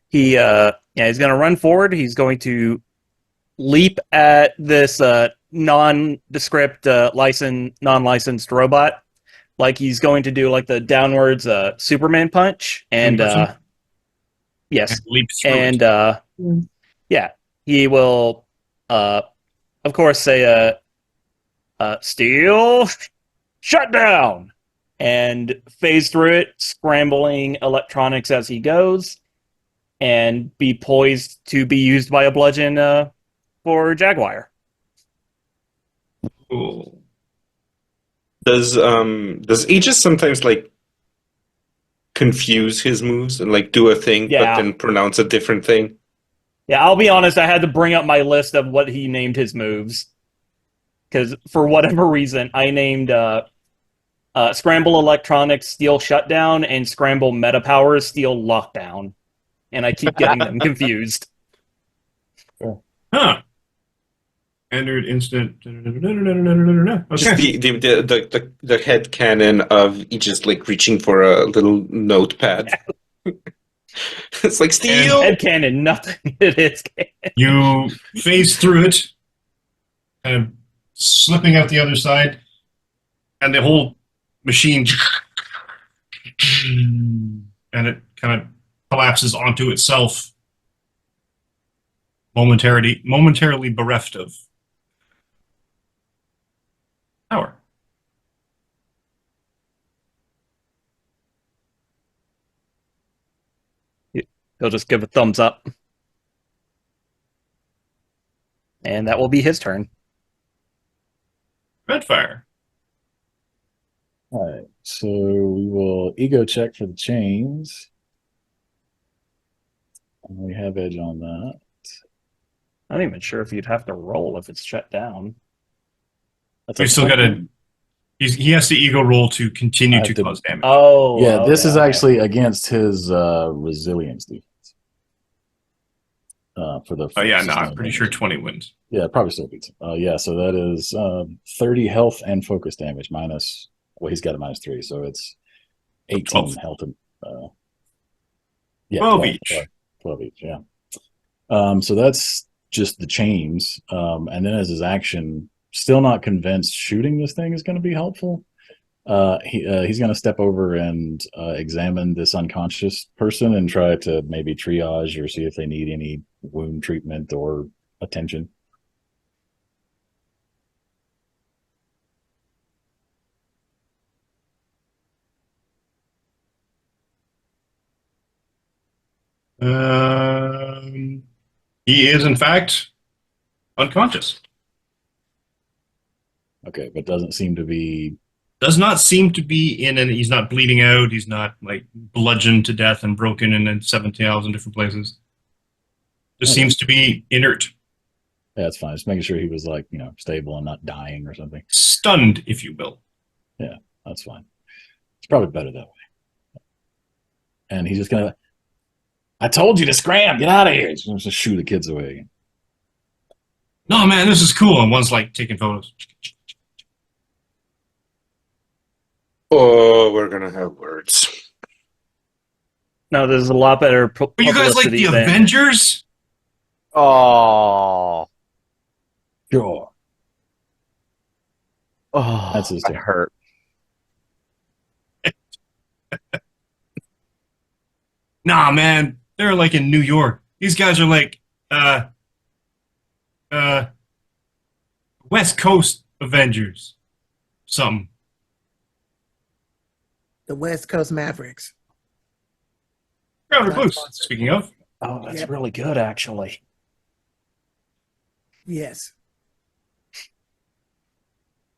He's going to run forward. He's going to leap at this nondescript, non-licensed robot. Like he's going to do like the downwards Superman punch, and person? yes, Leap through and it. yeah, he will, of course, say steel shut down, and phase through it, scrambling electronics as he goes, and be poised to be used by a bludgeon for Jaguar. Cool. Does Aegis sometimes like confuse his moves and like do a thing but Yeah. then pronounce a different thing? Yeah, I'll be honest, I had to bring up my list of what he named his moves. Because for whatever reason, I named Scramble Electronics Steel Shutdown and Scramble Meta Powers Steel Lockdown. And I keep getting them confused. Huh. Standard instant. Just Okay. the head cannon of Aegis like reaching for a little notepad. It's like steel. Headcanon, nothing. It is canon. You phase through it, kind of slipping out the other side, and the whole machine, and it kind of collapses onto itself, momentarily bereft of power. He'll just give a thumbs up. And that will be his turn. Dreadfire. All right, so we will ego check for the chains. And we have edge on that. I'm not even sure if you'd have to roll if it's shut down. That's We've still got to. He has to ego roll to continue I to have to- cause damage. Oh, Yeah, this okay, is okay. actually against his resilience defense. For the Oh yeah, no, I'm sustained pretty damage. sure 20 wins. Yeah, probably still beats him. Yeah, so that is 30 health and focus damage minus. Well, he's got a -3, so it's 18 12. health and. Yeah, 12 each. 12 each. Yeah. So that's just the chains, and then as his action, still not convinced shooting this thing is going to be helpful. He's going to step over and examine this unconscious person and try to maybe triage or see if they need any wound treatment or attention. He is, in fact, unconscious. Okay, but doesn't seem to be. Does not seem to be in any. He's not bleeding out. He's not like bludgeoned to death and broken in 17,000 different places. Just Okay. seems to be inert, Yeah, that's fine. Just making sure he was like stable and not dying or something. stunned, if you will. That's fine. It's probably better that way. And he's just gonna. I told you to scram. Get out of here. He's just shoo the kids away. No, man, this is cool. And one's like taking photos. Oh, we're gonna have words. No, there's a lot better But you guys like publicity the than- Avengers? Oh, Sure. oh, That's his that turn. hurt. Nah, man, they're like in New York. These guys are like, West Coast Avengers. Something. The West Coast Mavericks. Recluse, speaking of. Oh, that's Yep. really good, actually. Yes.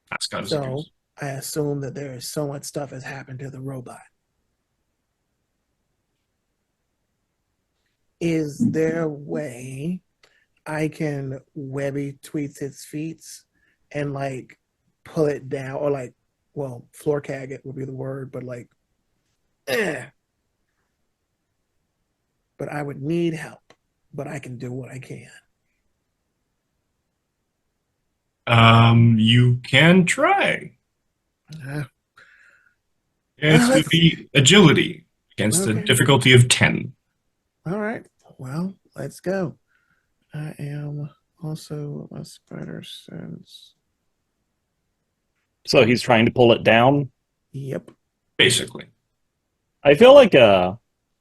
Mascot is a So goose. I assume that there is so much stuff has happened to the robot. Is there a way I can Webby tweets its feet and like pull it down or like, well, floor cag it would be the word, but like, But I would need help, but I can do what I can. You can try. Uh, It would be agility against a Okay. difficulty of 10. all right. Well, let's go. I am Also, a spider sense. So he's trying to pull it down. Yep. Basically. I feel like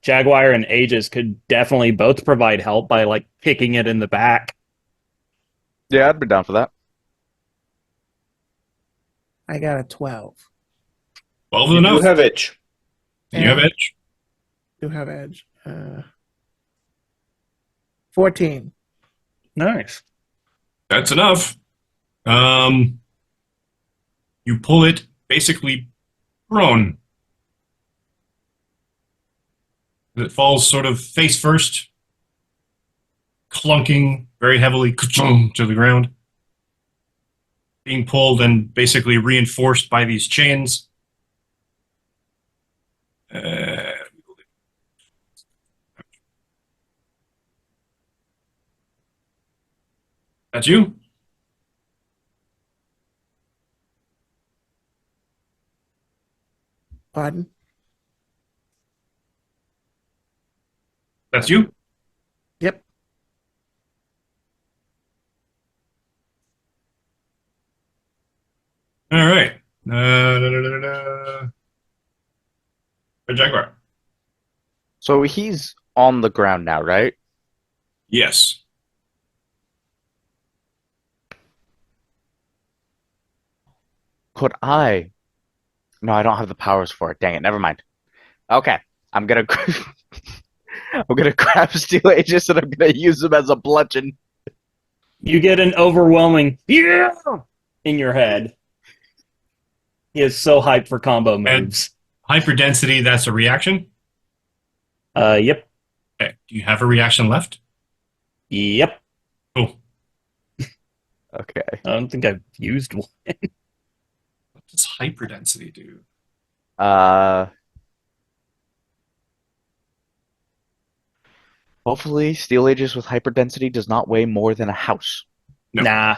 Jaguar and Aegis could definitely both provide help by like kicking it in the back. Yeah, I'd be down for that. I got a 12. 12 You enough. do have edge. You have edge. Do have edge. 14. Nice. That's enough. You pull it basically prone. It falls sort of face first, clunking very heavily to the ground, being pulled and basically reinforced by these chains. That's you? Pardon? That's you? Yep. All right. Red Jaguar. So he's on the ground now, right? Yes. Could I? No, I don't have the powers for it. Dang it. Never mind. Okay. I'm gonna I'm gonna grab Steel Aegis and I'm gonna use him as a bludgeon. You get an overwhelming yeah in your head. He is so hyped for combo moves. Hyperdensity, that's a reaction? Yep. Okay. Do you have a reaction left? Yep. Cool. Okay. I don't think I've used one. What does hyperdensity do? Hopefully Steel Aegis with hyperdensity does not weigh more than a house. No. Nah.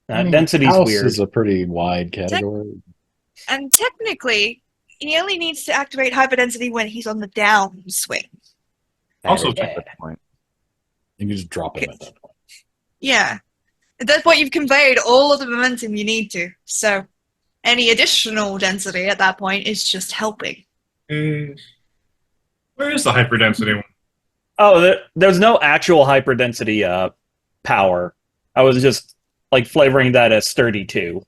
I mean, Density's house weird. is a pretty wide category. And technically, he only needs to activate hyperdensity when he's on the downswing. That Also- is a good point. You can just drop him at that point. Yeah. At that point, you've conveyed all of the momentum you need to. So any additional density at that point is just helping. Where is the hyperdensity one? Oh, there's no actual hyperdensity power. I was just like flavoring that as sturdy too.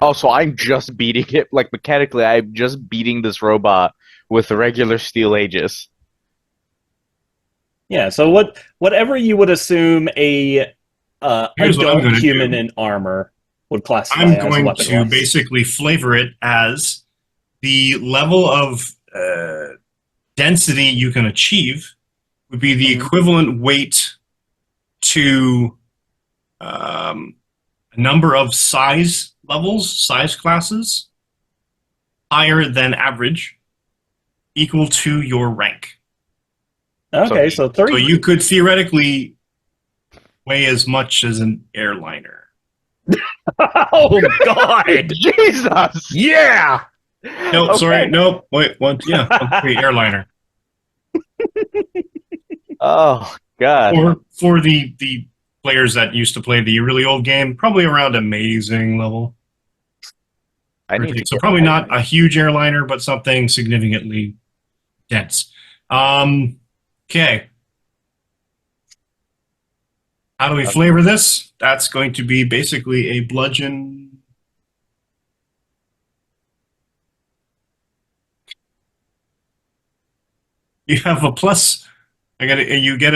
Oh, so I'm just beating it, like mechanically, I'm just beating this robot with a regular Steel Aegis. Yeah, so whatever you would assume a Here's what I'm adult gonna human do. in armor would classify I'm as going weapon to basically flavor it as the level of density you can achieve would be the equivalent weight to a number of size levels, size classes, higher than average, equal to your rank. Okay, so 3. So you could theoretically weigh as much as an airliner. Oh God! Jesus! Yeah. Nope, Okay. sorry, nope. Wait, what? Yeah, okay, airliner. Oh, God. Or for the players that used to play the really old game, probably around amazing level. I need to So get probably that. not a huge airliner, but something significantly dense. Okay. How do we flavor this? That's going to be basically a bludgeon. You have a plus. You give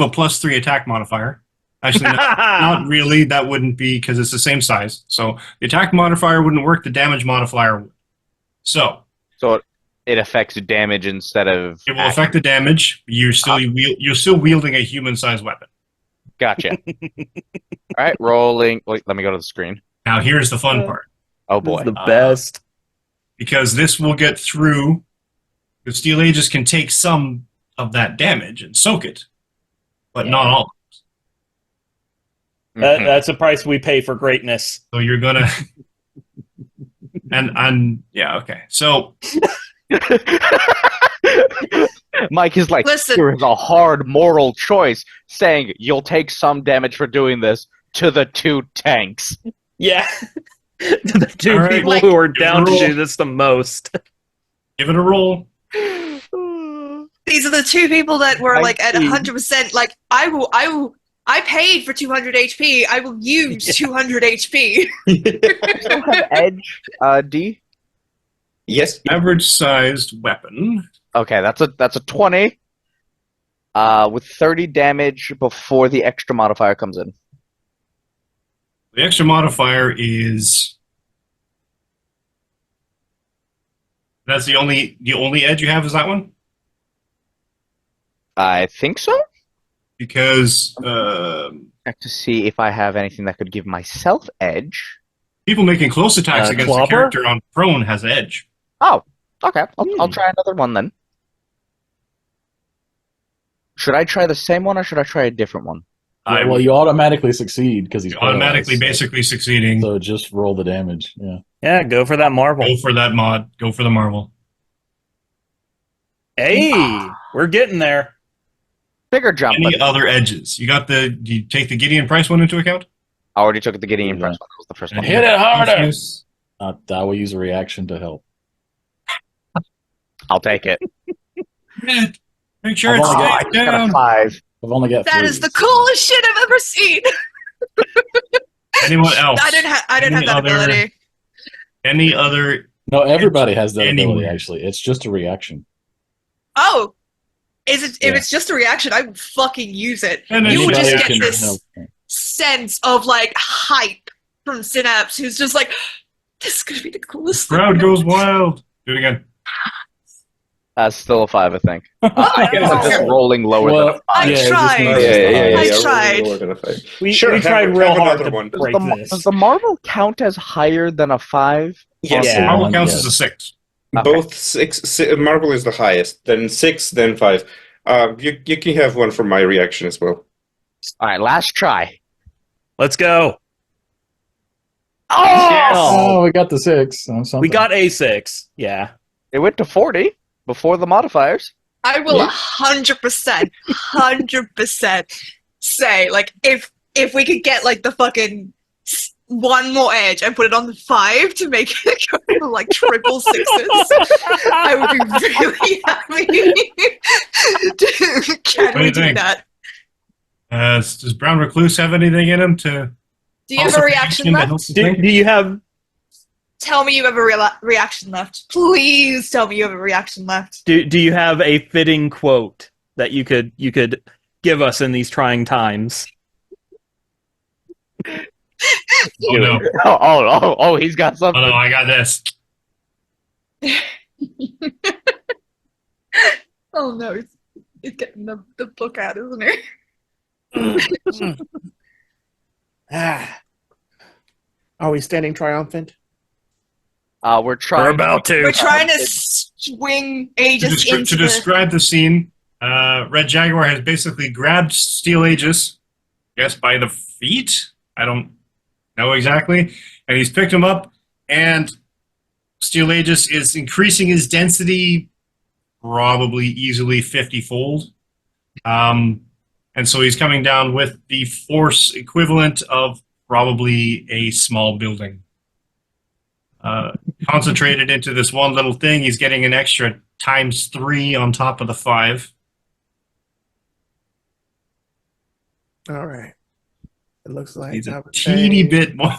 a +3 attack modifier. Actually, not really. That wouldn't be because it's the same size. So the attack modifier wouldn't work. The damage modifier would. So So it affects damage instead of. it will affect the damage. You're still wielding a human-sized weapon. Gotcha. All right, rolling. Wait, let me go to the screen. Now here's the fun part, Oh This is boy. the best. because this will get through. The Steel Aegis can take some of that damage and soak it, but not all. Mhm. That's a price we pay for greatness. So you're gonna and yeah, okay. So Mike is like, Listen. here is a hard moral choice, saying you'll take some damage for doing this to the 2 tanks. Yeah. The 2 All right. people Like- who are down to Roll. do this the most. Give it a roll. These are the 2 people that were like at 19. 100%. Like I paid for 200 HP. I will use 200 HP. Still have edge, D? Yes. Average sized weapon. Okay, that's a 20. With 30 damage before the extra modifier comes in. The extra modifier is. That's the only edge you have is that one? I think so. Because Check to see if I have anything that could give myself edge. people making close attacks against the Clobber? character on prone has edge. Oh, okay. I'll try another one then. Should I try the same one or should I try a different one? Well, you automatically succeed because he's automatically paralyzed, basically succeeding. So just roll the damage. Yeah. Yeah, go for that marble. Go for that mod. Go for the marvel. Hey, we're getting there. Bigger jump. Any But other edges? You got the? Do you take the Gideon Price one into account? I already took the Gideon Yeah. Price one. That was the first one. Hit it harder. Yes. I will use a reaction to help. I'll take it. Make sure I've it's only got- I staying just got a down. 5. I've only got That 3. is the coolest shit I've ever seen. Anyone else? I don't have Any that other- ability. Any other? No, everybody has that ability, Anywhere. actually. It's just a reaction. Oh, is it? If Yeah. it's just a reaction, I would fucking use it. And You would just Anybody get can this help. sense of like hype from Synapse, who's just like, "This is gonna be the coolest thing." Crowd goes wild. Do it again. Still a 5, I think. I guess I'm just rolling lower than a 5. I it just tried. needs Oh, to yeah. I we're tried. lower than a 5. We Sure, tried have real hard another to one. break Does this. the marble count as higher than a 5? Yes. Yeah. Marvel One, counts yes. as a 6. Okay. Both 6. Marvel is the highest. Then 6. Then 5. You can have one for my reaction as well. All right, last try. Let's go. Oh, we got the 6. We got a 6. Yeah. It went to 40 before the modifiers. I will Yeah. 100% say, like, if we could get like the fucking one more edge and put it on the 5 to make it go to like triple 6s, I would be really happy. Can What do we you do think? that? Does Brown Recluse have anything in him to? Do you have a reaction to left? help the Do thing? you have? Tell me you have a reaction left. Please tell me you have a reaction left. Do you have a fitting quote that you could give us in these trying times? Oh no! Oh, he's got Oh something. no! I got this. Oh no, he's getting the book out, isn't he? Are we standing triumphant? We're trying. We're about to. We're trying to swing Aegis into To describe the scene, Red Jaguar has basically grabbed Steel Aegis, I guess by the feet. I don't know exactly, and he's picked him up, and Steel Aegis is increasing his density, probably easily 50-fold. And so he's coming down with the force equivalent of probably a small building. Concentrated into this one little thing, he's getting an extra ×3 on top of the 5. All right. It looks like He's I a would teeny say- bit more.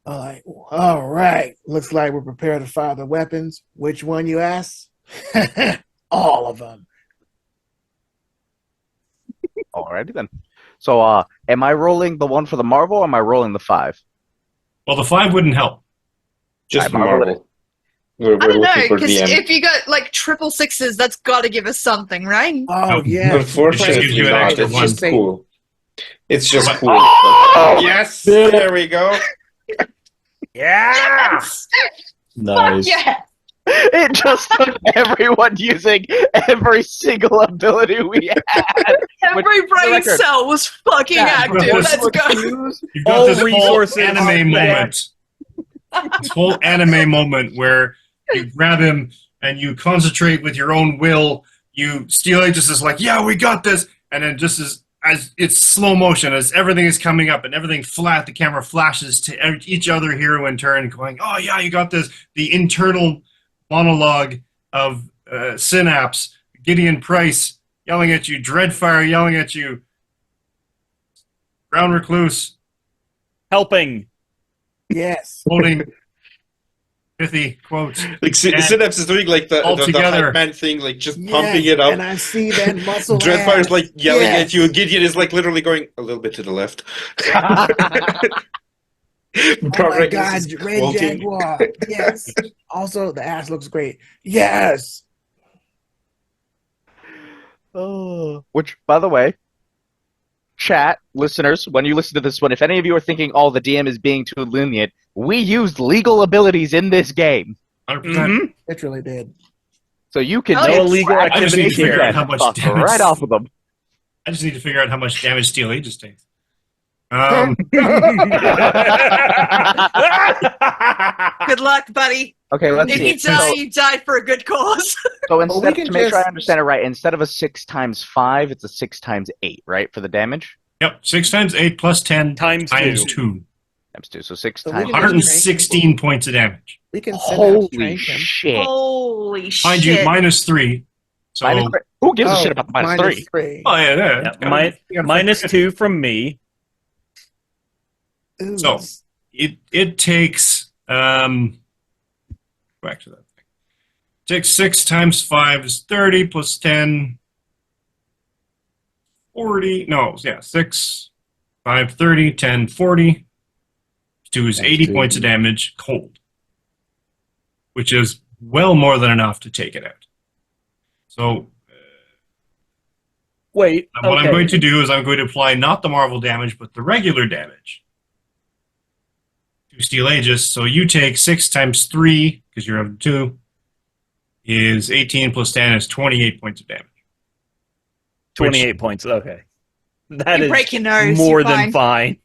All right. Looks like we're prepared to fire the weapons. Which one, you ask? All of them. Alrighty then. So, am I rolling the one for the marvel or am I rolling the 5? Well, the 5 wouldn't help. Just I marvel Marvel. We're I don't know, looking for because DM. if you got like triple 6s, that's got to give us something, right? Oh, Nope. yeah. Unfortunately, It just gives you an not. extra It's one. just cool. It's just But- cool. Oh! Yes, Did it. there we go. Yeah. Yes! Nice. Yeah! It just took everyone using every single ability we had. Every the brain record. cell was fucking active. but Let's go. Recluse, You've got All this whole resources anime are moment. This whole anime moment where you grab him, and you concentrate with your own will. Steel Aegis is like, yeah, we got this, and then just as it's slow motion, as everything is coming up and everything flat, the camera flashes to each other hero in turn, going, oh yeah, you got this. The internal monologue of Synapse, Gideon Price yelling at you, Dreadfire yelling at you, Brown Recluse Helping. Yes. quoting pithy quotes. Like Synapse is doing like the Altogether. hype man thing, like just Yes, pumping it up. and I see that muscle. Dreadfire's ass. like yelling Yes. at you. Gideon is like literally going a little bit to the left. Oh my Progress God, is Red quoting. Jaguar. Yes. Also, the ass looks great. Yes. Which, by the way, chat listeners, when you listen to this one, if any of you are thinking, "Oh, the DM is being too lenient," we used legal abilities in this game, 100%. It really did. so you can Oh, no yeah. illegal I just need activity to figure out can how much fuck damage- right off of them. I just need to figure out how much damage Steel Aegis takes. Good luck, buddy. Okay, let's If see. you die, you died for a good cause. So we instead, can to make sure I just- understand it right, instead of a 6 times 5, it's a 6 times 8, right, for the damage? Yep, 6 times 8 plus 10 Times 2. Times 2, so 6 So we times can- 116 points of damage. We can Holy trank him. shit. Holy shit. Mind you, minus 3. So, Minus three. Who gives a shit about the minus minus 3? three. oh yeah, Yeah, minus 2 from me. Ooh. So it takes back to that thing. Takes 6 times 5 is 30 plus 10 40. No, yeah, 6 5 30 10 40. 2 is That's 80 two. points of damage cold, which is well more than enough to take it out. So Wait. what I'm okay. going to do is I'm going to apply not the Marvel damage, but the regular damage to Steel Aegis. So you take 6 times 3, because you're of 2, is 18 plus 10 is 28 points of damage. 28 points. Okay. That You is break your nose. more you're than fine.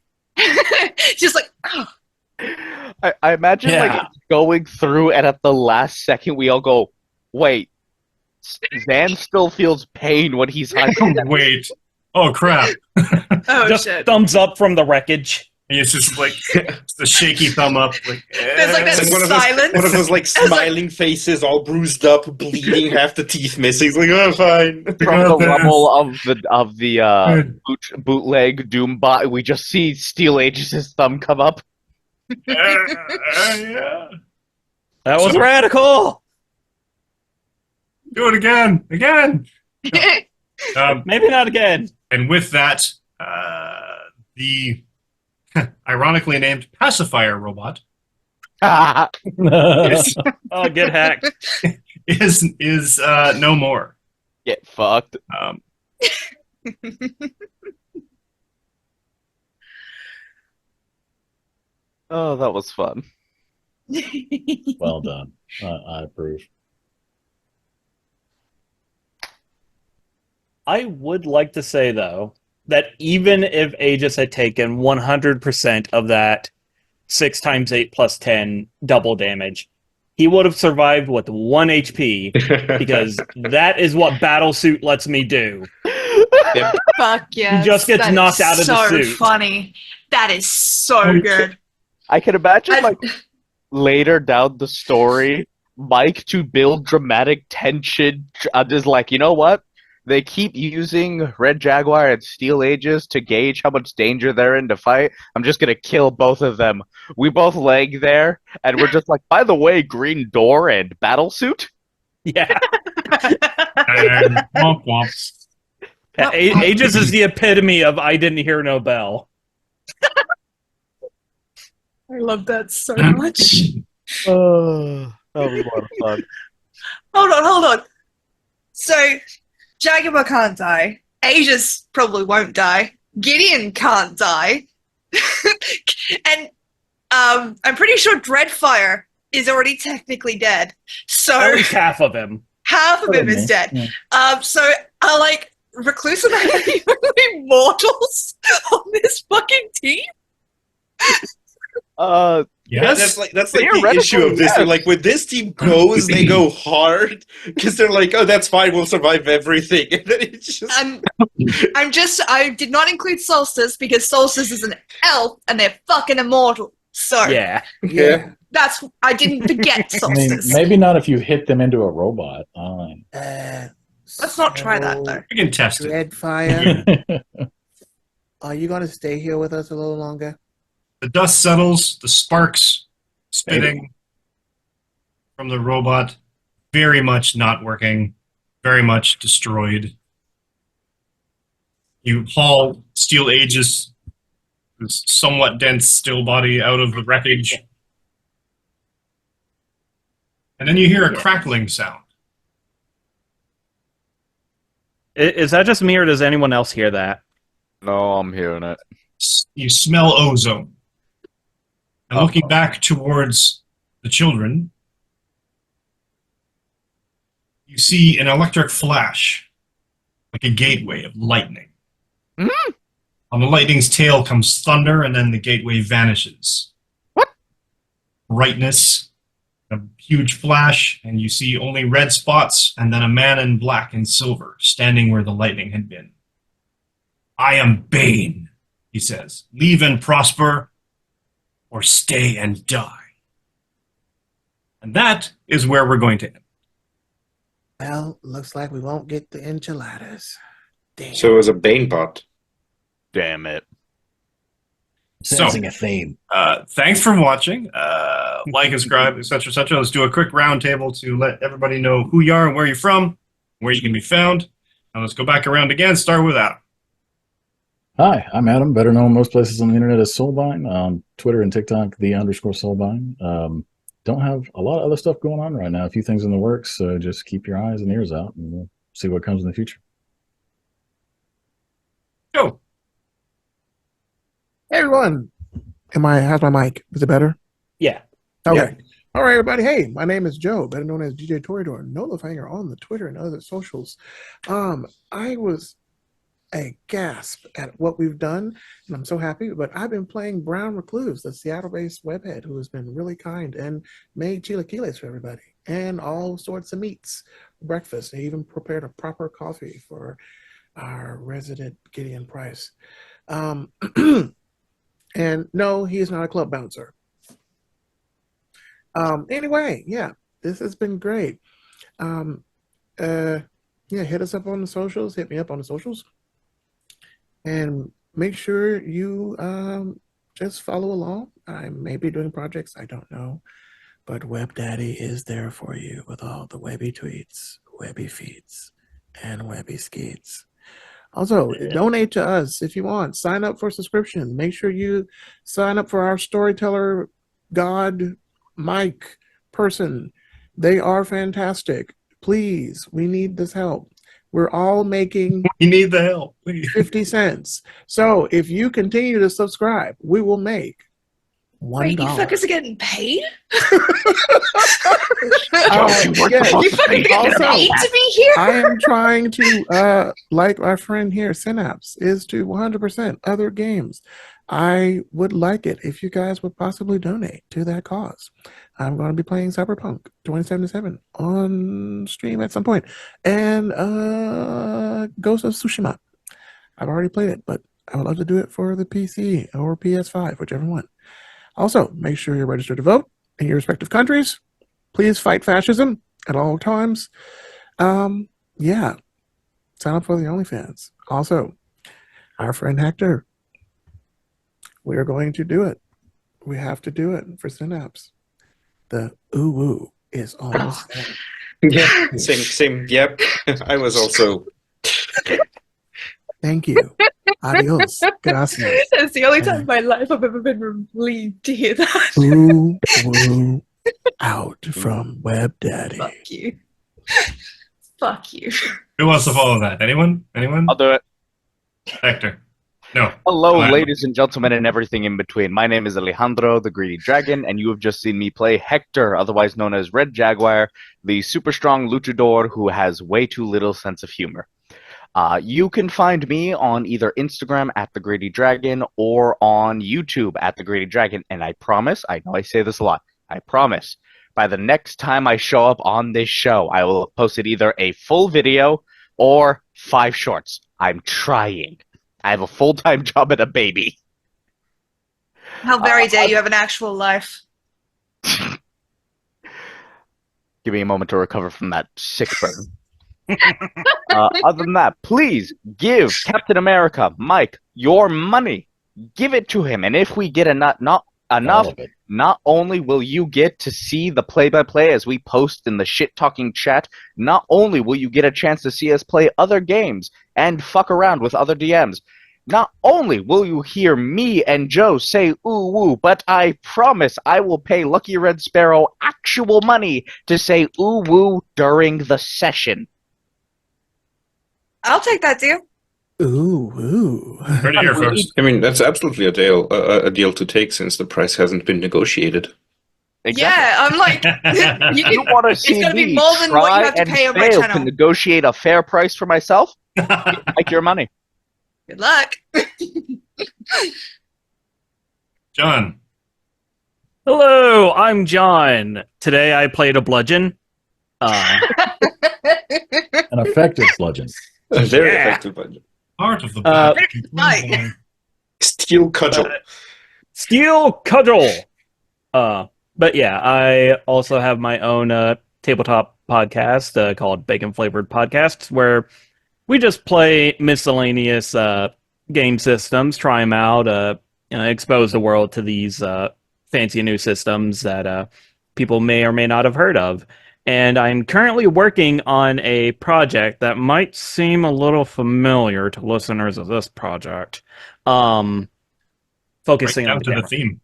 Just like, oh, I imagine Yeah. like going through and at the last second we all go, wait, Zan still feels pain when he's hyperventilating. Wait. Oh, crap. oh Just shit. thumbs up from the wreckage. And it's just like it's the shaky thumb up. Like, There's like that It's like silence. one of those like smiling faces, all bruised up, bleeding, half the teeth missing. It's like, oh, fine. From the rubble of the bootleg Doombot, we just see Steel Aegis' thumb come up. Yeah. That was So- radical. Do it again. Maybe not again. And with that, the ironically named Pacifier robot is Oh, get hacked. is no more. Get fucked. Oh, that was fun. Well done. I approve. I would like to say, though, that even if Aegis had taken 100% of that 6 times 8 plus 10 double damage, he would have survived with 1 HP, because that is what Battlesuit lets me do. Fuck yeah. He just gets that is knocked out of the so suit. funny. That is so good. I can imagine, I- like, later down the story, Mike, to build dramatic tension, is like, you know what? They keep using Red Jaguar and Steel Aegis to gauge how much danger they're in to fight. I'm just gonna kill both of them. We both lag there, and we're just like, by the way, Green Door and Battlesuit? Yeah. And womp womp. Aegis is the epitome of I didn't hear no bell. I love that so much. Oh, that was a lot of fun. Hold on. So, Jaguar can't die. Aegis probably won't die. Gideon can't die. And I'm pretty sure Dreadfire is already technically dead. So At least half of him. half of him is dead. Yeah. So like Recluse and I are the only mortals on this fucking team. Yes. That's like the Theoretically, issue of this. They're yes. like, when this team goes, they go hard because they're like, oh, that's fine, we'll survive everything, and then it's just I did not include Solstice because Solstice is an elf and they're fucking immortal. So Yeah. yeah. I didn't forget I mean, Solstice. maybe not if you hit them into a robot. Let's not try that though. We can test it. Dreadfire, are you going to stay here with us a little longer? The dust settles, the sparks spitting from the robot, very much not working, very much destroyed. You haul Steel Aegis, this somewhat dense still body, out of the wreckage. And then you hear a crackling sound. Is that just me, or does anyone else hear that? No, I'm hearing it. You smell ozone. And looking back towards the children, you see an electric flash, like a gateway of lightning. Mm. On the lightning's tail comes thunder, and then the gateway vanishes. What? Brightness, a huge flash, and you see only red spots, and then a man in black and silver standing where the lightning had been. I am Bane, he says. Leave and prosper, or stay and die. And that is where we're going to end. Well, looks like we won't get the enchiladas. Damn. So it was a Bane bot. Damn it. Sensing a theme. Thanks for watching. Like, subscribe, etc., etc. Let's do a quick round table to let everybody know who you are and where you're from, where you can be found. Now let's go back around again. Start with Adam. Hi, I'm Adam, better known most places on the internet as Soulvine, on Twitter and TikTok, _Soulvine. Don't have a lot of other stuff going on right now, a few things in the works, so just keep your eyes and ears out, and we'll see what comes in the future. Go. Hey everyone, how's my mic? Is it better? Yeah. Okay. All right, everybody. Hey, my name is Joe, better known as DJ Torador, Nolafanger on the Twitter and other socials. I was a gasp at what we've done, and I'm so happy, but I've been playing Brown Recluse, the Seattle-based webhead who has been really kind and made chilaquiles for everybody and all sorts of meats for breakfast. They even prepared a proper coffee for our resident Gideon Price. And no, he is not a club bouncer. Anyway, yeah, this has been great. Hit us up on the socials, hit me up on the socials. And make sure you just follow along. I may be doing projects, I don't know. But Web Daddy is there for you with all the webby tweets, webby feeds, and webby skeets. Also, donate to us if you want. Sign up for subscription. Make sure you sign up for our storyteller God Mike person. They are fantastic. Please, we need this help. We're all making We need the help, please. 50 cents. So if you continue to subscribe, we will make $1. Wait, you fuckers are getting paid? You fucking getting Also, paid to be here? I am trying to, like our friend here, Synapse, is to 100% other games. I would like it if you guys would possibly donate to that cause. I'm going to be playing Cyberpunk 2077 on stream at some point. And Ghost of Tsushima. I've already played it, but I would love to do it for the PC or PS5, whichever one. Also, make sure you're registered to vote in your respective countries. Please fight fascism at all times. Sign up for the OnlyFans. Also, our friend Hector, we are going to do it. We have to do it for Synapse. The ooh is almost there. Yeah, same. Yep, I was also. Thank you. Adios. Gracias. That's the only time in my life I've ever been relieved to hear that. Ooh, woo, out from Web Daddy. Fuck you. Fuck you. Who wants to follow that? Anyone? I'll do it. Hector. No. Hello, Alright. ladies and gentlemen, and everything in between. My name is Alejandro, the Greedy Dragon, and you have just seen me play Hector, otherwise known as Red Jaguar, the super strong luchador who has way too little sense of humor. You can find me on either Instagram at The Greedy Dragon or on YouTube at The Greedy Dragon. And I promise, I know I say this a lot, I promise, by the next time I show up on this show, I will have posted either a full video or 5 shorts. I'm trying. I have a full-time job and a baby. How very dare you have an actual life. Give me a moment to recover from that sick burn. Other than that, please give Captain America, Mike, your money. Give it to him. And if we get not enough, All of it. not only will you get to see the play-by-play as we post in the shit-talking chat, not only will you get a chance to see us play other games and fuck around with other DMs, not only will you hear me and Joe say ooh woo, but I promise I will pay Lucky Red Sparrow actual money to say ooh woo during the session. I'll take that deal. Ooh, ooh. Heard it here first. I mean, that's absolutely a deal to take since the price hasn't been negotiated. Yeah, I'm like, you You can, want to it's see gonna be me more than what try you have to and pay on my fail to channel. negotiate a fair price for myself? Like your money. Good luck. John. Hello, I'm John. Today I played a bludgeon. An effective bludgeon. A very Yeah. effective budget. Part of the Uh, Right. Steel cudgel. Steel cudgel. But yeah, I also have my own tabletop podcast called Bacon Flavored Podcasts, where we just play miscellaneous game systems, try them out, expose the world to these fancy new systems that people may or may not have heard of. And I'm currently working on a project that might seem a little familiar to listeners of this project. Right Focusing down on to the theme.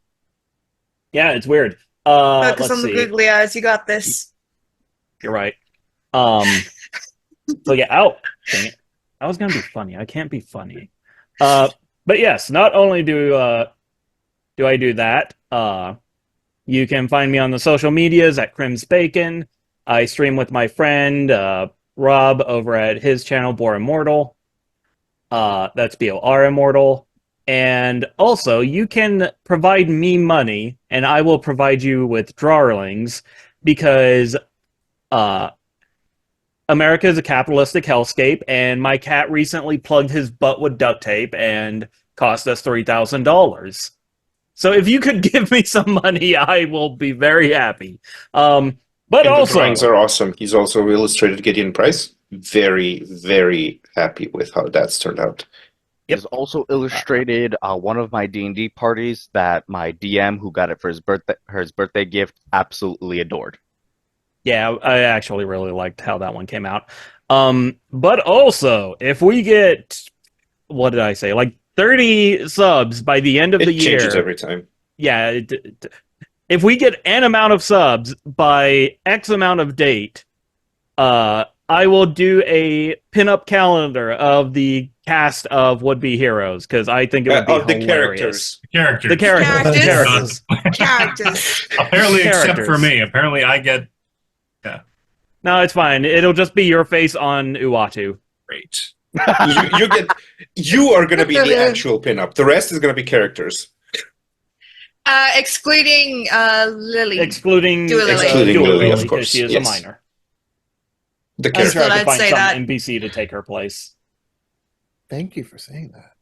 Yeah, it's weird. Focus Let's on the see. googly eyes. You got this. You're right. So yeah, oh, dang it. I was gonna be funny. I can't be funny. But yes, not only do I do that, you can find me on the social medias at Crims Bacon. I stream with my friend Rob over at his channel Bor Immortal. That's BOR Immortal. And also, you can provide me money, and I will provide you with drawlings, because America is a capitalistic hellscape, and my cat recently plugged his butt with duct tape and cost us $3,000. So if you could give me some money, I will be very happy. But And the also, drawings are awesome. He's also illustrated Gideon Price. Very, very happy with how that's turned out. Yep. He's also illustrated one of my D&D parties that my DM, who got it for his birthday gift, absolutely adored. yeah, I actually really liked how that one came out. But also, if we get, what did I say, like 30 subs by the end of It the year. changes every time. Yeah, if we get an amount of subs by X amount of date, I will do a pinup calendar of the cast of would-be heroes, because I think it would be Of the hilarious. characters. The characters. The Characters? characters. Characters. Apparently, except Characters. for me. Apparently, I get No, it's fine. It'll just be your face on Uatu. great. You are going to be the actual pinup. The rest is going to be characters. Excluding Lily. Excluding Dua Lily. Excluding Lily, of because course, she is yes. a minor. The I'm That's characters. what trying to I'd find say some that. NPC to take her place. Thank you for saying that.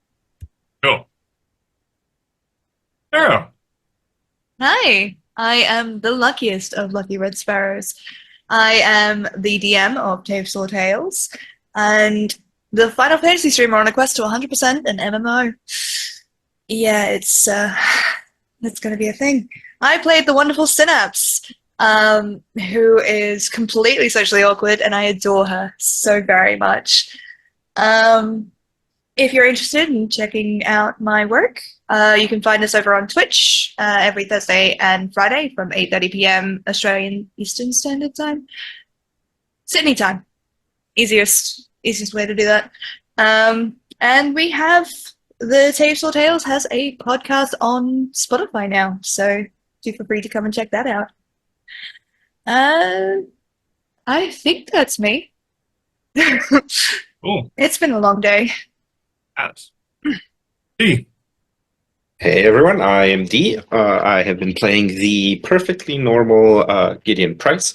Cool. Arrow. Hi, I am the luckiest of lucky red sparrows. I am the DM of Taves or Tales, and the Final Fantasy streamer on a quest to 100% an MMO. Yeah, it's going to be a thing. I played the wonderful Synapse, who is completely socially awkward, and I adore her so very much. If you're interested in checking out my work, you can find us over on Twitch every Thursday and Friday from 8:30 p.m. Australian Eastern Standard Time. Sydney time. Easiest way to do that. And we have the Taves or Tales has a podcast on Spotify now, so do feel free to come and check that out. I think that's me. Cool. It's been a long day. Alice. D. Hey everyone, I am D. I have been playing the perfectly normal Gideon Price,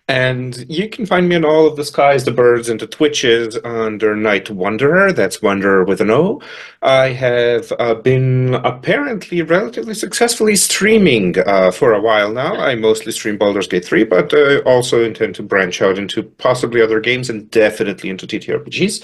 and you can find me on all of the skies, the birds, and the twitches under Night Wanderer. That's Wanderer with an O. I have been apparently relatively successfully streaming for a while now. I mostly stream Baldur's Gate 3, but also intend to branch out into possibly other games and definitely into TTRPGs.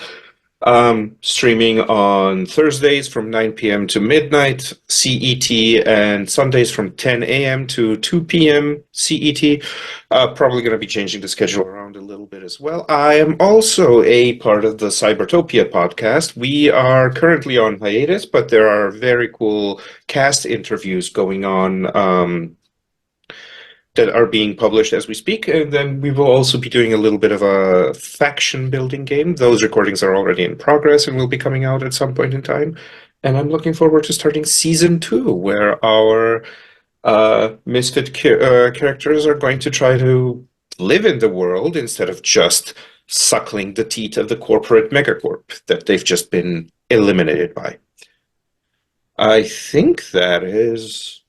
Streaming on Thursdays from 9 p.m. to midnight CET and Sundays from 10 a.m. to 2 p.m. CET. Probably going to be changing the schedule around a little bit as well. I am also a part of the Cybertopia podcast. We are currently on hiatus, but there are very cool cast interviews going on that are being published as we speak, and then we will also be doing a little bit of a faction building game. Those recordings are already in progress and will be coming out at some point in time. And I'm looking forward to starting season 2, where our misfit characters are going to try to live in the world instead of just suckling the teat of the corporate megacorp that they've just been eliminated by. I think that is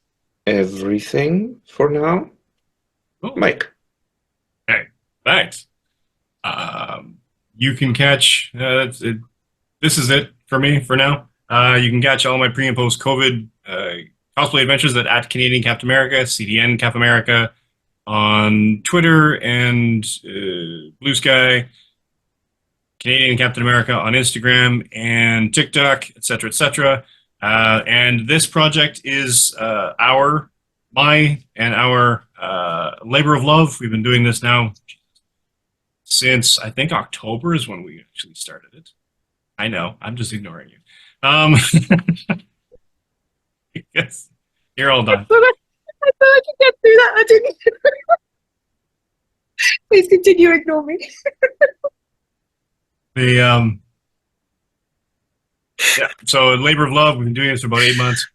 everything for now. Cool. Mike. Okay, thanks. You can catch, this is it for me for now. You can catch all my pre and post COVID cosplay adventures at Canadian Captain America, CDN Cap America, on Twitter and Blue Sky, Canadian Captain America on Instagram and TikTok, etc., etc. And this project is our labor of love. We've been doing this now since I think October is when we actually started it. I know, I'm just ignoring you. Yes, you're all done. I thought I could get through that. I didn't. Please continue. Ignore me. Yeah. So labor of love. We've been doing this for about 8 months.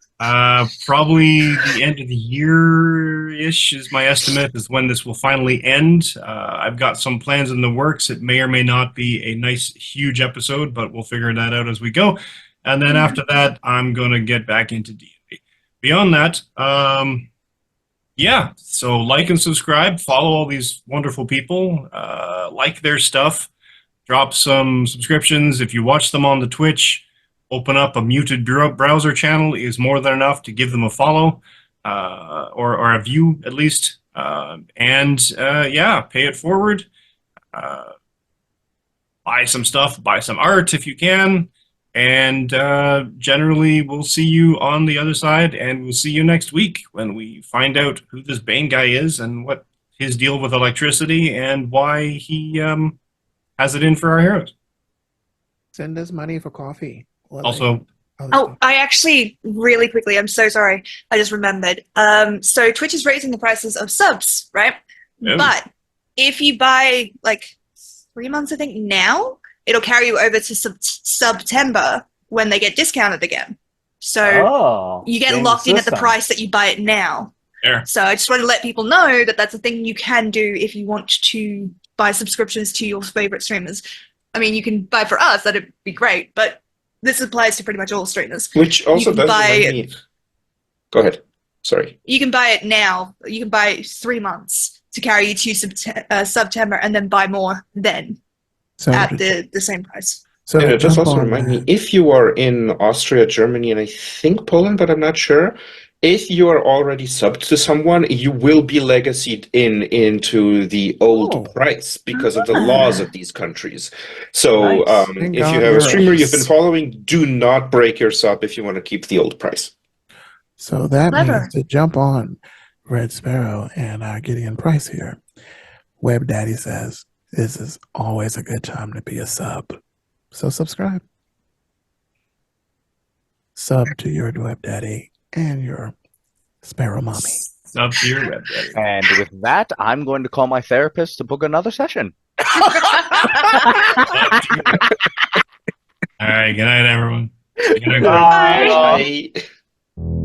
Probably the end of the year-ish is my estimate, is when this will finally end. I've got some plans in the works. It may or may not be a nice, huge episode, but we'll figure that out as we go. And then after that, I'm going to get back into D&D. Beyond that, yeah, so like and subscribe, follow all these wonderful people, like their stuff, drop some subscriptions. If you watch them on the Twitch, open up a muted browser channel is more than enough to give them a follow, or a view at least. Yeah, pay it forward. Buy some stuff, buy some art if you can. And generally, we'll see you on the other side, and we'll see you next week when we find out who this Bane guy is and what his deal with electricity and why he has it in for our heroes. Send us money for coffee. Also, Oh, I actually, really quickly, I'm so sorry. I just remembered. So Twitch is raising the prices of subs, right? Yeah. But if you buy like 3 months, I think now, it'll carry you over to September when they get discounted again. So you get locked in at the price that you buy it now. Yeah. So I just want to let people know that that's a thing you can do if you want to buy subscriptions to your favorite streamers. I mean, you can buy for us, that'd be great, but this applies to pretty much all streamers. Which also You can does buy remind me. Go ahead. Sorry. You can buy it now. You can buy 3 months to carry you to September and then buy more then So, at the same price. so Yeah, just jump also on remind me, that. if you are in Austria, Germany, and I think Poland, but I'm not sure, if you are already subbed to someone, you will be legacied into the old price because of the laws of these countries. So Nice. Thank if God you have a you're streamer us. you've been following, do not break your sub if you want to keep the old price. So that Clever. means to jump on Red Sparrow and Gideon Price here. Web Daddy says this is always a good time to be a sub. So subscribe. Sub to your Web Daddy and your Sparrow Mommy. Up to your web daddy. And with that, I'm going to call my therapist to book another session. All right, good night, everyone. Good night, Bye. Bye.